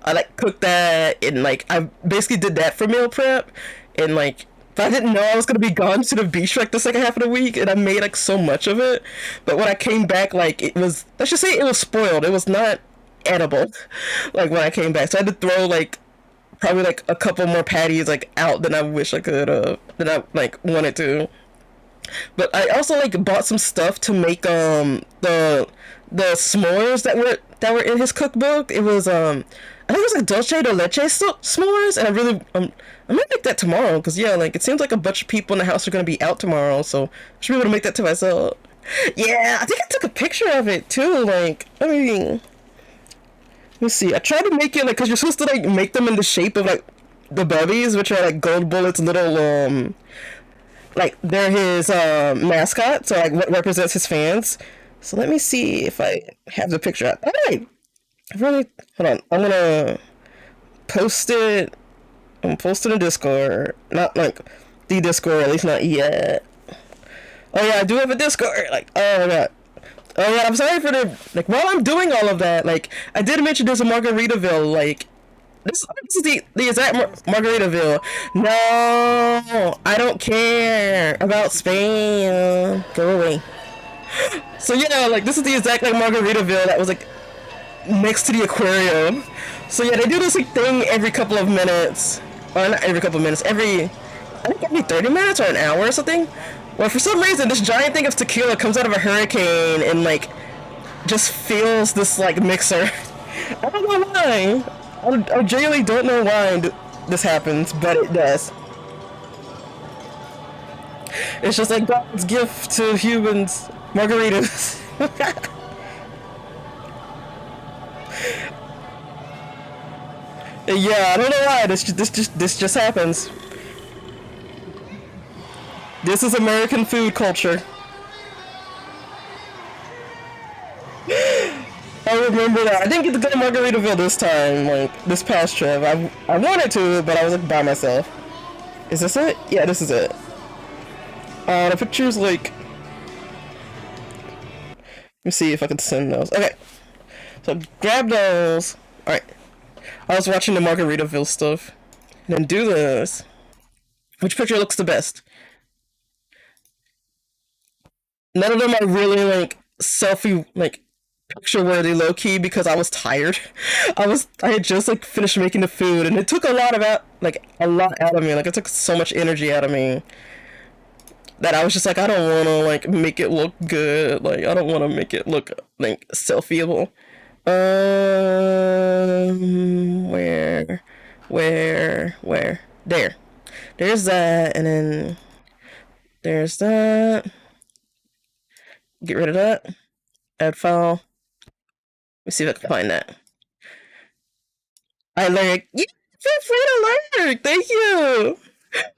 I like cooked that, and like I basically did that for meal prep, and like but I didn't know I was gonna be gone to the beach for like the second half of the week, and I made like so much of it. But when I came back, like it was let's just say it was spoiled. It was not edible, like when I came back. So I had to throw like probably like a couple more patties like out than I wish I could than I like wanted to. But I also like bought some stuff to make the s'mores that were in his cookbook. It was I think it was like dulce de leche s'mores, and I'm gonna make that tomorrow because yeah, like it seems like a bunch of people in the house are gonna be out tomorrow, so I should be able to make that to myself. Yeah, I think I took a picture of it too. Like I mean, let me see. I tried to make it like because you're supposed to like make them in the shape of like the bubbies, which are like Gold Bullet's little like they're his mascot, so like what represents his fans. So let me see if I have the picture up. All right, really, hold on. I'm gonna post it. I'm posting in Discord, not like the Discord, at least not yet. Oh yeah, I do have a Discord. Like, oh my god. Oh yeah, I'm sorry for the like. While I'm doing all of that, like I did mention there's a Margaritaville like this is the exact Margaritaville. No, I don't care about Spain. Go away. So yeah, like this is the exact like Margaritaville that was like next to the aquarium. So yeah, they do this like thing every couple of minutes. Or not every couple of minutes. I think every 30 minutes or an hour or something. Well, for some reason, this giant thing of tequila comes out of a hurricane and like just fills this like mixer. I don't know why. I genuinely don't know why this happens, but it does. It's just like God's gift to humans, margaritas. Yeah, I don't know why this just happens. This is American food culture. I remember that. I didn't get to go to Margaritaville this time, like this past trip. I wanted to, but I was like by myself. Is this it? Yeah, this is it. The picture's like... Let me see if I can send those. Okay. So grab those. Alright. I was watching the Margaritaville stuff. Then do this. Which picture looks the best? None of them are really like selfie like picture worthy low key because I was tired. I had just like finished making the food and it took a lot of a lot out of me. Like it took so much energy out of me that I was just like I don't want to like make it look good. Like I don't want to make it look like selfieable. Where? There. There's that, and then there's that. Get rid of that. Add file. Let me see if I can find that. I like. Yeah, feel free to lurk. Thank you.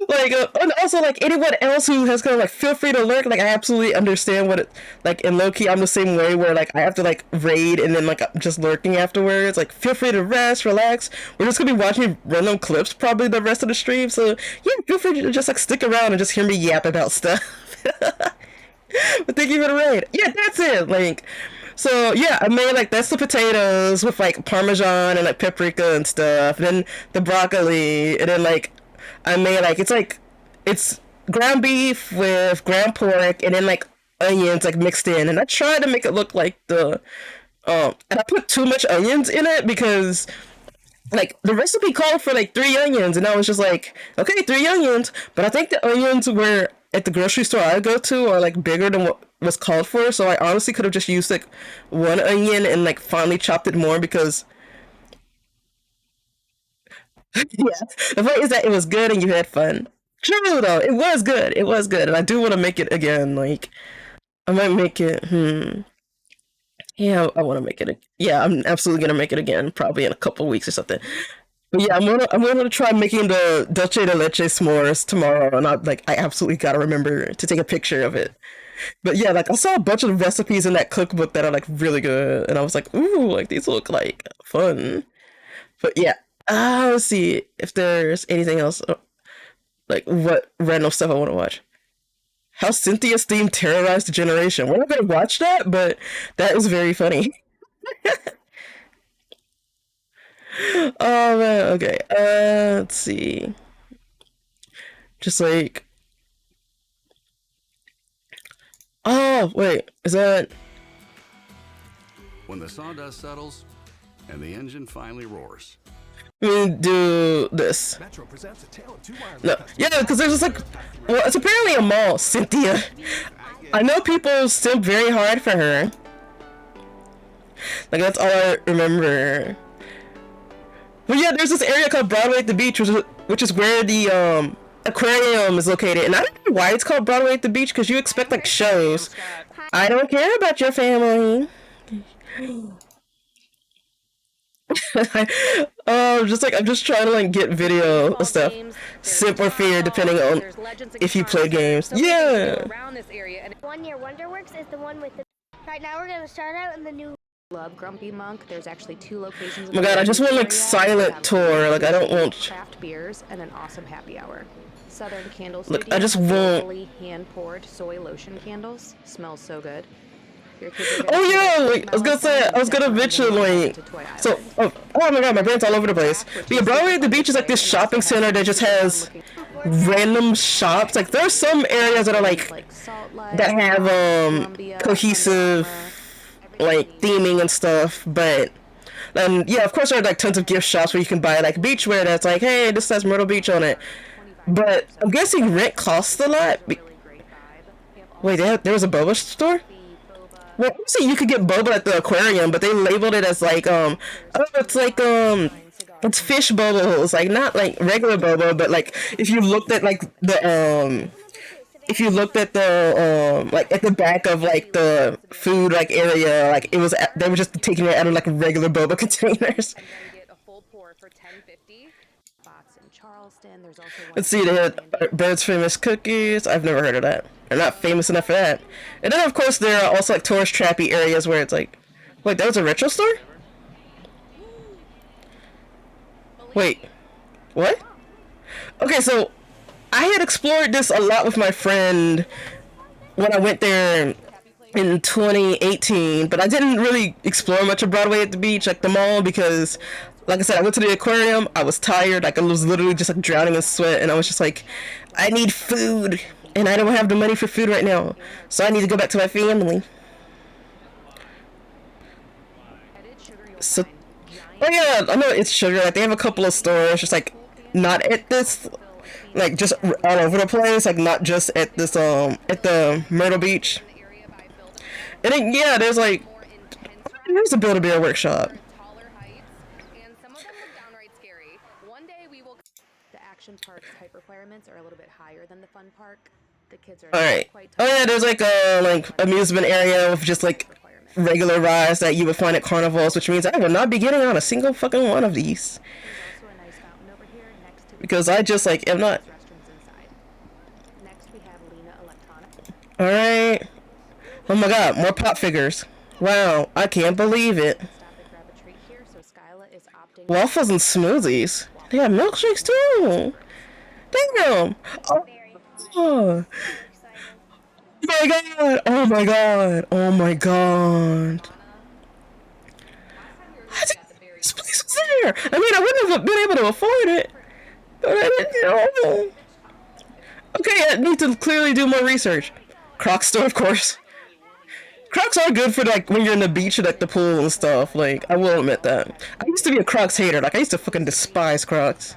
Like, and also like anyone else who has kind of like feel free to lurk. Like, I absolutely understand what it like. In low key, I'm the same way where like I have to like raid and then like I'm just lurking afterwards. Like, feel free to rest, relax. We're just gonna be watching random clips probably the rest of the stream. So yeah, feel free to just like stick around and just hear me yap about stuff. But thank you for the raid. Yeah, that's it. Like, so yeah, I made like that's the potatoes with like parmesan and like paprika and stuff. And then the broccoli, and then like I made like it's ground beef with ground pork and then like onions like mixed in. And I tried to make it look like the and I put too much onions in it because like the recipe called for like 3 onions and I was just like okay 3 onions, but I think the onions were at the grocery store I go to are like bigger than what was called for, so I honestly could have just used like 1 onion and like finely chopped it more because yeah, the point is that it was good and you had fun. True though, it was good, and I do want to make it again. Like I might make it. Yeah, I want to make it. Yeah, I'm absolutely gonna make it again, probably in a couple weeks or something. But yeah, I'm gonna try making the dulce de leche s'mores tomorrow, and I absolutely gotta remember to take a picture of it. But yeah, like I saw a bunch of recipes in that cookbook that are like really good, and I was like, ooh, like these look like fun. But yeah, let's see if there's anything else, like what random stuff I want to watch. How Cynthia's theme terrorized the generation. We're not gonna watch that, but that is very funny. Oh man, okay. Let's see. Just like, oh wait, is that? When the sawdust settles and the engine finally roars. Let me do this. No, yeah, because there's just like, well, it's apparently a mall. Cynthia. I know people simp very hard for her. Like that's all I remember. But yeah, there's this area called Broadway at the Beach, which is where the aquarium is located. And I don't know why it's called Broadway at the Beach, because you expect like shows. I don't care about your family. Just like I'm just trying to like get video stuff. Simp or fear, depending on if you play games. Yeah. 1 Year Wonderworks is the one with the. Right now we're gonna start out in the new. Love Grumpy Monk. There's actually 2 locations. Oh my god, I just want like silent tour. Like I don't want craft beers and an awesome happy hour. Southern Candle Look, Studio I just has want locally hand-poured soy lotion candles. Smells so good. Oh yeah, like, I was gonna say, I was gonna mention like, so, oh my god, my brain's all over the place. But yeah, Broadway at the Beach is like this shopping center that just has random shops. Like there's some areas that are like, that have cohesive like theming and stuff, but and yeah, of course there are like tons of gift shops where you can buy like beachwear that's like, hey, this says Myrtle Beach on it. But I'm guessing rent costs a lot. Wait, there was a boba store? Well, see, you could get boba at the aquarium, but they labeled it as like oh, it's like it's fish bubbles, like not like regular boba, but like if you looked at like the if you looked at the like at the back of like the food like area, like it was they were just taking it out of like regular boba containers. Let's see, they had Bird's Famous Cookies. I've never heard of that. They're not famous enough for that. And then of course there are also like tourist trappy areas where it's like, wait, that was a retro store? Wait, what? Okay, so I had explored this a lot with my friend when I went there in 2018, but I didn't really explore much of Broadway at the beach, like the mall, because, like I said, I went to the aquarium. I was tired, like I was literally just like drowning in sweat, and I was just like, I need food, and I don't have the money for food right now, so I need to go back to my family. So, oh yeah, I know it's sugar. Like they have a couple of stores, just like not at this, like just all over the place, like not just at this at the Myrtle Beach. And then yeah, there's a Build-A-Bear workshop. The action park's height requirements are a little bit higher than the fun park. The kids are All right. quite Oh yeah, there's like a amusement area with just like regular rides that you would find at carnivals, which means I will not be getting on a single fucking one of these There's also a nice fountain over here next to the because I just like am not. restrooms inside. Next we have Lena Electronics. All right. Oh my God, more pop figures. Wow, I can't believe it. Stop and grab a treat here, so Skyla is opting Waffles and smoothies. They have milkshakes too. Damn. Oh. Oh my God. Oh my God. Oh my God. I didn't know this place was there. I mean, I wouldn't have been able to afford it, but I didn't know. Okay, I need to clearly do more research. Croc store, of course. Crocs are good for like when you're in the beach or like the pool and stuff. Like, I will admit that. I used to be a Crocs hater. Like, I used to fucking despise Crocs.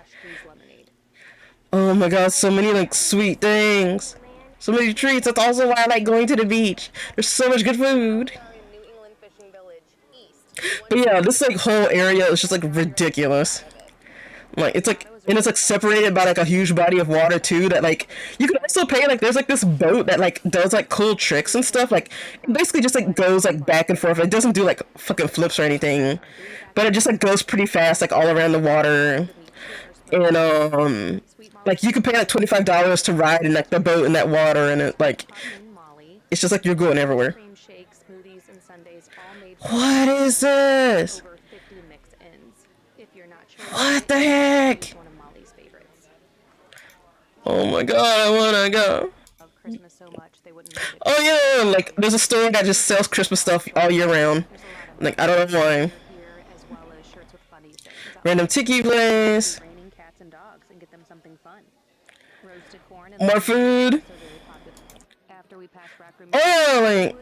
Oh my God, so many like sweet things. So many treats. That's also why I like going to the beach. There's so much good food. But yeah, this like whole area is just like ridiculous. Like it's like and it's like separated by like a huge body of water too that like you can also pay like there's like this boat that like does like cool tricks and stuff like it basically just like goes like back and forth. It doesn't do like fucking flips or anything, but it just like goes pretty fast like all around the water. And like you can pay like $25 to ride in like the boat in that water and it like it's just like you're going everywhere. What is this? What the heck? Oh my God, I wanna go. Oh yeah, like there's a store that just sells Christmas stuff all year round. Like I don't know why. Random tiki place. More food. Oh, like.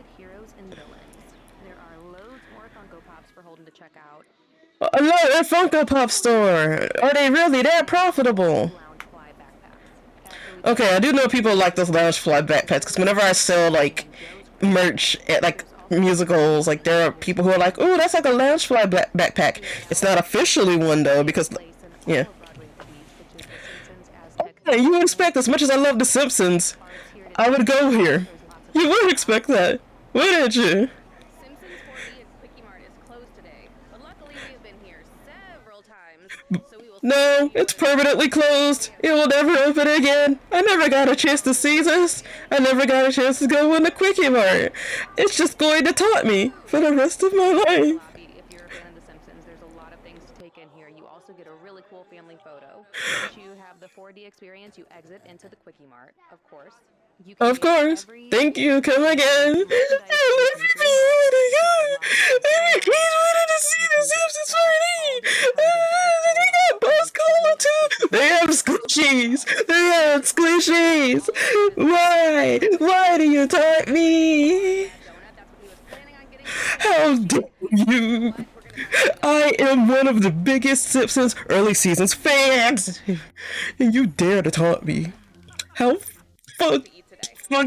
Another Funko Pop store. Are they really that profitable? Okay, I do know people like those Loungefly backpacks because whenever I sell like merch at like musicals, like there are people who are like, "Oh, that's like a Loungefly backpack." It's not officially one though because, yeah. Okay, you would expect as much as I love The Simpsons, I would go here. You would expect that, wouldn't you? No, it's permanently closed. It will never open again. I never got a chance to see this. I never got a chance to go in the Quickie Mart. It's just going to taunt me for the rest of my life. If you're a fan of The Simpsons, there's a lot of things to take in here. You also get a really cool family photo. Once you have the 4D experience, you exit into the Quickie Mart, of course. Of course. Thank you. Come again. I love you. I wanted to see The Simpsons 4D. They got Buzz Cola too. They have squishies. They have squishies. Why? Why do you taunt me? How dare you? I am one of the biggest Simpsons early seasons fans, and you dare to taunt me. How fuck you. I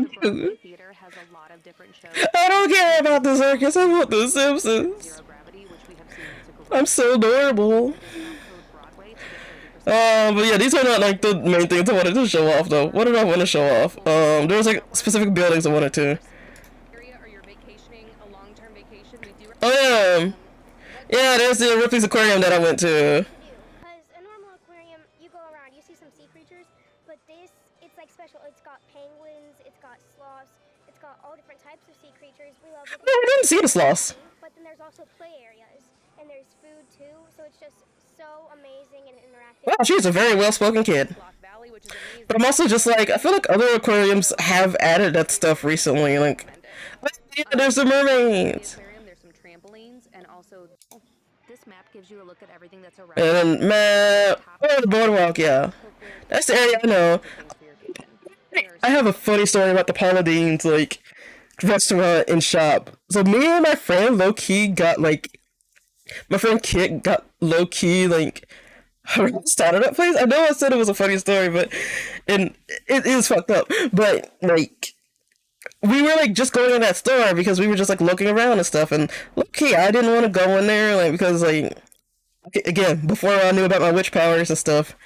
don't care about the circus, I want The Simpsons. I'm so adorable. But yeah, these are not like the main things I wanted to show off though. What did I want to show off? There was like specific buildings I wanted to. Oh yeah. Yeah, there's the Ripley's Aquarium that I went to. Because a normal aquarium, you go around, you see some sea creatures, but this, it's like special. It's got penguins, it's got sloths, it's got all different types of sea creatures. We love it. No, I didn't see the sloths. But then there's also play areas, and there's food too, so it's just so amazing and interactive. Wow, she's a very well-spoken kid. Block Valley, which is amazing. But I'm also just like, I feel like other aquariums have added that stuff recently. Like, oh, yeah, there's the mermaids. There's some trampolines and also this map gives you a look at everything that's around. And then map. Oh, the boardwalk, yeah. That's the area I know. I have a funny story about the Paula Deen's, like, restaurant and shop. So me and my friend low-key got, like, my friend Kit got low-key, like, harassed out of that place. I know I said it was a funny story, but, and it is fucked up. But, like, we were, like, just going in that store because we were just, like, looking around and stuff. And low-key, I didn't want to go in there, like, because, like, again, before I knew about my witch powers and stuff.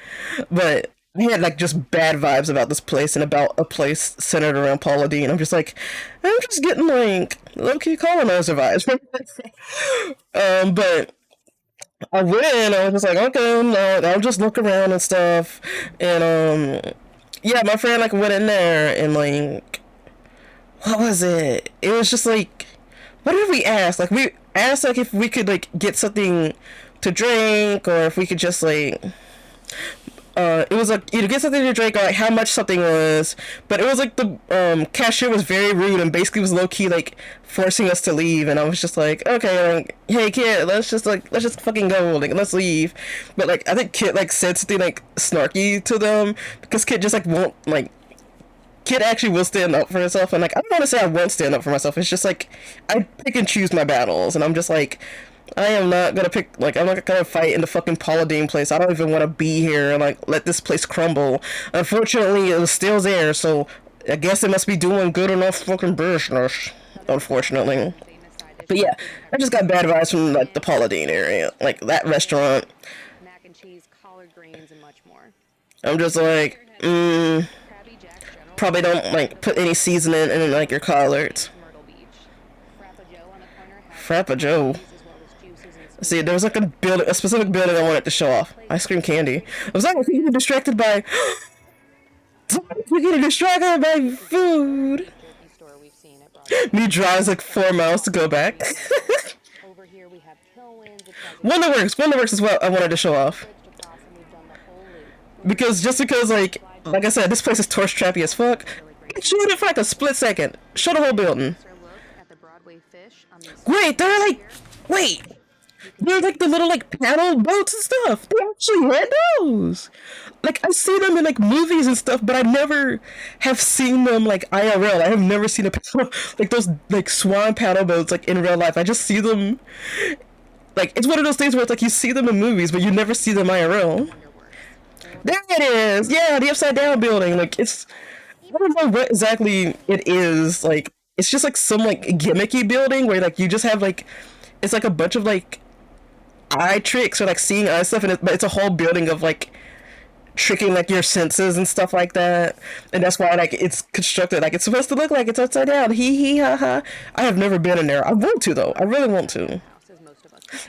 But I had, like, just bad vibes about this place and about a place centered around Paula Deen. I'm just like, I'm just getting, like, low-key colonizer vibes. But I went in, I was just like, okay, no, I'll just look around and stuff. And, yeah, my friend, like, went in there and, like, what was it? It was just, like, what did we ask? Like, we asked, like, if we could, like, get something to drink, or if we could just, like, it was like either get something to drink or like how much something was, but it was like the cashier was very rude and basically was low key like forcing us to leave, and I was just like, okay, like, hey kid, let's just fucking go, like let's leave. But like I think Kid like said something like snarky to them because Kid just like won't like. Kid actually will stand up for herself, and like I don't want to say I won't stand up for myself. It's just like I pick and choose my battles, and I'm just like. I am not gonna pick, like, I'm not gonna fight in the fucking Paula Deen place. I don't even want to be here and, like, let this place crumble. Unfortunately, it was still there, so I guess it must be doing good enough fucking business, unfortunately. But yeah, I just got bad vibes from, like, the Paula Deen area. Like, that restaurant. Mac and cheese, collard greens, and much more. I'm just like, probably don't, like, put any seasoning in, like, your collards. Frappa Joe. See, there was like a specific building I wanted to show off. Ice cream candy. I was like, we're getting distracted by. We're getting distracted by food. Me drives like 4 miles to go back. Wonderworks is what I wanted to show off. Because like I said, this place is tourist trappy as fuck. Showed it for like a split second. Show the whole building. Wait, they're like the little like paddle boats and stuff. They actually had those. Like I've seen them in like movies and stuff, but I never have seen them like IRL. I have never seen a paddle, like those like swan paddle boats like in real life. I just see them. Like it's one of those things where it's like you see them in movies, but you never see them IRL. There it is. Yeah, the upside down building. Like it's. I don't know what exactly it is. Like it's just like some like gimmicky building where like you just have like. It's like a bunch of like eye tricks or like seeing eye stuff, and but it's a whole building of like tricking like your senses and stuff like that, and that's why like it's constructed like it's supposed to look like it's upside down. Hee ha ha. I have never been in there. I want to though. I really want to.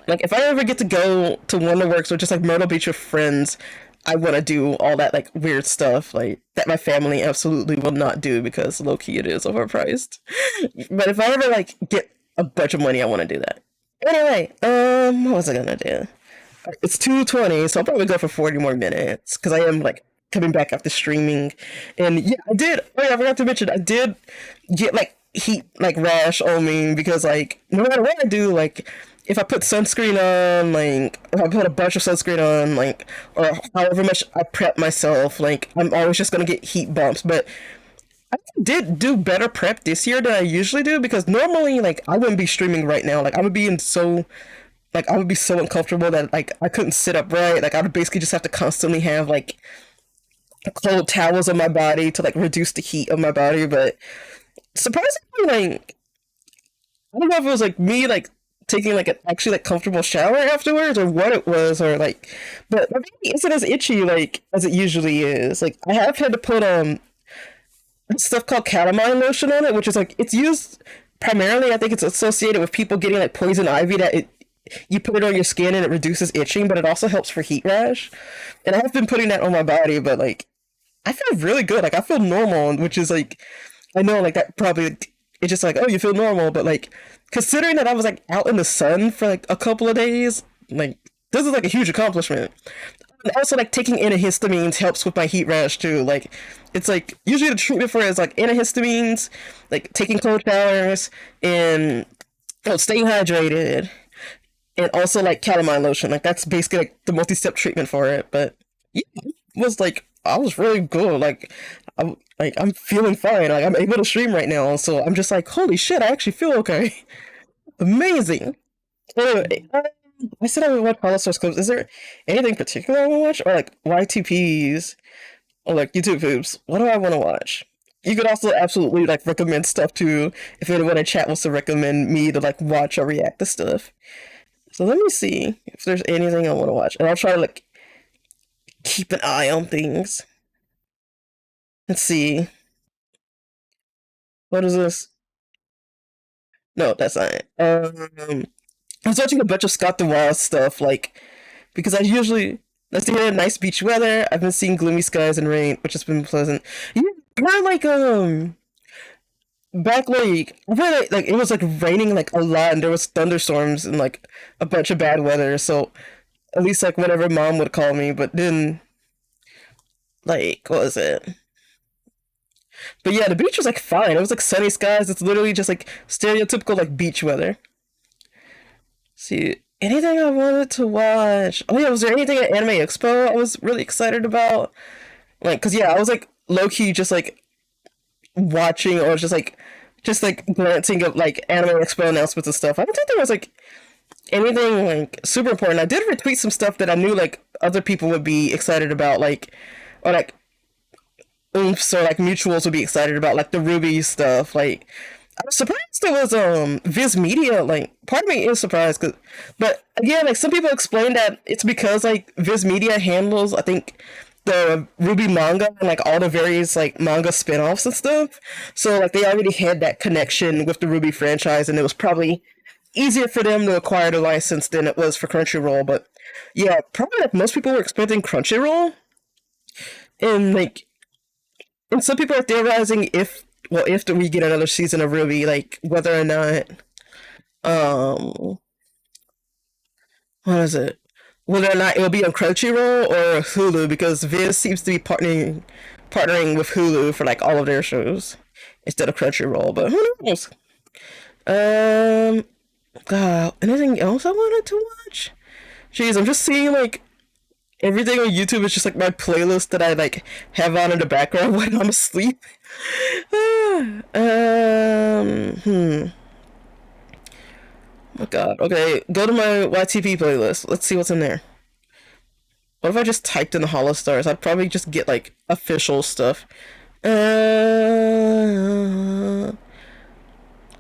Like if I ever get to go to Wonderworks or just like Myrtle Beach with friends, I want to do all that like weird stuff like that my family absolutely will not do because low key it is overpriced. But if I ever like get a bunch of money, I want to do that. Anyway, what was I gonna do? It's 2:20, so I'll probably go for 40 more minutes, because I am, like, coming back after streaming, and yeah, I forgot to mention, I did get, like, heat, like, rash on me, because, like, no matter what I do, like, if I put sunscreen on, like, if I put a bunch of sunscreen on, like, or however much I prep myself, like, I'm always just gonna get heat bumps, but I did do better prep this year than I usually do, because normally, like, I wouldn't be streaming right now. Like, I would be so uncomfortable that, like, I couldn't sit up right. Like, I would basically just have to constantly have, like, cold towels on my body to, like, reduce the heat of my body. But surprisingly, like, I don't know if it was, like, me, like, taking, like, an actually, like, comfortable shower afterwards or what it was, or, like, but my baby isn't as itchy, like, as it usually is. Like, I have had to put, stuff called calamine lotion on it, which is like it's used primarily. I think it's associated with people getting like poison ivy. You put it on your skin and it reduces itching, but it also helps for heat rash. And I have been putting that on my body, but like I feel really good. Like I feel normal, which is like I know like that probably it's just like oh you feel normal, but like considering that I was like out in the sun for like a couple of days, like this is like a huge accomplishment. And also, like, taking antihistamines helps with my heat rash too. Like, it's like usually the treatment for it is like antihistamines, like taking cold showers, and staying hydrated, and also like calamine lotion. Like that's basically like the multi-step treatment for it. But yeah, it was like I was really good. I'm feeling fine. Like I'm able to stream right now, so I'm just like, holy shit, I actually feel okay. Amazing. Anyway, I said I would watch Hollister's clips. Is there anything particular I want to watch, or like YTPs, or like YouTube poops? What do I want to watch? You could also absolutely like recommend stuff too if anyone in chat wants to recommend me to like watch or react to stuff. So let me see if there's anything I want to watch, and I'll try to like keep an eye on things. Let's see. What is this? No, that's not it. I was watching a bunch of Scott the Wild stuff, like because I usually let's hear nice beach weather. I've been seeing gloomy skies and rain, which has been pleasant. Yeah, I like back like I feel like it was like raining like a lot, and there was thunderstorms and like a bunch of bad weather. So at least like whenever mom would call me, but then like what was it? But yeah, the beach was like fine. It was like sunny skies. It's literally just like stereotypical like beach weather. See, anything I wanted to watch? Oh yeah, was there anything at Anime Expo I was really excited about? Like, cause yeah, I was like low key just like watching or just like glancing at like Anime Expo announcements and stuff. I don't think there was like anything like super important. I did retweet some stuff that I knew like other people would be excited about, like or like oomphs or like mutuals would be excited about, like the Ruby stuff. Like I was surprised it was Viz Media. Like part of me is surprised, but again, like some people explain that it's because like Viz Media handles I think the Ruby manga and like all the various like manga spin-offs and stuff. So like they already had that connection with the Ruby franchise, and it was probably easier for them to acquire the license than it was for Crunchyroll. But yeah, probably like most people were expecting Crunchyroll, and like and some people are theorizing if we get another season of Ruby, like whether or not um what is it? Whether or not it'll be on Crunchyroll or Hulu, because Viz seems to be partnering with Hulu for like all of their shows instead of Crunchyroll. But who knows? Um, God, anything else I wanted to watch? Jeez, I'm just seeing like everything on YouTube is just like my playlist that I like have on in the background when I'm asleep. Hmm. Oh God. Okay, go to my YTP playlist. Let's see what's in there. What if I just typed in the Hollow Stars? I'd probably just get like official stuff. Because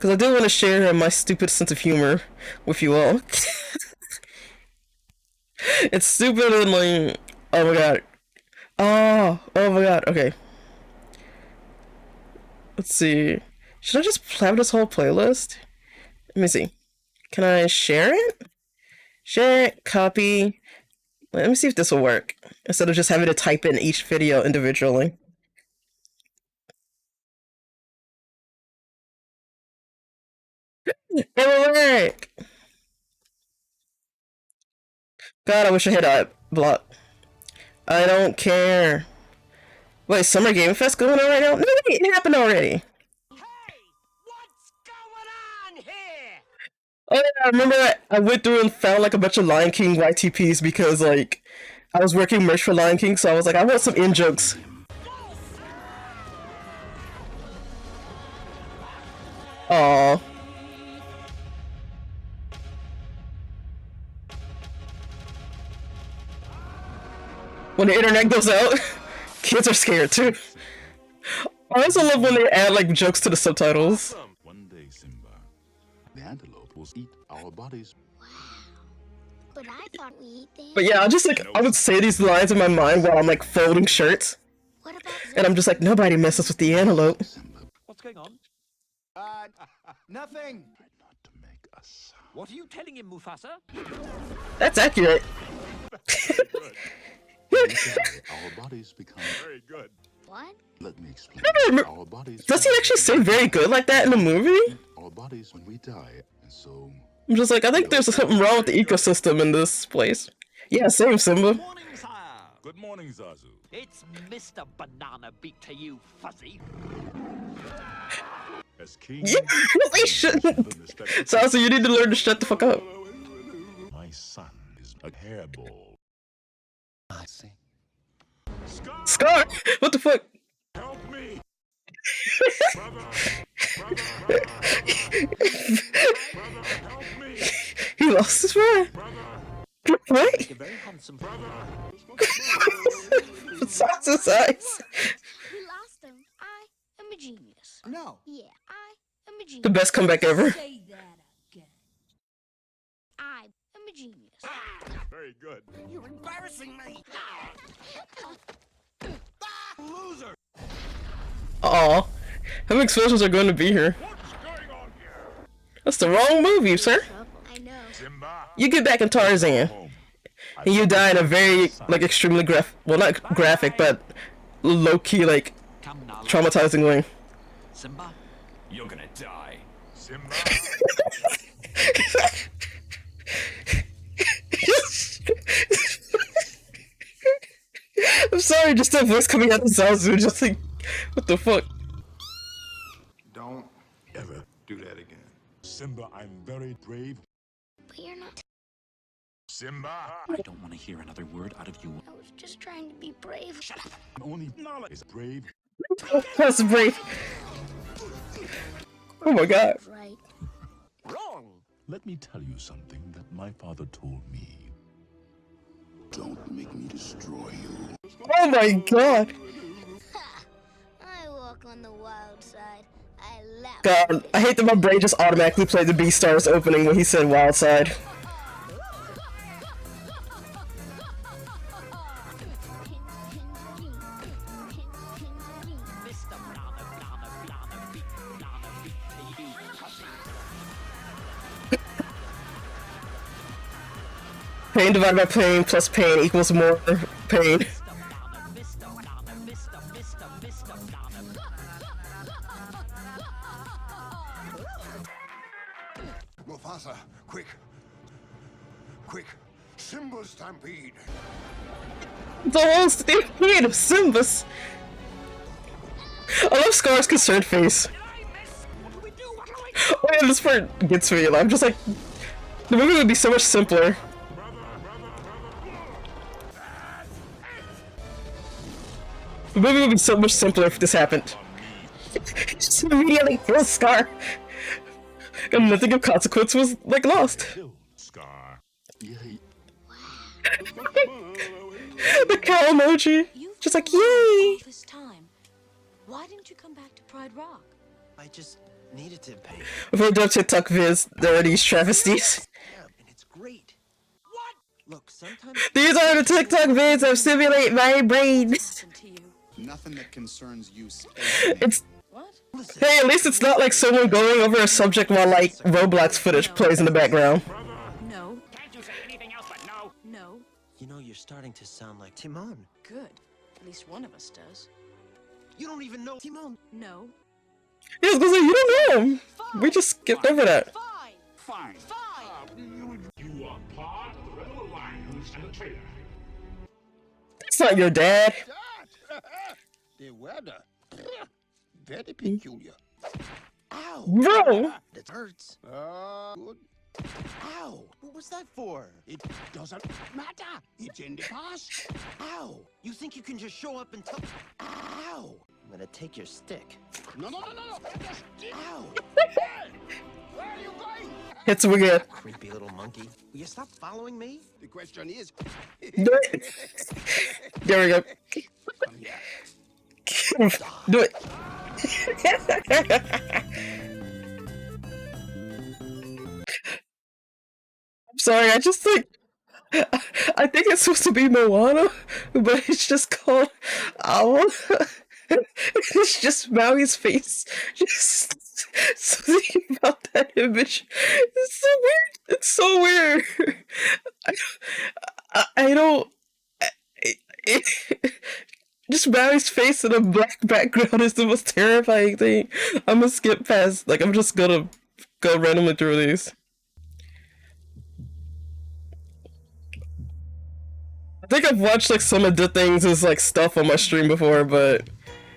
I do want to share my stupid sense of humor with you all. It's stupid and like, oh my God. Oh my God. Okay. Let's see. Should I just have this whole playlist? Let me see. Can I share it? Share it, copy. Let me see if this will work. Instead of just having to type in each video individually. It will work! God, I wish I had a block. I don't care. Wait, Summer Game Fest going on right now? No, wait, it happened already. Oh yeah, I remember I went through and found like a bunch of Lion King YTPs because like I was working merch for Lion King, so I was like, I want some in jokes. Aww. When the internet goes out, kids are scared too. I also love when they add like jokes to the subtitles. One day, Simba, the antelope will eat our bodies. But I thought we eat them. But yeah, I would say these lines in my mind while I'm like folding shirts. What about And I'm just like, nobody messes with the antelope. What's going on? Nothing. Not to make a sound. What are you telling him, Mufasa? That's accurate. Our bodies become Very good. what? Let me explain. remember- Our bodies. Does he actually say very good like that in the movie? Our bodies when we die, and so I'm just like, I think there's something wrong with the ecosystem in this place. Yeah, same Simba. Morning, sire. Good morning, Zazu. It's Mr. Banana Beak to you, fuzzy. As king, Yeah, they shouldn't. Zazu, you need to learn to shut the fuck up. my son is a hairball. I see. Scar! What the fuck? Help me! Help me! He lost his mind. What? You're very handsome. Zazu's eyes. We lost him. I am a genius. No. Yeah, I am a genius. The best comeback ever. Say that again. I am a genius. Very good. You're embarrassing me. Loser. Aw. How many explosions are going to be here? What's going on here? That's the wrong movie, sir. I know. Simba, You get back in Tarzan, home. and you die in a very, like, extremely well, not graphic, but low-key, like, Come now, traumatizing way. Simba. You're gonna die. Simba, I'm sorry, just that voice coming out of Zazu, just like, what the fuck? Don't ever do that again. Simba, I'm very brave. But you're not. Simba, I don't want to hear another word out of you. I was just trying to be brave. Shut up. only knowledge is brave. That's brave. Oh my god. Right. Wrong. Let me tell you something that my father told me. Don't make me destroy you. Oh my god. I walk on the wild side. I laugh. God, I hate that my brain just automatically played the Beastars opening when he said Wild Side. Mr. Banana Beak to you, fuzzy. Pain divided by pain plus pain equals more pain. Mr. Banana, Mr. Banana. Mufasa, quick. Quick. Simba stampede. The whole stampede of Simba's. I love Scar's concerned face. Oh yeah, this part gets me. I'm just like, the movie would be so much simpler. The movie would be so much simpler if this happened. Just immediately kill Scar. And nothing of consequence was, like, lost. Kill Scar. Yay. The cow emoji. You've Just like, been around yay! all this time. Why didn't you come back to Pride Rock? I just needed to pay. Before the TikTok vids, there are these travesties. Yeah, and it's great. What? Look, sometimes These are the TikTok vids that stimulate my brain. Listen to you. Nothing that concerns you. Space It's, What? hey, at least it's not like someone going over a subject while, like, Roblox footage plays in the background. No. Can't you say anything else but no? No. you know you're starting to sound like Timon. Good. At least one of us does. You don't even know Timon. No. Yeah, I was gonna say, you don't know him. We just skipped over that. Fine. Fine. Fine. You are part of the Rebel Alliance and a traitor. It's not your dad. The weather. Very peculiar. Ow! Bro! That hurts. Good. Ow! What was that for? It doesn't matter. It's in the past. Ow! You think you can just show up and tell? Ow! I'm gonna take your stick. No. Just Ow! Where are you going? It's weird. Creepy little monkey. Will you stop following me? The question is. Do it. There we go. Come here. Do it. I'm sorry, I just think I think it's supposed to be Moana, but it's just called Owl. It's just Maui's face. Just something about that image. It's so weird. It's so weird. I don't. Just Maui's face in a black background is the most terrifying thing. I'm gonna skip past. Like, I'm just gonna go randomly through these. think I've watched like some of the things as like stuff on my stream before, but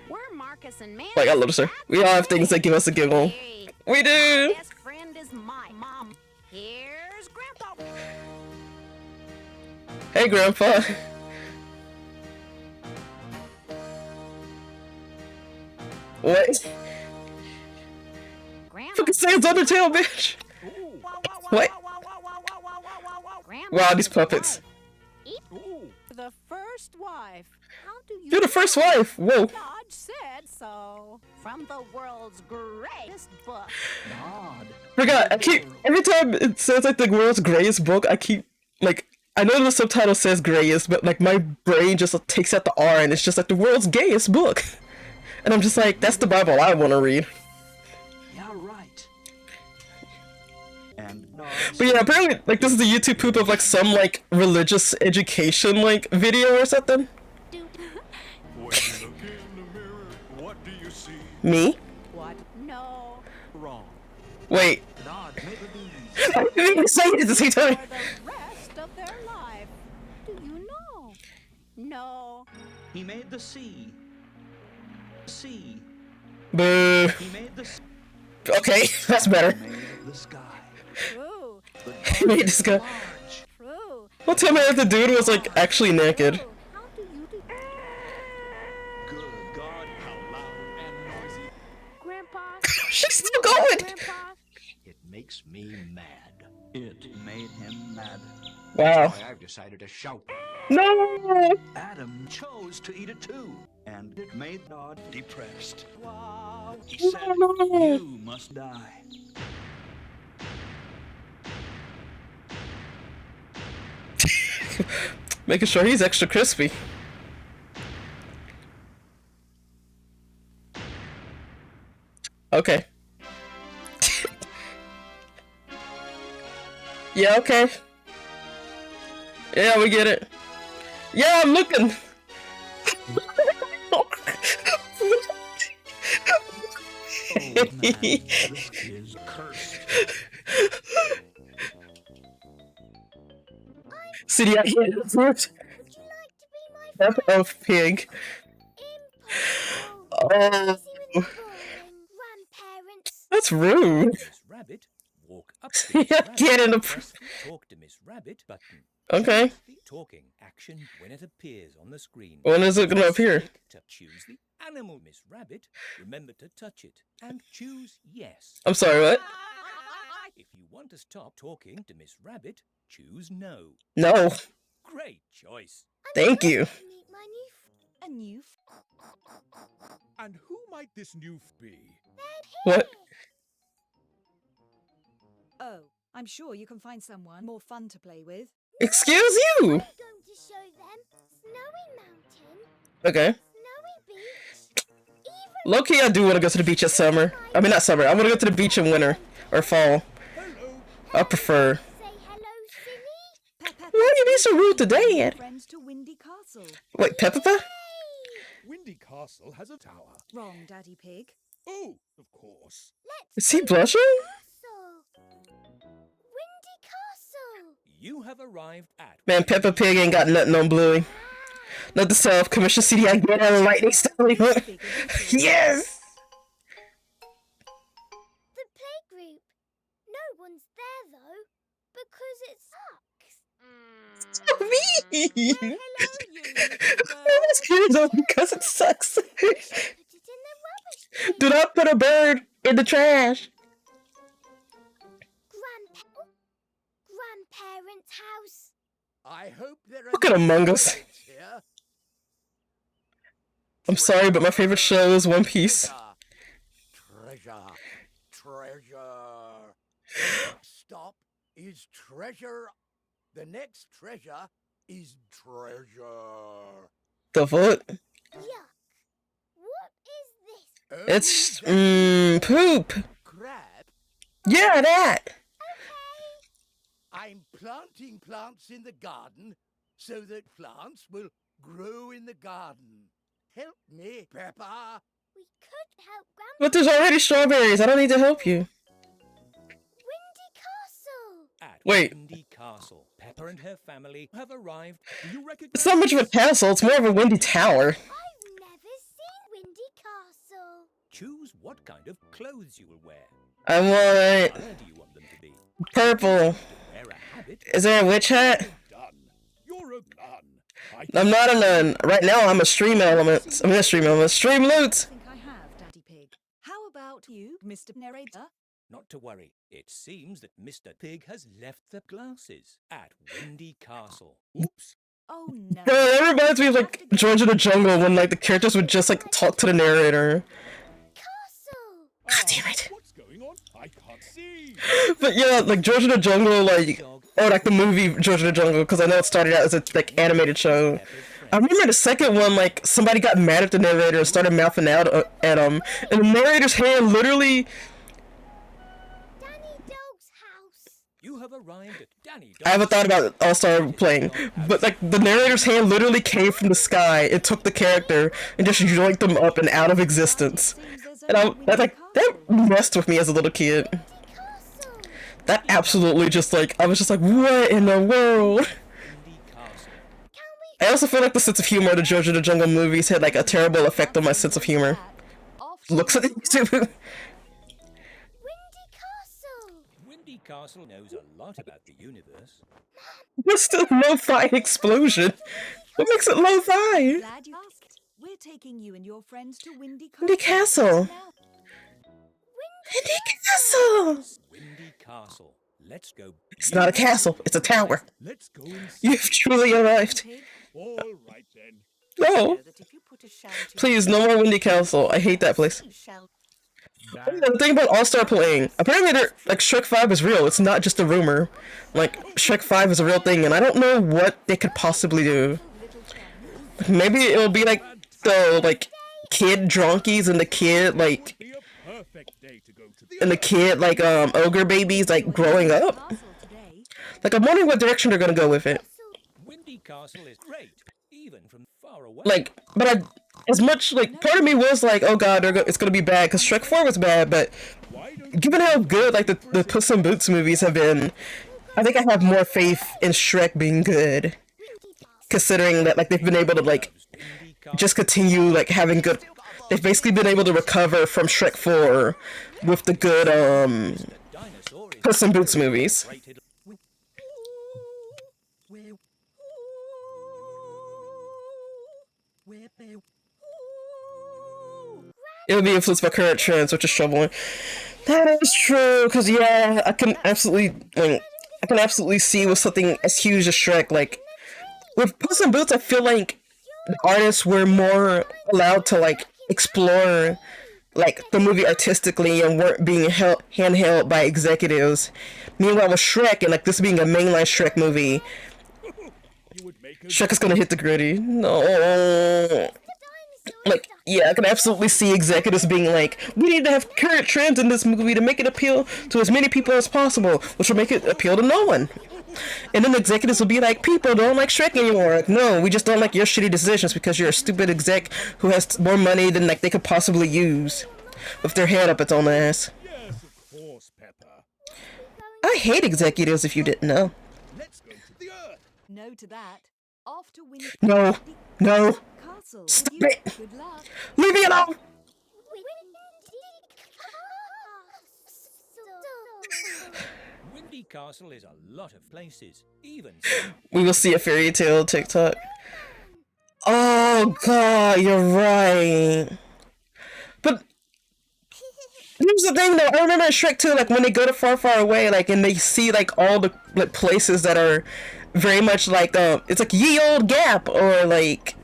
We're Marcus and Manny. like I love her. We all have things that give us a giggle. Hey, We do. my best friend is my mom. Here's Grandpa. Hey, Grandpa. What? Fucking say it's Undertale, bitch. What? Wow, these puppets. The first wife. How do you? You're the first wife. Whoa. God said so. From the world's greatest book. Nod. Forgot. I keep every time it says like the world's greatest book. I keep like I know the subtitle says greatest, but like my brain just takes out the R and it's just like the world's gayest book, and I'm just like, that's the Bible I want to read. Yeah, right. And But yeah, apparently like this is the YouTube poop of like some like religious education like video or something. What do you see? Me? What? No. wrong. Wait. Nod made the bees. I didn't even say it at the same time. For the rest of their life. Do you know? No. He made the sea. Sea. Boo. He made the Okay, that's better. made the sky. True. He made this guy. True. Well, tell me if the dude was like actually naked. How do you do? Good God, how loud and noisy. Grandpa. She's still going. Grandpa. It makes me mad. It made him mad. Wow. Why I've decided to shout. No. Adam chose to eat it too, and it made Nod depressed. Wow. He said, "You must die." Making sure he's extra crispy. Okay. Yeah, okay. Yeah, we get it. Yeah, I'm looking. Oh man, this is cursed. City, I hate it. Would you like to be my Death of pig. impossible? Oh, Grandparents. that's rude. Miss Rabbit, walk up to Yeah, Miss Rabbit, get in the press the Talk to Miss Rabbit button. Okay. Choose the talking action when it appears on the screen. When is it gonna Press appear? stick to choose the animal, Miss Rabbit. Remember to touch it and choose yes. I'm sorry, what? If you want to stop talking to Miss Rabbit, choose no. No. Great choice. Thank you. Meet my new A new And who might this new be? What? Oh, I'm sure you can find someone more fun to play with. Excuse you. I'm going to show them Snowy Mountain, Okay. Snowy Beach, even Low-key, I do want to go to the beach in summer. I mean, not summer. I want to go to the beach in winter or fall. I prefer. say hello, Silly. Why are you being so rude to Dad? Friends to Windy Castle. Wait, Peppa? Windy Castle has a tower. Wrong, Daddy Pig. Oh, of course. Is he blushing? Castle. Windy Castle. You have arrived at Man, Peppa Pig ain't got nothing on Bluey. Not the self-commissioned CD I get on lightning styling. Yes! The playgroup. No one's there though, because it sucks. Me! Hello, you little I'm scared though because it sucks. Put it in the rubbish bin. Do not put a bird in the trash. Grandparents' house. I hope there are Look at Among Us. here. I'm sorry, but my favorite show is One Piece. Treasure. Treasure. Stop is treasure. The next treasure is treasure. The fuck? Yuck. What is this? Oh, It's that's poop. crab. Yeah, that. I'm planting plants in the garden so that plants will grow in the garden. Help me, Peppa. We could help Grandpa. But there's already strawberries. I don't need to help you. Windy Castle. At Wait. Windy Castle, Peppa Pepper and her family have arrived. Do you recognize? It's not much of a castle, it's more of a windy tower. I've never seen Windy Castle. Choose what kind of clothes you will wear. I want Where do you want them to be? purple. Wear a habit. Is there a witch hat? You're a nun. I'm not a nun. Right now I'm a stream element. I'm a stream element. Stream loot! I think I have, Daddy Pig. How about you, Mr. Narrator? Not to worry. It seems that Mr. Pig has left the glasses at Windy Castle. Oops. Oh no. Bro, that reminds me of like George of the Jungle when like the characters would just like talk to the narrator. Castle. God damn it. What's going on? I can't see. But yeah, like George of the Jungle, like, or like the movie George of the Jungle, because I know it started out as a like animated show. I remember the second one, like somebody got mad at the narrator and started mouthing out at him, and the narrator's hand literally. Danny Dog's house. You have arrived at Danny I haven't thought about All-Star playing, but like the narrator's hand literally came from the sky. It took the character and just yoinked them up and out of existence. And that messed with me as a little kid. That absolutely just like, I was just like, what in the world? I also feel like the sense of humor of the George of the Jungle movies had like a terrible effect on my sense of humor. Looks at it too. Windy Castle. Windy Castle knows a lot about the universe. There's still lo-fi explosion. What makes it lo-fi? Glad you asked. We're taking you and your friends to Windy Castle. Windy Castle. Windy Castle. Windy Castle. Let's go. It's not a castle, it's a tower. Let's go and You've truly arrived. All right then. No. Please, no more Windy Castle. I hate that place. The thing about All-Star playing, apparently like Shrek 5 is real. It's not just a rumor. Like, Shrek 5 is a real thing, and I don't know what they could possibly do. Maybe it'll be like the, like, kid dronkies and the kid, like, and the kid, like, ogre babies, like, growing up. Like, I'm wondering what direction they're gonna go with it. Windy Castle is great, even from far away. Like, but as much, like, part of me was like, oh god, it's gonna be bad, because Shrek 4 was bad, but given how good, like, the Puss in Boots movies have been, I think I have more faith in Shrek being good. Considering that, like, they've been able to, like, just continue, like, having good... They've basically been able to recover from Shrek 4 with the good, Puss in Boots movies. It would be influenced by current trends, which is troubling. That is true, because yeah, I can absolutely see with something as huge as Shrek, like, with Puss in Boots, I feel like the artists were more allowed to, like, explore, like, the movie artistically and weren't being handheld by executives. Meanwhile, with Shrek, and, like, this being a mainline Shrek movie, Shrek is gonna hit the gritty. No. Like, yeah, I can absolutely see executives being like, we need to have current trends in this movie to make it appeal to as many people as possible, which will make it appeal to no one. And then the executives will be like, people don't like Shrek anymore. Like, no, we just don't like your shitty decisions because you're a stupid exec who has more money than, like, they could possibly use with their head up its own ass. Yes, of course, Pepper. I hate executives, if you didn't know. Let's go to the Earth. No to that. Off to Windy No. No. Castle. Stop You- it. Good luck. Leave me alone! Windy Castle is a lot of places, even. We will see a fairy tale TikTok. Oh god, you're right. But here's the thing though, I remember in Shrek 2, like when they go to far, far away, like, and they see like all the like places that are very much like it's like Ye Old Gap, or like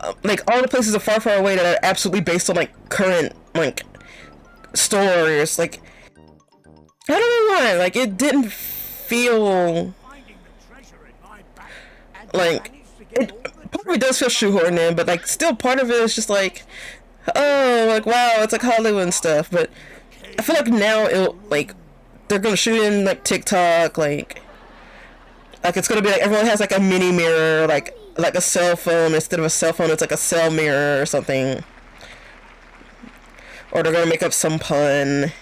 all the places are far, far away that are absolutely based on like current like stores. Like, I don't know why, like it didn't feel like it probably does feel shoehorned in, but like still part of it is just like, oh, like wow, it's like Hollywood and stuff. But I feel like now it'll like they're gonna shoot in like TikTok, like it's gonna be like everyone has like a mini mirror, like a cell phone. Instead of a cell phone, it's like a cell mirror or something. Or they're gonna make up some pun.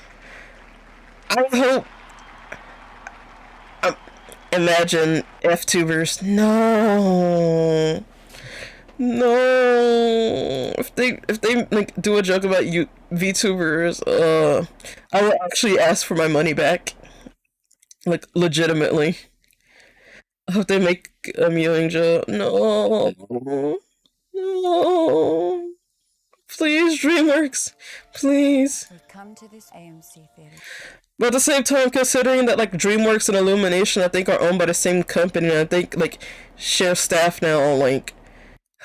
I hope. imagine F-tubers. No. No. If they like do a joke about you VTubers, I will actually ask for my money back. Like legitimately. I hope they make a mewing joke. No. No. Please, DreamWorks. Please. We come to this AMC theater. But at the same time, considering that like DreamWorks and Illumination, I think are owned by the same company, and I think like share staff now. Like,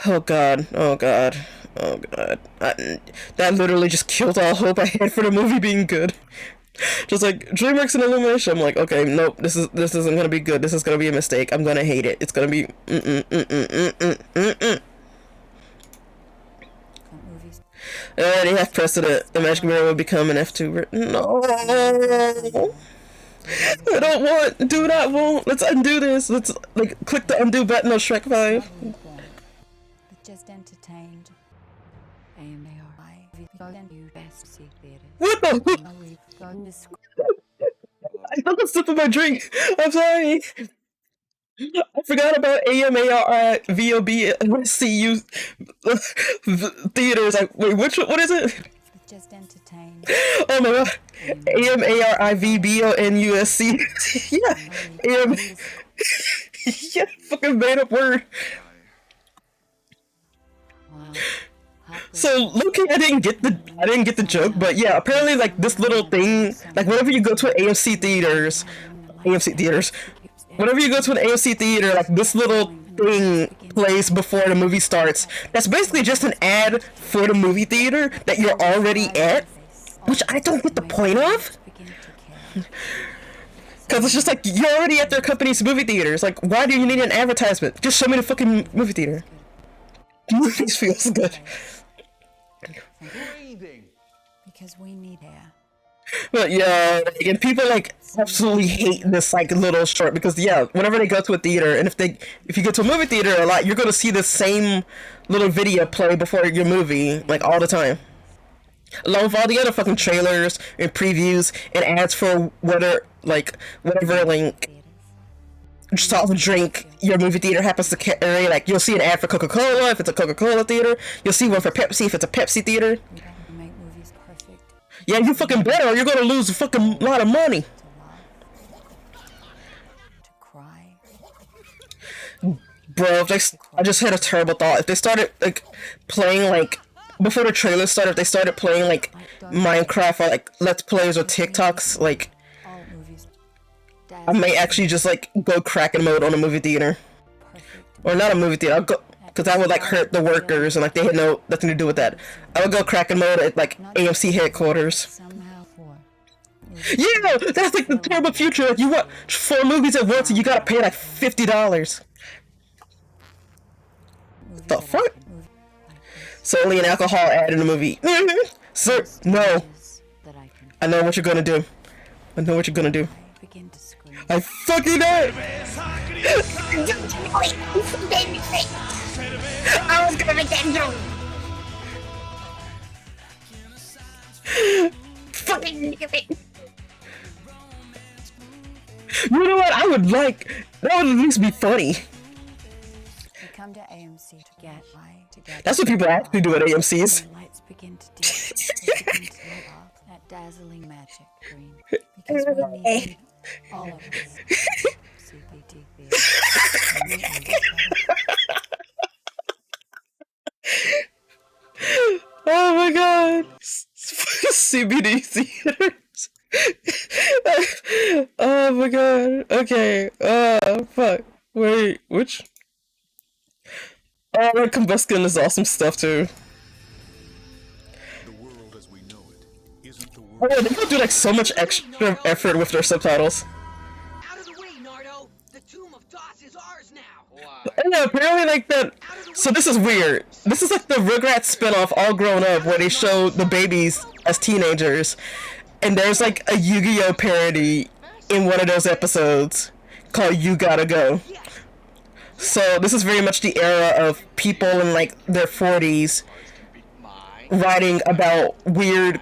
oh god, oh god, oh god, that literally just killed all hope I had for the movie being good. Just like DreamWorks and Illumination, I'm like, okay, nope, this isn't gonna be good. This is gonna be a mistake. I'm gonna hate it. It's gonna be I already have precedent. The Magic Mirror will become an F-tuber. No. I don't want. Do not want. Let's undo this. Let's like click the undo button on Shrek 5. But just entertained. What the? I took a sip of my drink. I'm sorry. I forgot about AMARI VOB CU theaters. Like, wait, what is it? Just entertained. Oh my god. AMARIVBONUSC. Yeah. Yeah, fucking made up word. So look, I didn't get the joke, but yeah, apparently like this little thing, like whenever you go to AMC theaters, whenever you go to an AMC theater, like this little thing plays before the movie starts. That's basically just an ad for the movie theater that you're already at, which I don't get the point of. Cause it's just like you're already at their company's movie theaters. Like, why do you need an advertisement? Just show me the fucking movie theater. Movies feels good. Because we need air. But yeah, and people like absolutely hate this like little short because yeah, whenever they go to a theater and if you go to a movie theater a lot, you're gonna see the same little video play before your movie like all the time, along with all the other fucking trailers and previews and ads for whatever like soft drink your movie theater happens to carry. Like you'll see an ad for Coca-Cola if it's a Coca-Cola theater. You'll see one for Pepsi if it's a Pepsi theater. Yeah, you fucking better or you're gonna lose a fucking lot of money. Bro, I just had a terrible thought. If they started like playing like before the trailer started, if they started playing like Minecraft or like Let's Plays or TikToks, like I may actually just like go Kraken mode on a movie theater. Or not a movie theater, I'll go, because that would like hurt the workers and like they had nothing to do with that. I would go Kraken mode at like AMC headquarters. Yeah, that's like the terrible future. Like you watch 4 movies at once and you gotta pay like $50. The fuck? Solely an alcohol ad in the movie. Sir, no. I know what you're gonna do. I know what you're gonna do. I fucking know! I was gonna make that joke. Fucking do it. You know what? I would like that would at least be funny. We come to AMC to get high together. That's what people actually do at AMC's. Lights begin to dim. That dazzling magic green. Because we need all of us. CBT Oh my god. CBD theaters. Oh my god. Okay. Fuck. Wait, which? Oh, Combustion is awesome stuff too. Oh, they could do like so much extra effort with their subtitles. Out of the way, Nardo. The Tomb of Doss is ours now. Yeah, apparently like that. So this is weird. This is like the Rugrats spinoff, All Grown Up, where they show the babies as teenagers, and there's like a Yu-Gi-Oh parody in one of those episodes called "You Gotta Go." So this is very much the era of people in like their 40s writing about weird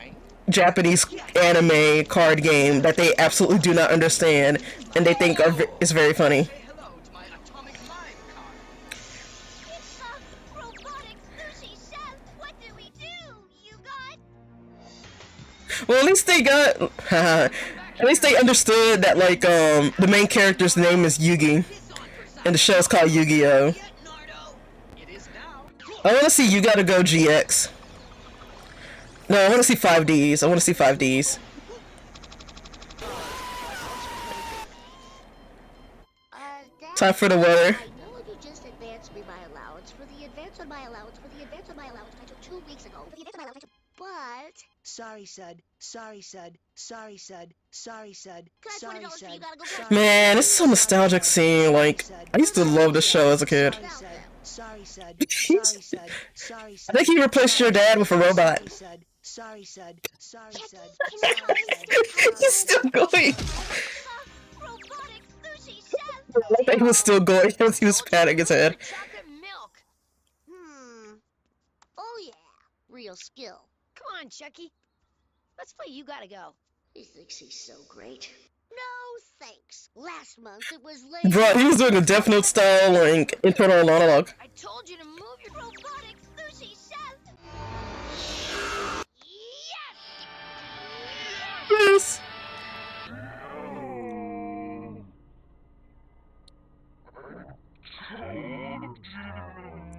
Japanese anime card game that they absolutely do not understand and they think is very funny. It's a robotic sushi chef. What do we do? You got? Well, at least they got. At least they understood that like the main character's name is Yugi, and the show's called Yu-Gi-Oh. I want to see You Gotta Go GX. No, I want to see 5Ds. I want to see 5Ds. Time for the weather. I know you just advanced me my allowance for the advance on my allowance for the advance on my allowance I took 2 weeks ago. For the advance on my allowance I took... But... Sorry, Sud. Sorry, Sud. Sorry, Sud. Sorry, Sud. Sorry, Sud. Man, it's so nostalgic seeing, like, I used to love this show as a kid. Sorry, Sud. Sorry, Sud. Sorry, Sud. I think he replaced your dad with a robot. Sorry, Sud. Sorry, Sud. He's still going. I think he was still going because he was patting his head. Oh yeah, real skill. Come on, Chucky. Let's play You Gotta Go. He thinks he's so great. No thanks. Last month it was late. Bro, he was doing a Death Note style, like, internal monologue. I told you to move your robotic sushi chef. Yes!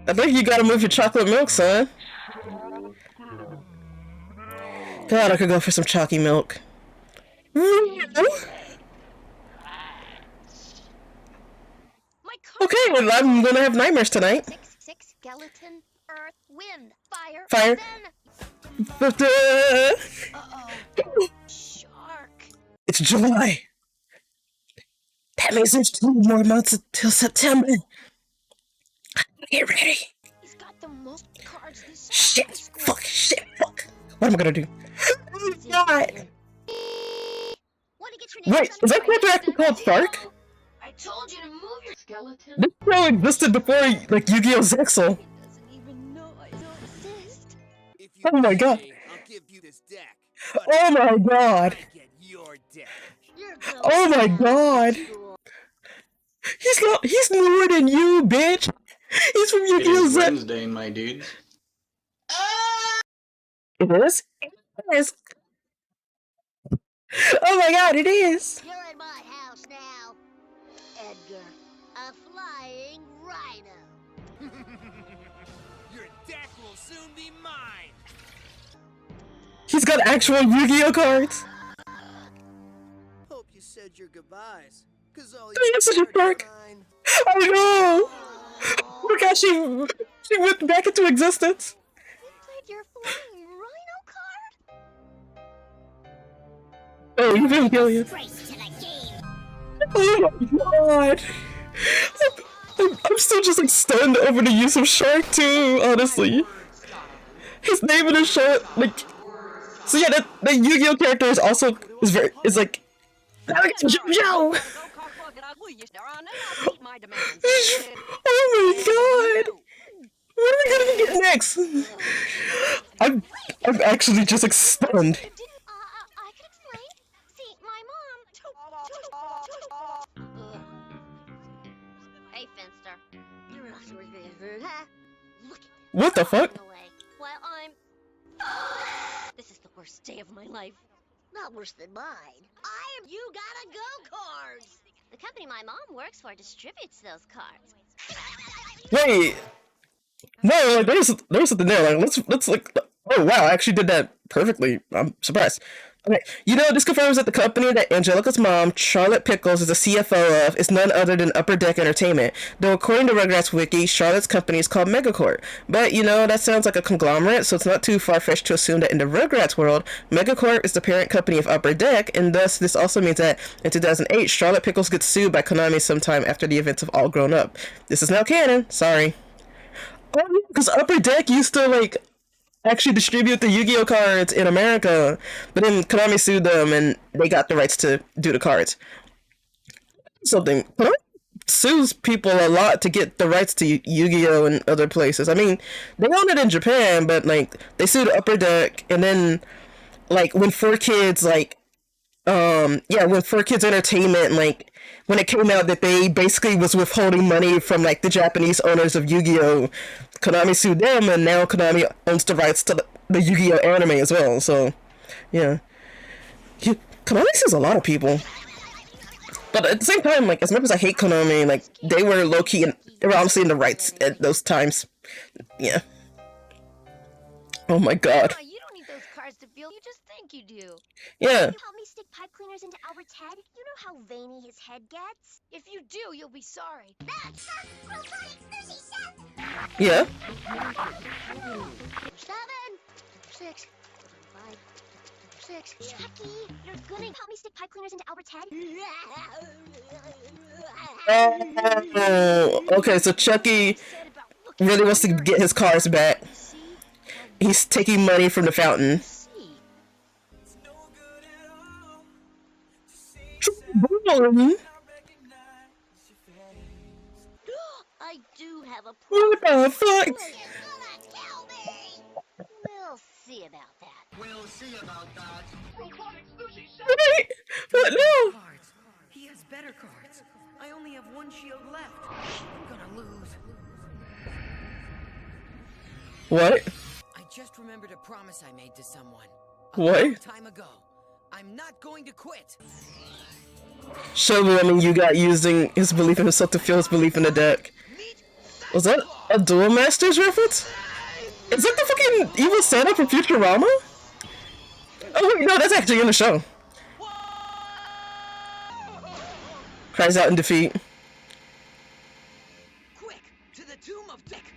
I think you gotta move your chocolate milk, son. God, I could go for some chalky milk. Okay, well, I'm gonna have nightmares tonight. 6 skeleton, earth, wind, fire. Fire. Uh-oh. Shark. It's July. That means there's 2 more months until September. Get ready. He's got the most cards this Shit. Fuck. Shit. Fuck. What am I gonna do? Oh my god. Wait, is that character actually called Shark? I told you to move your skeleton. This show existed before, like, Yu-Gi-Oh! Zexal. Oh my god. Oh my god. Oh my god. He's newer than you, bitch. He's from Yu-Gi-Oh! Zexal. Wednesday, my dudes. It is? It is. Oh my god, it is. You're in my house now, Edgar. A flying rhino. Your deck will soon be mine. He's got actual Yu-Gi-Oh! cards. Hope you said your goodbyes, cause all He has such a shark. Oh no! Look how she went back into existence. Played your flying rhino card? Oh, you didn't kill you. Oh my god! I'm still just like stunned over the use of Shark too, honestly. His name in the show, like, so yeah, the Yu-Gi-Oh! character is also is like, Joe. Oh my god! What are we gonna get next? I'm actually just like stunned. I can explain. See, my mom... Hey, Finster. You're off to a Look at What the fuck? While I'm... This is the worst day of my life. not worse than mine. You gotta go cards. The company my mom works for distributes those cards. Wait. No, like, there's something there. Like, let's like. Oh wow, I actually did that perfectly. I'm surprised. Okay, you know, this confirms that the company that Angelica's mom, Charlotte Pickles, is the CFO of is none other than Upper Deck Entertainment. Though according to Rugrats Wiki, Charlotte's company is called Megacorp. But, you know, that sounds like a conglomerate, so it's not too far-fetched to assume that in the Rugrats world, Megacorp is the parent company of Upper Deck, and thus this also means that in 2008, Charlotte Pickles gets sued by Konami sometime after the events have all grown up. This is now canon. Sorry. Oh, because Upper Deck used to, like, actually distribute the Yu-Gi-Oh cards in America, but then Konami sued them and they got the rights to do the cards. Konami sues people a lot to get the rights to Yu-Gi-Oh in other places. I mean, they own it in Japan, but like they sued Upper Deck, and then like when 4Kids like yeah, with For Kids Entertainment, like when it came out that they basically was withholding money from like the Japanese owners of Yu-Gi-Oh. Konami sued them, and now Konami owns the rights to the Yu-Gi-Oh anime as well. So, yeah, Konami sues a lot of people. But at the same time, like as much as I hate Konami, like they were low key and they were honestly in the rights at those times. Yeah. Oh my god. You don't need those cards to feel. You just think you do. Yeah. You help me stick pipe cleaners into Albert's head? You know how veiny his head gets? If you do, you'll be sorry. Yeah. 7, 6, 5, 6. Chucky, you're gonna help me stick pipe cleaners into Albert's head? Oh, okay, so Chucky really wants to get his cars back. He's taking money from the fountain. I do have a plan. What the fuck? We'll see about that. We'll see about that. Wait, what? No. Cards. He has better cards. I only have one shield left. I'm gonna lose. What? I just remembered a promise I made to someone. What? A long time ago. I'm not going to quit. Shogu, I mean, you got using his belief in himself to fuel his belief in the deck. Was that a Duel Masters reference? Is that the fucking evil Santa from Futurama? Oh wait, no, that's actually in the show. Cries out in defeat. Quick, to the tomb of Dick.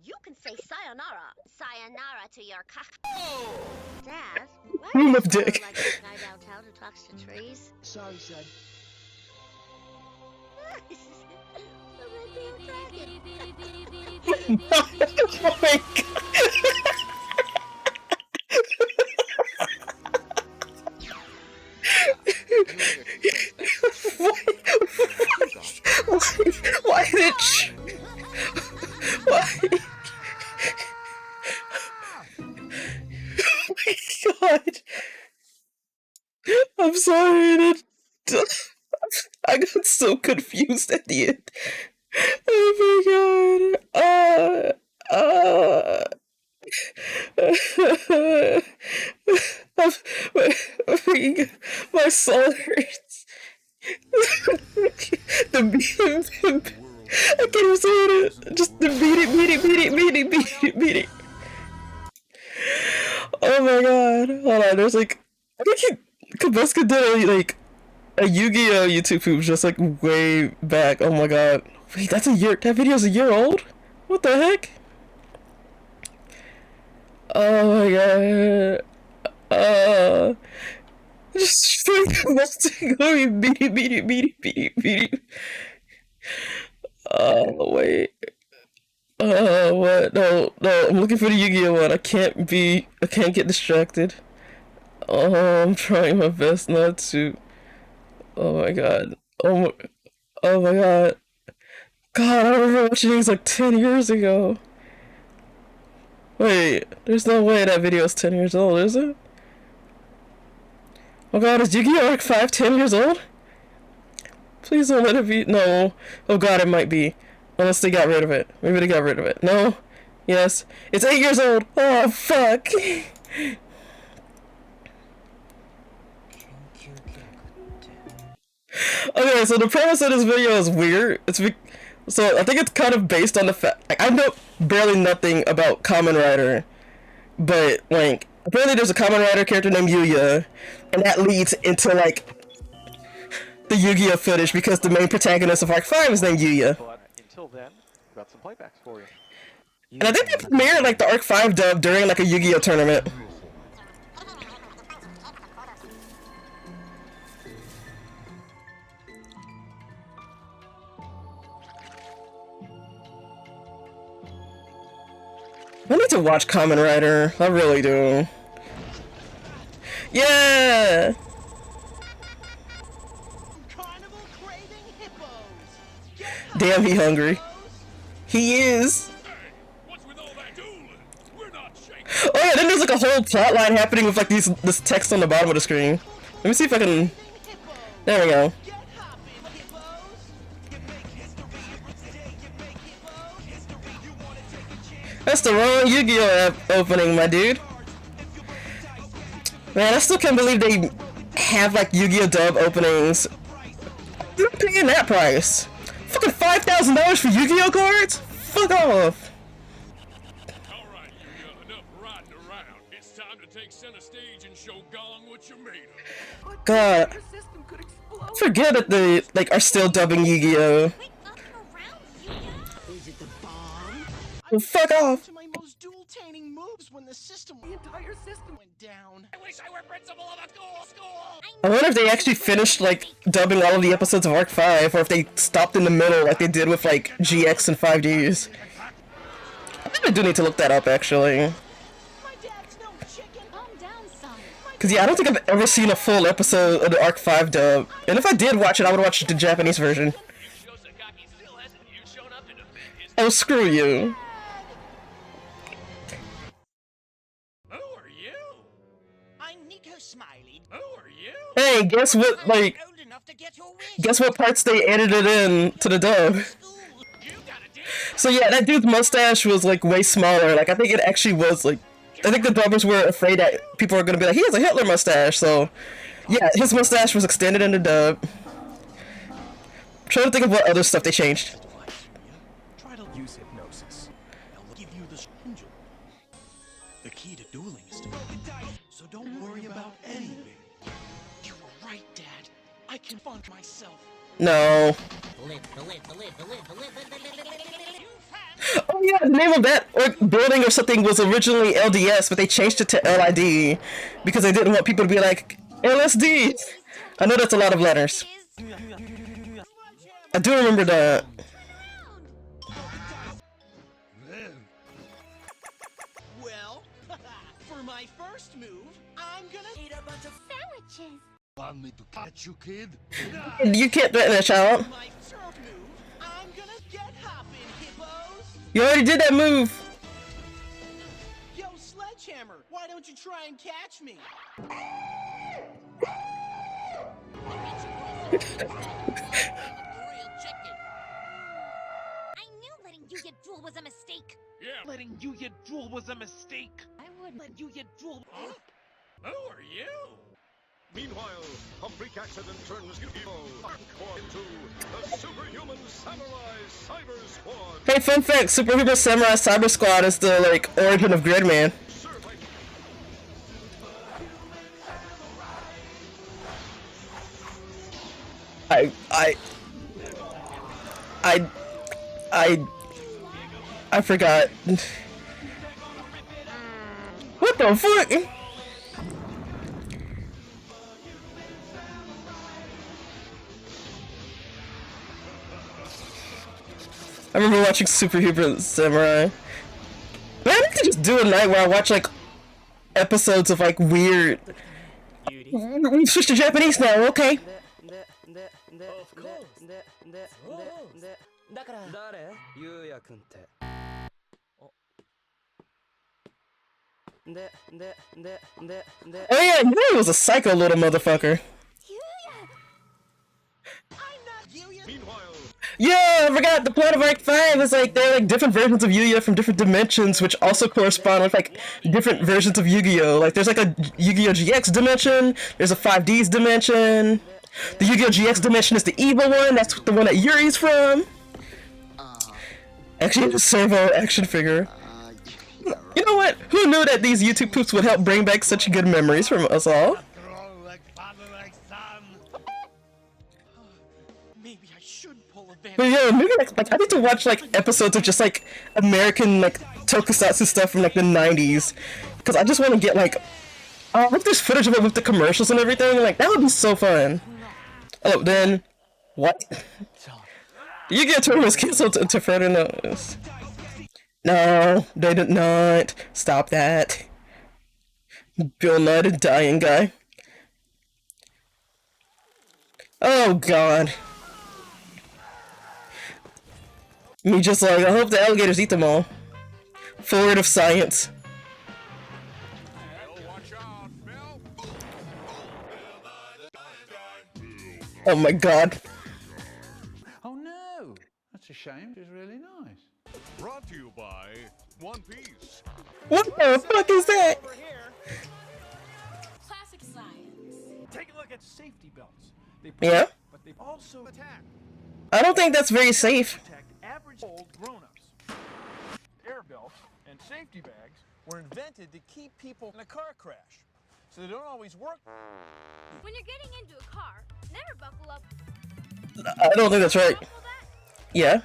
You can say sayonara. Sayonara to your Dad, why Tomb do of you sound Dick. like that guy downtown who talks to trees? Sorry, son. Oh my god. Why did you... Why? Oh my god. I'm sorry. I got so confused at the end. Oh my god. My soul hurts. The beat. I can't even say it. Just the beat it. Oh my god. Hold on. There's like, I think Kabuska did a Yu-Gi-Oh YouTube poop just like way back. Oh my god. Wait, that's a year. That video's a year old? What the heck? Oh my god. Just like beat it. Oh wait. What? No, I'm looking for the Yu-Gi-Oh one. I can't get distracted. Oh, I'm trying my best not to. Oh my god. Oh my god. God, I remember watching these like 10 years ago. Wait, there's no way that video is 10 years old, is it? Oh god, is Yu-Gi-Oh! Arc 5 10 years old? Please don't let it be. No. Oh god, it might be. Unless they got rid of it. Maybe they got rid of it. No? Yes. It's 8 years old! Oh, fuck! Okay, so the premise of this video is weird. So I think it's kind of based on the fact, like, I know barely nothing about Kamen Rider, but like apparently there's a Kamen Rider character named Yuya, and that leads into like the Yu-Gi-Oh footage because the main protagonist of Arc 5 is named Yuya. But until then, we've got some playbacks for you. And I think they premiered like the Arc 5 dub during like a Yu-Gi-Oh tournament. I need to watch Kamen Rider. I really do. Yeah! Damn, he hungry. He is. Oh yeah, then there's like a whole plot line happening with like this text on the bottom of the screen. Let me see if I can. There we go. That's the wrong Yu-Gi-Oh app opening, my dude. Man, I still can't believe they have like Yu-Gi-Oh dub openings. I'm not paying that price. Fucking $5,000 for Yu-Gi-Oh cards? Fuck off. Alright, Yu-Gi-Oh, enough riding around. It's time to take center stage and show Gong what you're made of. God. I forget that they like are still dubbing Yu-Gi-Oh. Is it the bomb? Well, fuck off. To my most dual-taining moves when the entire system went down. I wish I were principal of a school. I wonder if they actually finished like dubbing all of the episodes of Arc 5, or if they stopped in the middle like they did with like GX and 5Ds. I think I do need to look that up actually. Cause yeah, I don't think I've ever seen a full episode of the Arc 5 dub. And if I did watch it, I would watch the Japanese version. Oh, screw you. Who are you? I'm Nico Smiley. Who are you? Hey, guess what, like, guess what parts they edited in to the dub? So yeah, that dude's mustache was like way smaller. Like, I think it actually was like, I think the dubbers were afraid that people were gonna be like, he has a Hitler mustache, so yeah, his mustache was extended in the dub. I'm trying to think of what other stuff they changed. Try to use hypnosis. I'll give you the angel. The key to dueling is to roll the dice, so don't worry about anything. You were right, Dad. I can funk myself. No. Oh yeah, the name of that building or something was originally LDS, but they changed it to LID because they didn't want people to be like, LSD! I know that's a lot of letters. I do remember that. Well, for my first move, I'm gonna eat a bunch of sandwiches. Want me to catch you, kid? You can't threaten a child. My third move, I'm gonna get hopping, hippos. You already did that move. Yo, Sledgehammer, why don't you try and catch me? I knew letting you get Jewel was a mistake. Yeah, letting you get Jewel was a mistake. I would let you get Jewel. Huh? Who are you? Meanwhile, a freak accident turns Yu-Gi-Oh! Hardcore into the Superhuman Samurai Cyber Squad. Hey, fun fact, Superhuman Samurai Cyber Squad is the, like, origin of Gridman. I forgot. What the fuck? I remember watching Superhuman Samurai. Man, I need to just do a night where I watch like episodes of like weird. We switched to Japanese now, okay? Of course. Oh yeah, you know he was a psycho little motherfucker. Yeah, I forgot the plot of Arc 5 is like there are like different versions of Yu-Gi-Oh from different dimensions, which also correspond with like different versions of Yu-Gi-Oh. Like there's like a Yu-Gi-Oh GX dimension, there's a 5Ds dimension. The Yu-Gi-Oh GX dimension is the evil one, that's the one that Yuri's from. Actually, it's a servo action figure. You know what? Who knew that these YouTube poops would help bring back such good memories from us all? Maybe I should pull a But yeah, maybe like I need to watch like episodes of just like American like tokusatsu stuff from like the 90s, because I just want to get like, I hope there's footage of it with the commercials and everything. Like that would be so fun. Oh, then what? You get tournaments canceled to further notice. No, they did not. Stop that. Bill Nye, the dying guy. Oh god. Me just like, I hope the alligators eat them all. Forward of science. Oh my god. Oh no! That's a shame. It's really nice. Brought to you by One Piece. What the fuck is that? Classic science. Take a look at safety belts. They Yeah? but they also attack. I don't think that's very safe. Protect average old grown-ups. Air belts and safety bags were invented to keep people in a car crash, so they don't always work. When you're getting into a car, never buckle up. I don't think that's right. Yeah?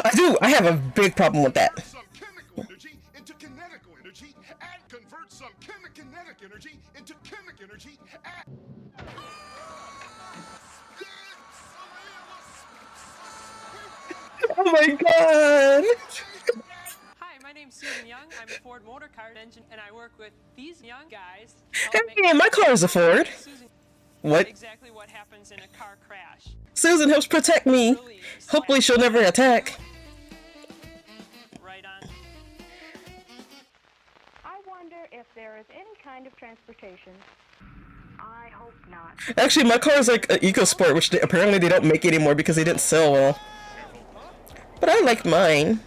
I do. I have a big problem with that. Some chemical energy into kinetical energy and convert some kinetic energy into chemic energy and... Oh my god! Hi, my name's Susan Young. I'm a Ford Motor Car engine, and I work with these young guys. Hey, my car is a Ford. What? Exactly what happens in a car crash. Susan helps protect me. Hopefully she'll never attack. Right on. I wonder if there is any kind of transportation. I hope not. Actually, my car is like an EcoSport, which apparently they don't make anymore because they didn't sell well. But I like mine.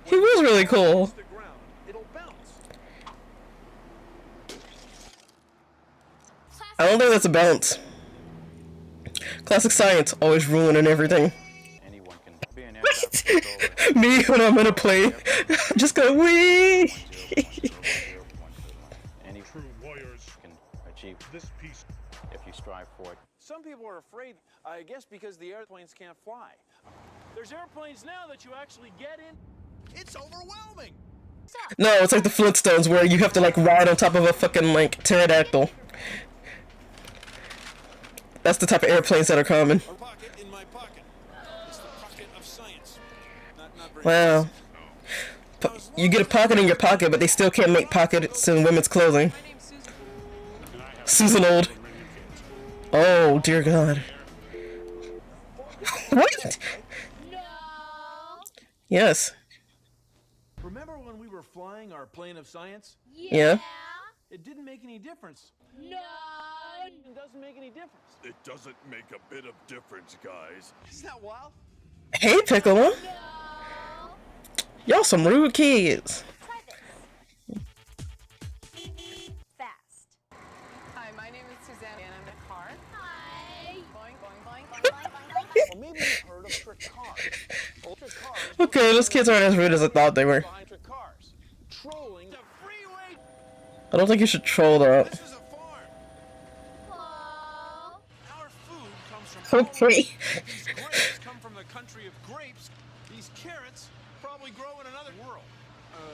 He was really cool. I don't think that's a bounce. Classic science, always ruining everything. Me when I'm gonna play, just go wee. Any true warriors can achieve this peace if you strive for it. Some people are afraid, I guess, because the airplanes can't fly. There's airplanes now that you actually get in. It's overwhelming. No, it's like the Flintstones where you have to like ride on top of a fucking like pterodactyl. That's the type of airplanes that are common. Wow. You get a pocket in your pocket, but they still can't make pockets in women's clothing. Susan Old. Oh, dear God. What? Yes. Remember when we were flying our plane of science? Yeah. It didn't make any difference. No. It doesn't make any difference. It doesn't make a bit of difference, guys. Isn't that wild? Hey, Piccolo. Y'all some rude kids. Fast. Hi, my name is Suzanne, and I'm a car. Hi. Boing, boing, boing, boing, boing, boing. Well, maybe you've heard of trick cars. Well, trick cars. Okay, those kids aren't as rude as I thought they were. Trick cars. Trolling the freeway. I don't think you should troll that. This is a farm. Our food comes from Okay. These grapes come from the country of grapes. These carrots probably grow in another world.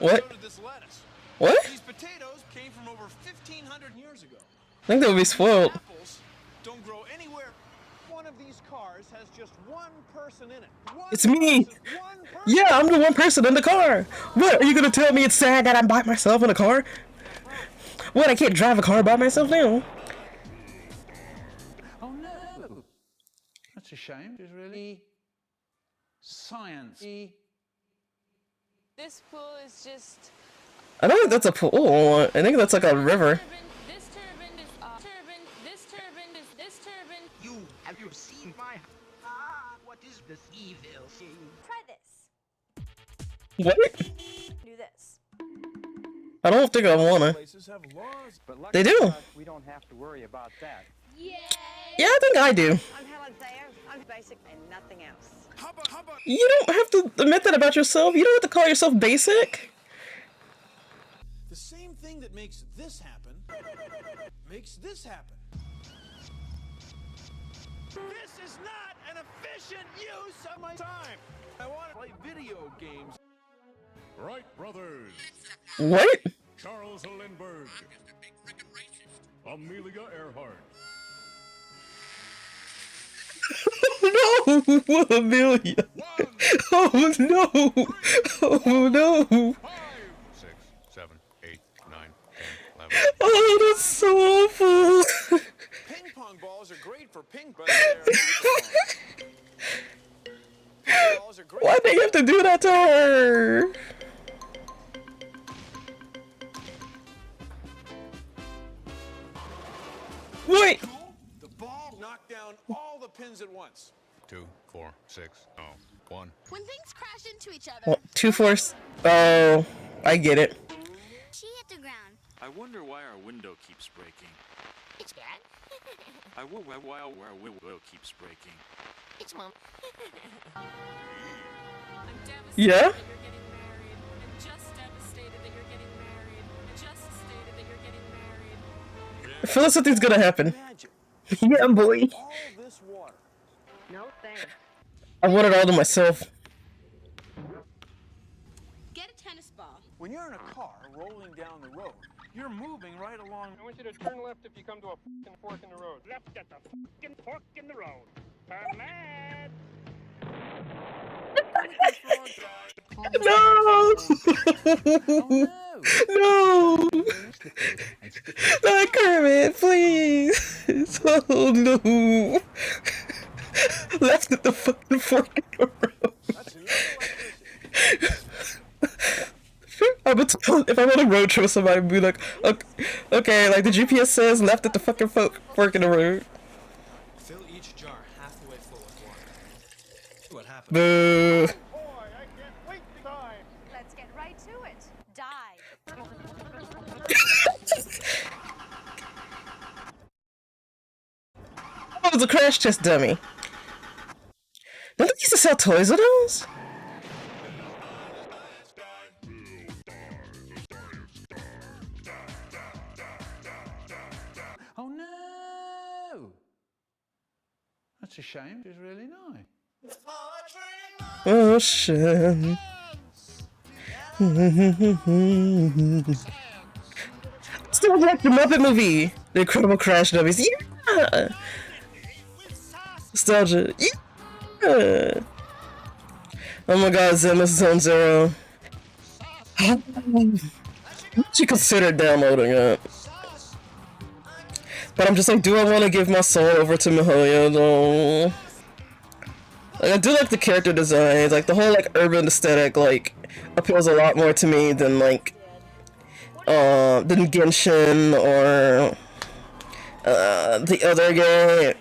What? So did this lettuce. What? These potatoes came from over 1,500 years ago. I think they would be spoiled. Apples don't grow anywhere. One of these cars has just one person in it. It's me. Yeah, I'm the one person in the car. What? Are you gonna tell me it's sad that I'm by myself in a car? What? I can't drive a car by myself now. Oh no! That's a shame. It's really science. This pool is just... I don't think that's a pool. I think that's like a river. This turbine is... this turbine is... this turbine... Have you seen my... what is this evil thing? Try this. What? Do this. I don't think I wanna. They do. We don't have to worry about that. Yay! Yeah, I think I do. I'm Helen Thayer. I'm basic and nothing else. You don't have to admit that about yourself. You don't have to call yourself basic. The same thing that makes this happen makes this happen. This is not an efficient use of my time. I want to play video games. Right, brothers. What? Charles Lindbergh. Amelia Earhart. No, Amelia. Oh no. Oh no. 6, 7, 8, 9, 10, 11. Oh, that's so awful. Ping pong balls are great for ping, but they're not. Why'd they have to do that to her? point. The ball knocked down all the pins at once. 2, 4, 6, 1. When things crash into each other, Well, 2 force. Oh, I get it. she hit the ground. I wonder why our window keeps breaking. It's bad. I wonder why our window keeps breaking. It's mom. Yeah. I feel like something's gonna happen. Yeah, boy. No thanks. I want it all to myself. Get a tennis ball. When you're in a car rolling down the road, you're moving right along. I want you to turn left if you come to a fucking fork in the road. Left at the fucking fork in the road. Turn left. No! No! Not Kermit, please! Oh no! Left at the fucking fork in the road. If I'm on a road trip with somebody, I'd be like, okay, like the GPS says left at the fucking fork in the road. Fill each jar halfway full of water. What happened? Boo! Let's get right to it. Die. Oh, it was a crash test dummy. Don't they used to sell toys of those? Oh no! That's a shame. It's really nice. Oh shit. Still like the Muppet movie. The Incredible Crash Dummies. Yeah! Nostalgia. Yeah! Oh my god, Zenless Zone Zero. She considered downloading it. But I'm just like, do I want to give my soul over to Mihoyo though? Like, I do like the character designs, like the whole like urban aesthetic like appeals a lot more to me than like than Genshin or the other game,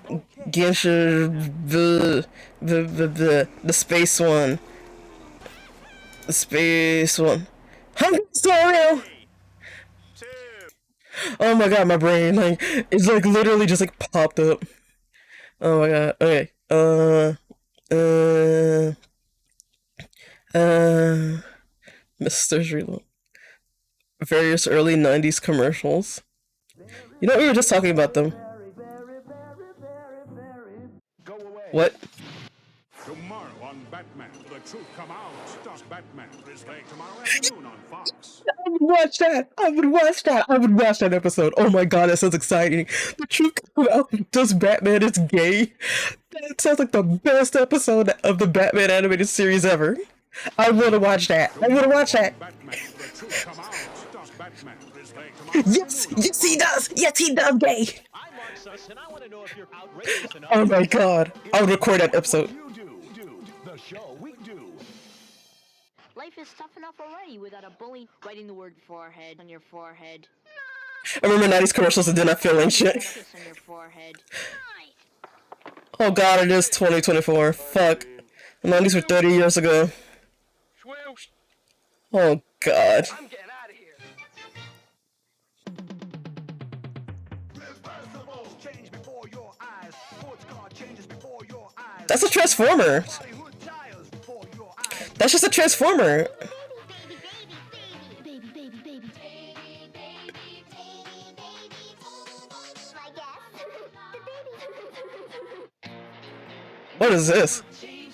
Genshin, the space one. The space one. Hungry Star! Oh my god, my brain, like, it's like literally just like popped up. Oh my god, okay. Mr. Reload. Various early 90s commercials. You know, we were just talking about them. What? Tomorrow on Batman, the truth come out. Stars Batman is playing tomorrow afternoon on Fox. I would watch that! I would watch that! I would watch that episode! Oh my god, that sounds exciting! The truth come out, does Batman is gay? That sounds like the best episode of the Batman animated series ever. I want to watch that! I want to watch that! Yes! Yes he does! Yes he does gay! Oh my god! I would record that episode. The show we do. Life is tough enough already without a bully writing the word forehead on your forehead. I remember 90s commercials and then I feel like shit. Kiss on your forehead. Oh god, it is 2024. Fuck. The 90s were 30 years ago. Oh god. That's a transformer. That's just a transformer. What is this? He's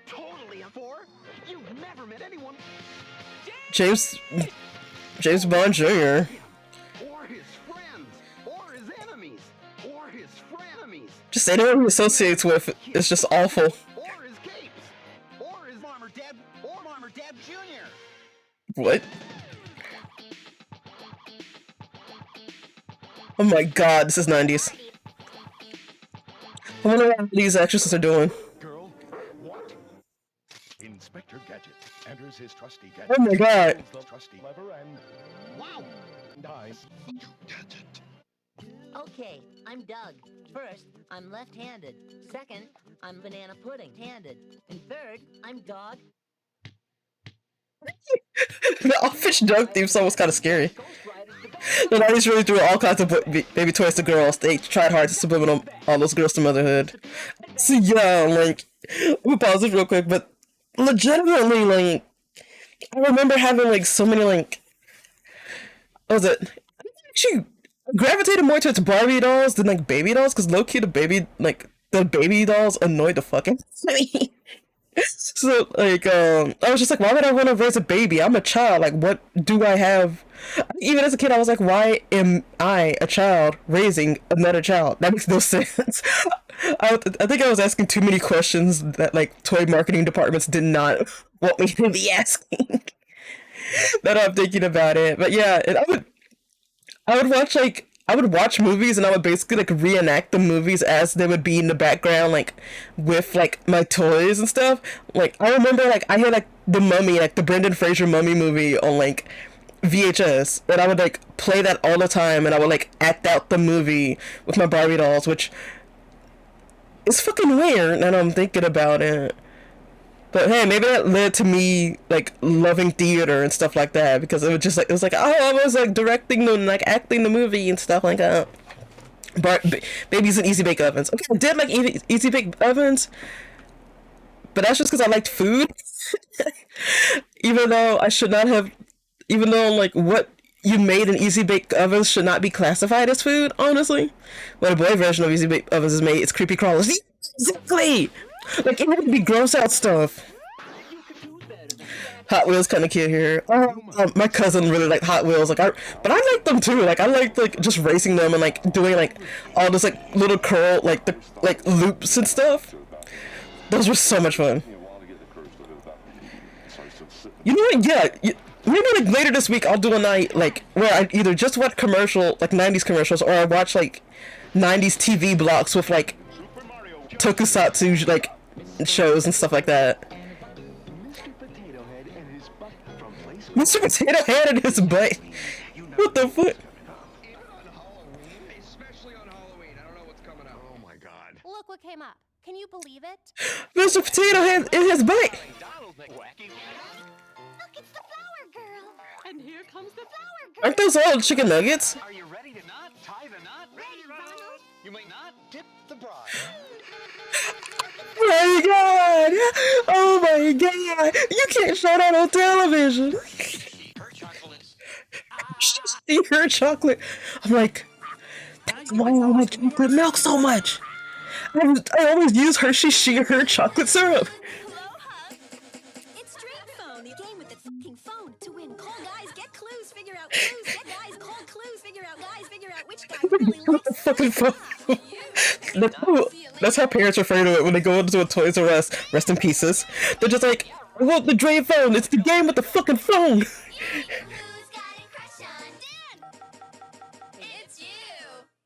totally a four. You've never met anyone. James Bond Jr. Or his friends, or his enemies, or his frenemies. Just anyone he associates with is just awful. Or his capes, or his Armor Deb Jr. What? Oh my god, this is 90s. I wonder what these actresses are doing. Girl, what? Inspector Gadget enters his trusty gadget. Oh my god. The trusty lever and wow, dies. Gadget. Okay, I'm Doug. First, I'm left-handed. Second, I'm banana pudding handed. And third, I'm dog. The Offish Doug theme song was kind of scary. The 90s really threw all kinds of baby toys to girls. They tried hard to subliminal all those girls to motherhood. So yeah, like, let me pause this real quick, but legitimately, like, I remember having like so many like, what was it? I actually gravitated more towards Barbie dolls than like baby dolls, because low key the baby dolls annoyed the fuck out of me. So like I was just like, why would I want to raise a baby? I'm a child. Like, what do I have? Even as a kid, I was like, why am I a child raising another child? That makes no sense. I think I was asking too many questions that like toy marketing departments did not want me to be asking. That I'm thinking about it. But yeah, I would watch movies and I would basically like reenact the movies as they would be in the background, like with like my toys and stuff. Like I remember like I had like the Mummy, like the Brendan Fraser Mummy movie on like VHS, and I would like play that all the time, and I would like act out the movie with my Barbie dolls, which is fucking weird now that I'm thinking about it. But hey, maybe that led to me like loving theater and stuff like that, because it was like, oh, I was like directing and like acting the movie and stuff like that. But babies and easy bake ovens. Okay, I did like easy bake ovens, but that's just because I liked food. Even though I should not have, even though like what you made in easy bake ovens should not be classified as food. Honestly, when a boy version of easy bake ovens is made, it's creepy crawlers. Exactly. Like, it would be gross out stuff. Hot Wheels kind of kid here. My cousin really liked Hot Wheels. But I liked them too. Like, I liked like just racing them and like doing like all this like little curl the loops and stuff. Those were so much fun. You know what? Yeah. Maybe like later this week I'll do a night like where I either just watch like 90s commercials, or I watch like 90s TV blocks with like tokusatsu like shows and stuff like that. Mr. Potato Head and his butt. What the fuck? Look what came up. Can you believe it? Mr. Potato Head in his butt. Look, it's the flower girl. And here comes the flower girl. Aren't those all chicken nuggets? Are you ready to knot? Tie the knot? Ready, Ronald. You may not tip the bride. Oh my god! Oh my god! You can't show that on television! She her chocolate. I'm like, that's why I like chocolate milk so much. I always use Hershey Her chocolate syrup. It's Dream Phone, the game with the fucking phone. To win, call guys, get clues, figure out clues, get guys, call clues, figure out guys, figure out which guy really likes the fucking phone. That's how parents refer to it when they go into a Toys R Us. Rest in pieces. They're just like, I want the Dream Phone. It's the game with the fucking phone.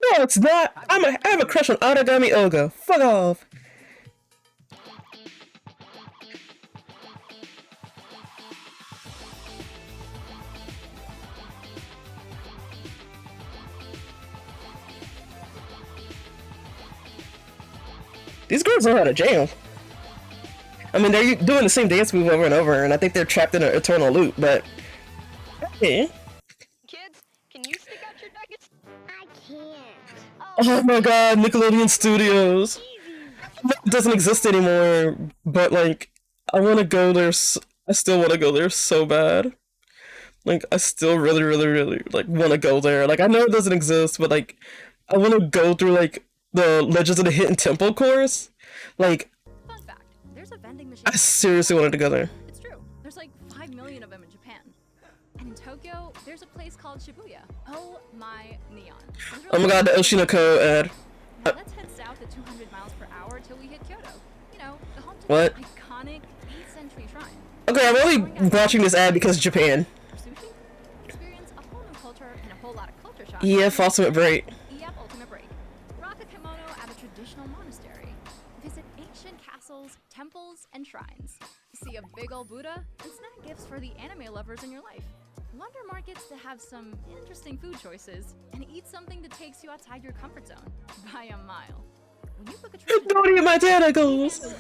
No, it's not. I have a crush on Origami Oga. Fuck off. These girls know how to jam. I mean, they're doing the same dance move over and over, and I think they're trapped in an eternal loop, but... Okay. Kids, can you stick out your nuggets? I can't. Oh my god, Nickelodeon Studios! It doesn't exist anymore, but like, I want to go there, I still want to go there so bad. Like, I still really, really, really, like, want to go there. Like, I know it doesn't exist, but like, I want to go through like, the Legends of the Hidden Temple course. Like, fun fact, there's a vending machine. I seriously wanted to go there. It's true. There's like 5 million of them in Japan. And in Tokyo, there's a place called Shibuya. Oh my neon. Oh my god, the Oshinoko ad. Now let's head south at 200 miles per hour till we hit Kyoto. You know, the home to What? the iconic 8th century shrine. Okay, I'm only watching this ad because Japan. Sushi? Experience a whole new culture and a whole lot of culture shock. EF Ultimate Break. EF Ultimate Break. Rock a kimono at a traditional monastery. Visit ancient castles, temples, and shrines. See a big old Buddha and snag gifts for the anime lovers in your life. wander markets to have some interesting food choices, and eat something that takes you outside your comfort zone by a mile. When you book a trip to Don't eat my tentacles! everything.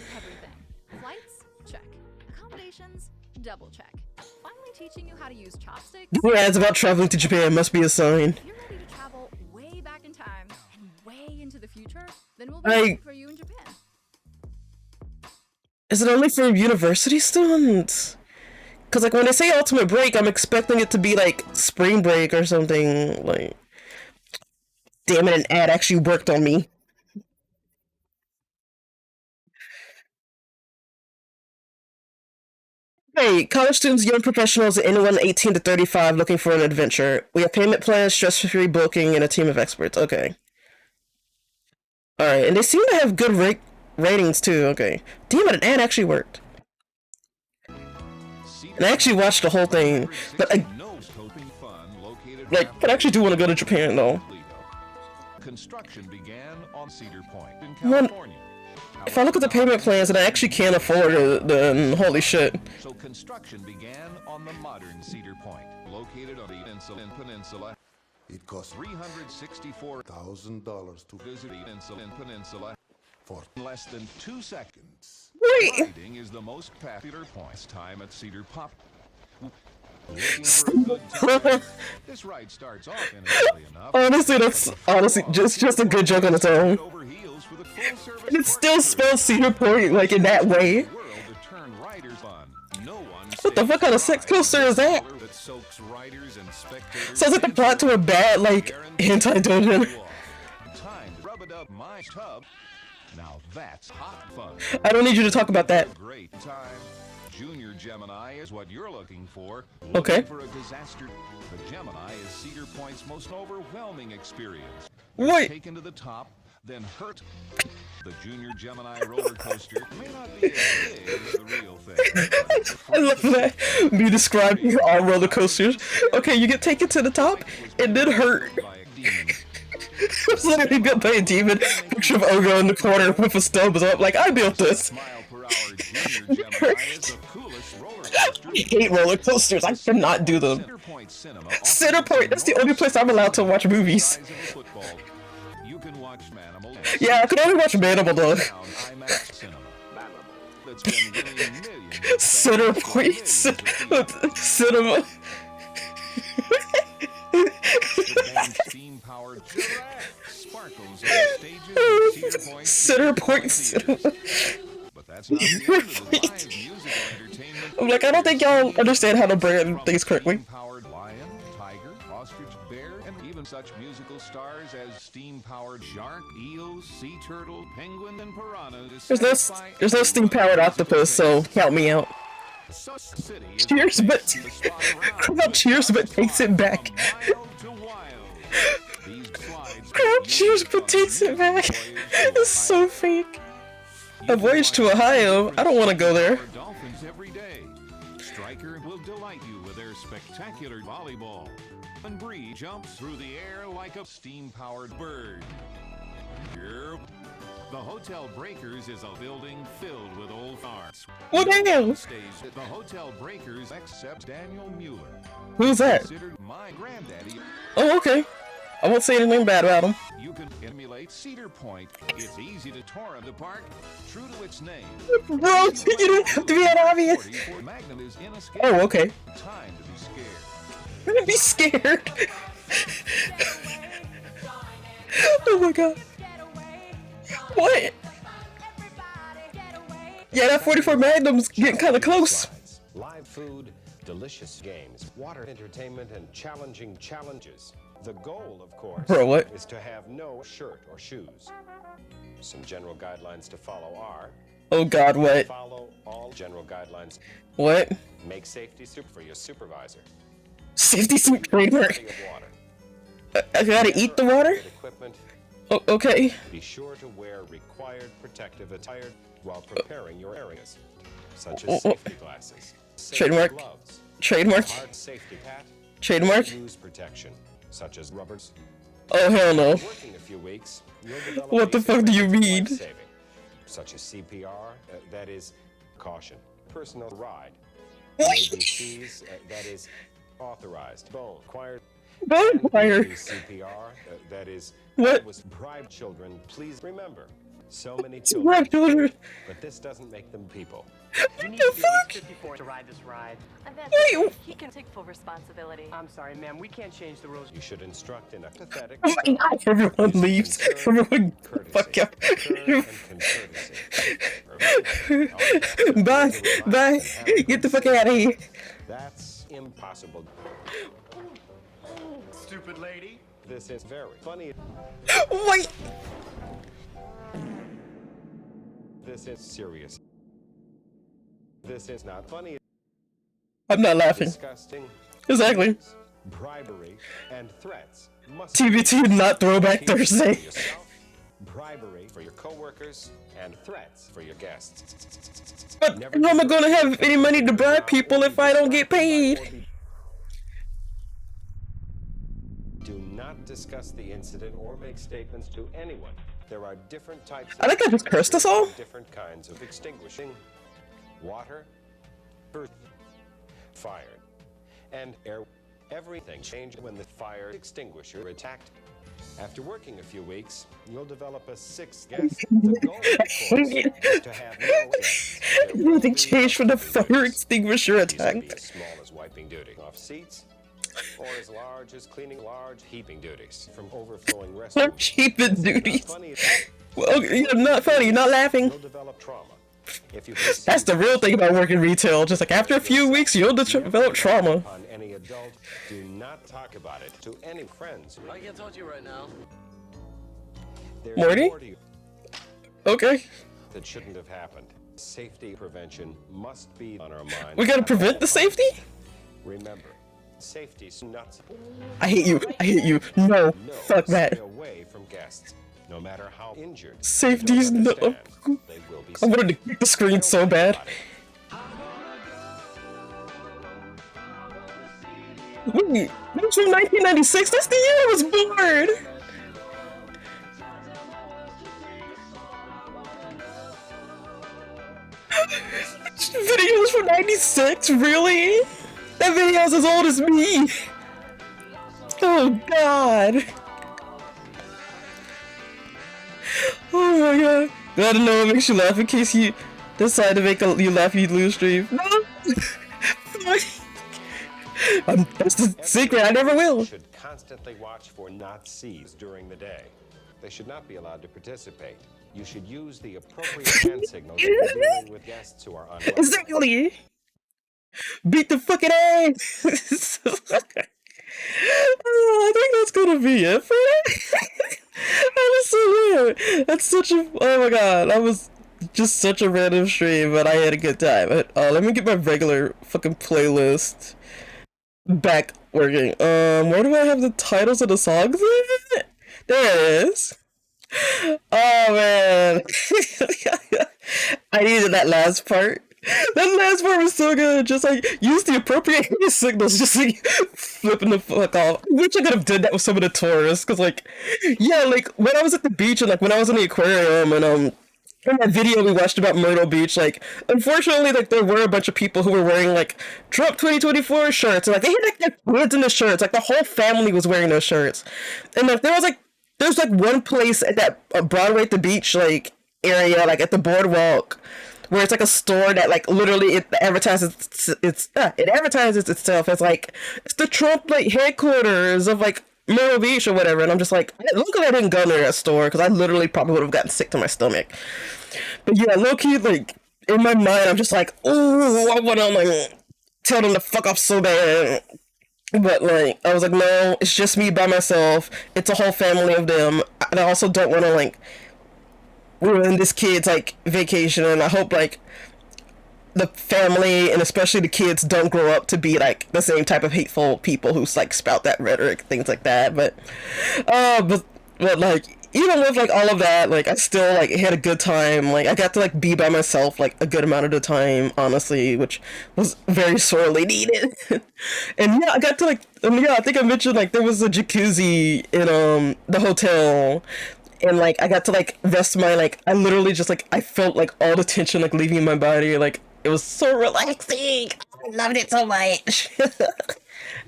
Flights? Check. Accommodations? Double check. Finally teaching you how to use chopsticks? Yeah, it's about traveling to Japan must be a sign. If you're ready to travel way back in time and way into the future, then we'll be I- waiting for you in Japan. Is it only for university students? Cause like when they say ultimate break, I'm expecting it to be like spring break or something. Like, damn it, an ad actually worked on me. Hey, college students, young professionals, and anyone 18 to 35 looking for an adventure. We have payment plans, stress-free booking, and a team of experts. Okay. Alright, and they seem to have good ratings too. Okay. Damn it, an ad actually worked. And I actually watched the whole thing, but I actually do want to go to Japan though. Construction began on Cedar Point in Well, California. if I look at the payment plans and I actually can't afford it, then holy shit. So construction began on the modern Cedar Point, located on the Insulin Peninsula. It costs $364,000 to visit the Insulin Peninsula for less than 2 seconds. Wait. Riding is the most popular points time at Cedar Pop. Looking for a good time. This ride starts off innocently enough. Honestly, that's just a good joke on its own. And it still spells Cedar Point like in that way. What the fuck kind of sex coaster is that? Sounds like the plot to a bad like anti-dungeon. Time to rub it up my tub. Now that's hot fun. I don't need you to talk about that. Great time. Junior Gemini is what you're looking for. Okay. Looking for a disaster. The Gemini is Cedar Point's most overwhelming experience. Wait. Taken to the top, then hurt. The Junior Gemini roller coaster may not be as big as the real thing. I love that. Me describing all roller coasters. Okay, you get taken to the top and then hurt. It's literally built by a demon. Picture of Ogo in the corner with a stub up. Like, I built this. I hate roller coasters. I cannot do them. Center Point. That's the only place I'm allowed to watch movies. Yeah, I could only watch Manimal Dog. Center Point Cinema. Center Point Cinema. I'm like, I don't think y'all understand how to brand things correctly. Such musical stars as steam-powered shark, eels, sea turtle, penguin, and piranhas. There's no steam-powered octopus, so help me out. Cheers, but Cheers, but takes it back. Cheers, but takes it back. It's so fake. A voyage to Ohio. I don't want to go there. Dolphins every day. Stryker will delight you with their spectacular volleyball. And Bree jumps through the air like a steam-powered bird. Here, the Hotel Breakers is a building filled with old farts. What the hell? The Hotel Breakers accepts Daniel Mueller. Who's that? Considered my granddaddy. Oh, okay. I won't say anything bad about him. You can emulate Cedar Point. It's easy to tour the park, true to its name. Bro, you didn't have to be that obvious. Oh, okay. Time to be scared. I'm gonna be scared. Oh my god. What? Yeah, that 44 Magnum's getting kind of close. Live food, delicious games, water entertainment, and challenging challenges. The goal, of course, Bro, what? is to have no shirt or shoes. Some general guidelines to follow are... Oh god, what? Follow all general guidelines. What? Make safety soup for your supervisor. Safety suit trademark. I gotta eat the water? Equipment. Oh, okay. Be sure to wear required protective attire while preparing your areas, such as safety glasses, Trademark. gloves, Trademark. hard safety hat, Trademark. use protection, such as rubbers. Oh hell no. Working a few weeks, you'll develop What the fuck do you mean? life-saving, such as CPR, that is caution, personal ride, ABCs, that is authorized. Bone acquired. Bone acquired. CPR. That is. What? That was bribe children. Please remember, so many Bribe children. but this doesn't make them people. You need to be at least 54 to ride this ride. Wait. He can take full responsibility. I'm sorry, ma'am. We can't change the rules. You should instruct in a pathetic. Oh my god, everyone leaves. Everyone fuck up. Bye. Bye. Get the fuck out of here. That's impossible. Stupid lady. This is very funny. Wait. This is serious. This is not funny. I'm not laughing. Disgusting. Exactly. Bribery and threats must TBT, not Throwback Thursday. Bribery for your coworkers and threats for your guests. But how am I gonna have any money to bribe people if I don't get paid? Do not discuss the incident or make statements to anyone. There are different types. I think I just cursed us all. Different kinds of extinguishing: water, earth, fire, and air. Everything changed when the fire extinguisher attacked. After working a few weeks, you'll develop a sixth guest. The goal, of course, is to have no guests. Everything changed when the fire extinguisher These can be attacked. as small as wiping duty off seats, or as large as cleaning large heaping duties from overflowing restrooms. Large heaping duties. Well, you're not funny, not laughing. You'll develop trauma. If you That's the real thing about working retail. Just like after a few weeks, you'll develop trauma. on any adult, do not talk about it to any friends. I can't talk to you right now. There's Morty? more to you Okay. that shouldn't have happened. Safety prevention must be on our mind. We gotta prevent the safety? Remember, safety's nuts. I hate you. I hate you. No. Fuck Stay that. away from guests, no matter how injured. Safety's no. I wanted to kick the screen so bad. Wait, that's from 1996? That's the year I was born! Videos from 96? Really? That video's as old as me! Oh god! Oh my god. Glad to know it makes you laugh in case you decide to make you laugh you lose stream. No! That's the secret, I never will! Should constantly watch for Nazis during the day. They should not be allowed to participate. You should use the appropriate hand signals when you're dealing with guests who are unwelcome. Exactly! Beat the fucking ass! Oh, I think that's gonna be it for that. That was so weird. That's such a. Oh my god, that was just such a random stream, but I had a good time. Let me get my regular fucking playlist back working. Where do I have the titles of the songs in? There it is. Oh man. I needed that last part. That last part was so good. Just like use the appropriate hand signals, just like flipping the fuck off. I wish I could have done that with some of the tourists, cause like, yeah, like when I was at the beach and like when I was in the aquarium and in that video we watched about Myrtle Beach, like unfortunately like there were a bunch of people who were wearing like Trump 2024 shirts and like they had like their kids in the shirts, like the whole family was wearing those shirts, and like there's like one place at that Broadway at the beach like area, like at the boardwalk, where it's like a store that like literally it advertises it advertises itself as like it's the Trump like headquarters of like Myrtle Beach or whatever, and I'm just like, luckily I didn't go near that store because I literally probably would have gotten sick to my stomach. But yeah, low key, like in my mind I'm just like, oh, I want to like tell them to fuck off so bad. But like I was like, no, it's just me by myself. It's a whole family of them. And I also don't want to like ruin this kid's like vacation, and I hope like the family and especially the kids don't grow up to be like the same type of hateful people who like spout that rhetoric, things like that. But like even with like all of that, like I still like had a good time. Like I got to like be by myself like a good amount of the time, honestly, which was very sorely needed. And yeah, I got to like yeah, I think I mentioned like there was a jacuzzi in the hotel. And like I got to like rest my like I literally just like I felt like all the tension like leaving my body. Like it was so relaxing. I loved it so much.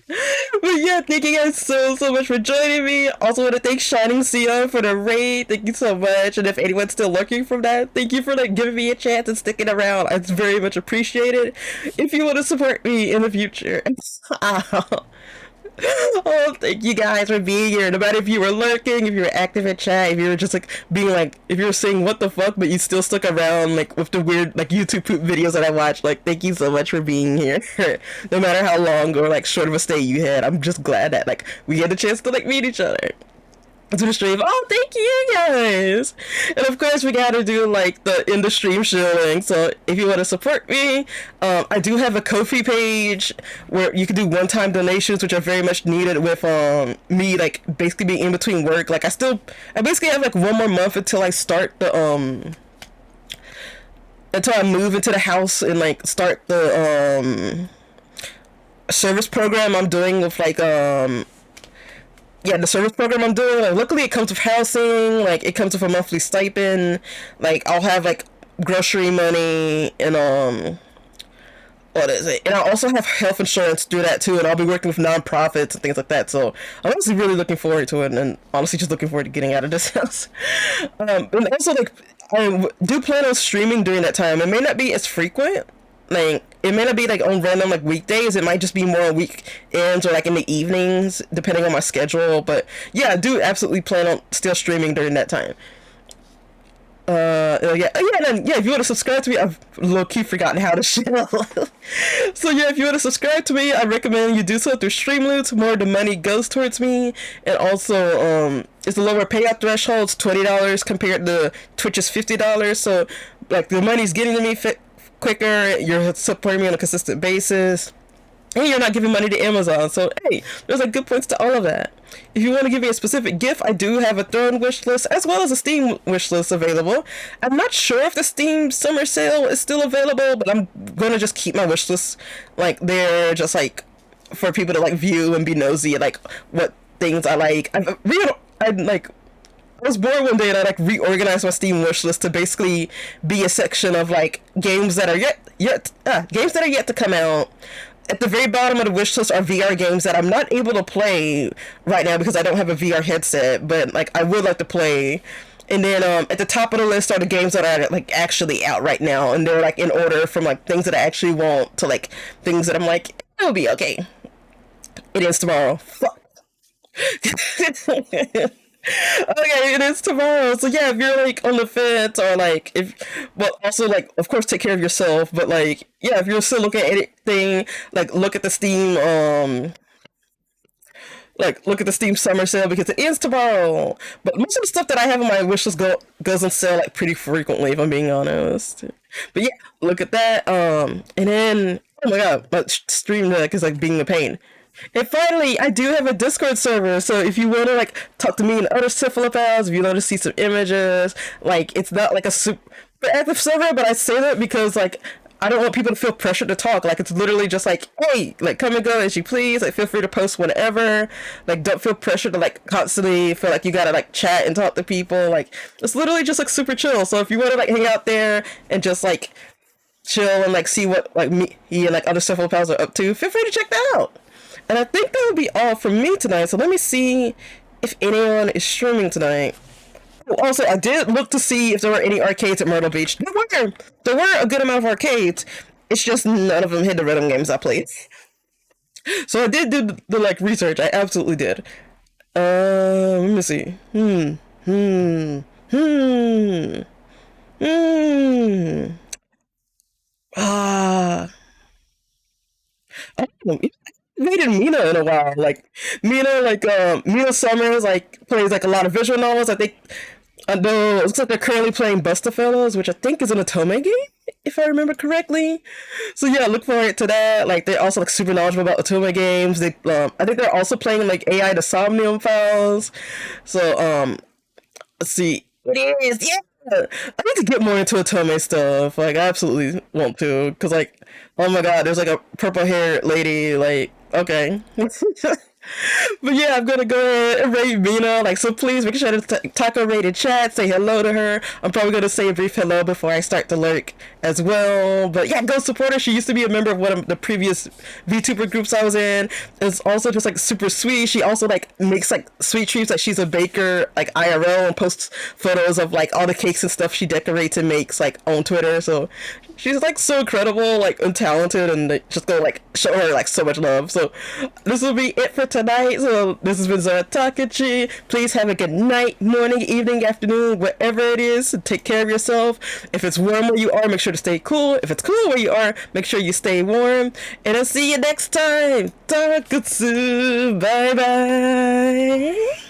But yeah, thank you guys so much for joining me. Also want to thank Shining Sia for the raid. Thank you so much. And if anyone's still lurking from that, thank you for like giving me a chance and sticking around. It's very much appreciated. If you want to support me in the future. Oh, thank you guys for being here. No matter if you were lurking, if you were active in chat, if you were just like being like, if you were saying what the fuck, but you still stuck around like with the weird like YouTube poop videos that I watched. Like, thank you so much for being here. No matter how long or like short of a stay you had, I'm just glad that like we had a chance to like meet each other to the stream. Oh, thank you guys. And of course we gotta do like the in the stream shilling. So if you want to support me, I do have a Ko-fi page where you can do one-time donations, which are very much needed with me like basically being in between work. Like I basically have like one more month until I start the until I move into the house and like start the service program I'm doing with like the service program I'm doing. Like, luckily it comes with housing, like it comes with a monthly stipend, like I'll have like grocery money and what is it? And I also have health insurance through that too, and I'll be working with nonprofits and things like that. So I'm honestly really looking forward to it, and honestly just looking forward to getting out of this house. And also like I do plan on streaming during that time. It may not be as frequent. Like, it may not be like on random like weekdays. It might just be more on weekends or like in the evenings, depending on my schedule. But yeah, I do absolutely plan on still streaming during that time. If you want to subscribe to me, I've low-key forgotten how to share. So yeah, if you want to subscribe to me, I recommend you do so through Streamloots. More of the money goes towards me, and also it's a lower payout threshold. It's $20 compared to Twitch's $50. So like the money's getting to me quicker. You're supporting me on a consistent basis, and you're not giving money to Amazon. So hey, there's like good points to all of that. If you want to give me a specific gift, I do have a Throne wish list as well as a Steam wish list available. I'm not sure if the Steam summer sale is still available, but I'm gonna just keep my wish list like there, just like for people to like view and be nosy at like what things I like. I was bored one day and I like reorganized my Steam wish list to basically be a section of like games that are yet to come out. At the very bottom of the wish list are VR games that I'm not able to play right now because I don't have a VR headset, but like I would like to play. And then at the top of the list are the games that are like actually out right now, and they're like in order from like things that I actually want to like things that I'm like, it'll be okay. It is tomorrow. Fuck. Okay, it is tomorrow. So yeah, if you're like on the fence or like also like of course take care of yourself, but like yeah, if you're still looking at anything, like look at the Steam summer sale because it is tomorrow. But most of the stuff that I have on my wish list goes on sale like pretty frequently, if I'm being honest. But yeah, look at that. And then oh my god, my stream deck is like being a pain. And finally, I do have a Discord server, so if you want to like talk to me and other cephalopals, if you want to see some images, like it's not like a super active server, but I say that because like I don't want people to feel pressured to talk. Like it's literally just like, hey, like come and go as you please. Like feel free to post whenever. Like don't feel pressured to like constantly feel like you gotta like chat and talk to people. Like it's literally just like super chill. So if you want to like hang out there and just like chill and like see what like me and like other cephalopals are up to, feel free to check that out. And I think that would be all from me tonight. So let me see if anyone is streaming tonight. Also, I did look to see if there were any arcades at Myrtle Beach. There were a good amount of arcades. It's just none of them hit the rhythm games I played. So I did do the like research. I absolutely did. Let me see. I don't know. I haven't played Mina in a while. Like Mina Summers like plays like a lot of visual novels. I think I know it looks like they're currently playing Bustafellas, which I think is an Otome game, if I remember correctly. So yeah, look forward to that. Like they're also like super knowledgeable about Otome games. They I think they're also playing like AI the Somnium Files. So let's see. It is, yeah. I need to get more into Otome stuff. Like, I absolutely want to. Because, like, oh my god, there's like a purple haired lady. Like, okay. But yeah, I'm gonna go ahead and rate Mina. Like, so please make sure to taco rated chat, say hello to her. I'm probably gonna say a brief hello before I start to lurk as well. But yeah, go support her. She used to be a member of one of the previous VTuber groups I was in. It's also just like super sweet. She also like makes like sweet treats. Like, she's a baker, like IRL, and posts photos of like all the cakes and stuff she decorates and makes like on Twitter. So she's like so incredible, like, and talented, and like, just go like show her like so much love. So this will be it for tonight. So this has been Zara Takachi. Please have a good night, morning, evening, afternoon, whatever it is. Take care of yourself. If it's warm where you are, make sure to stay cool. If it's cool where you are, make sure you stay warm. And I'll see you next time. Takatsu. Bye bye.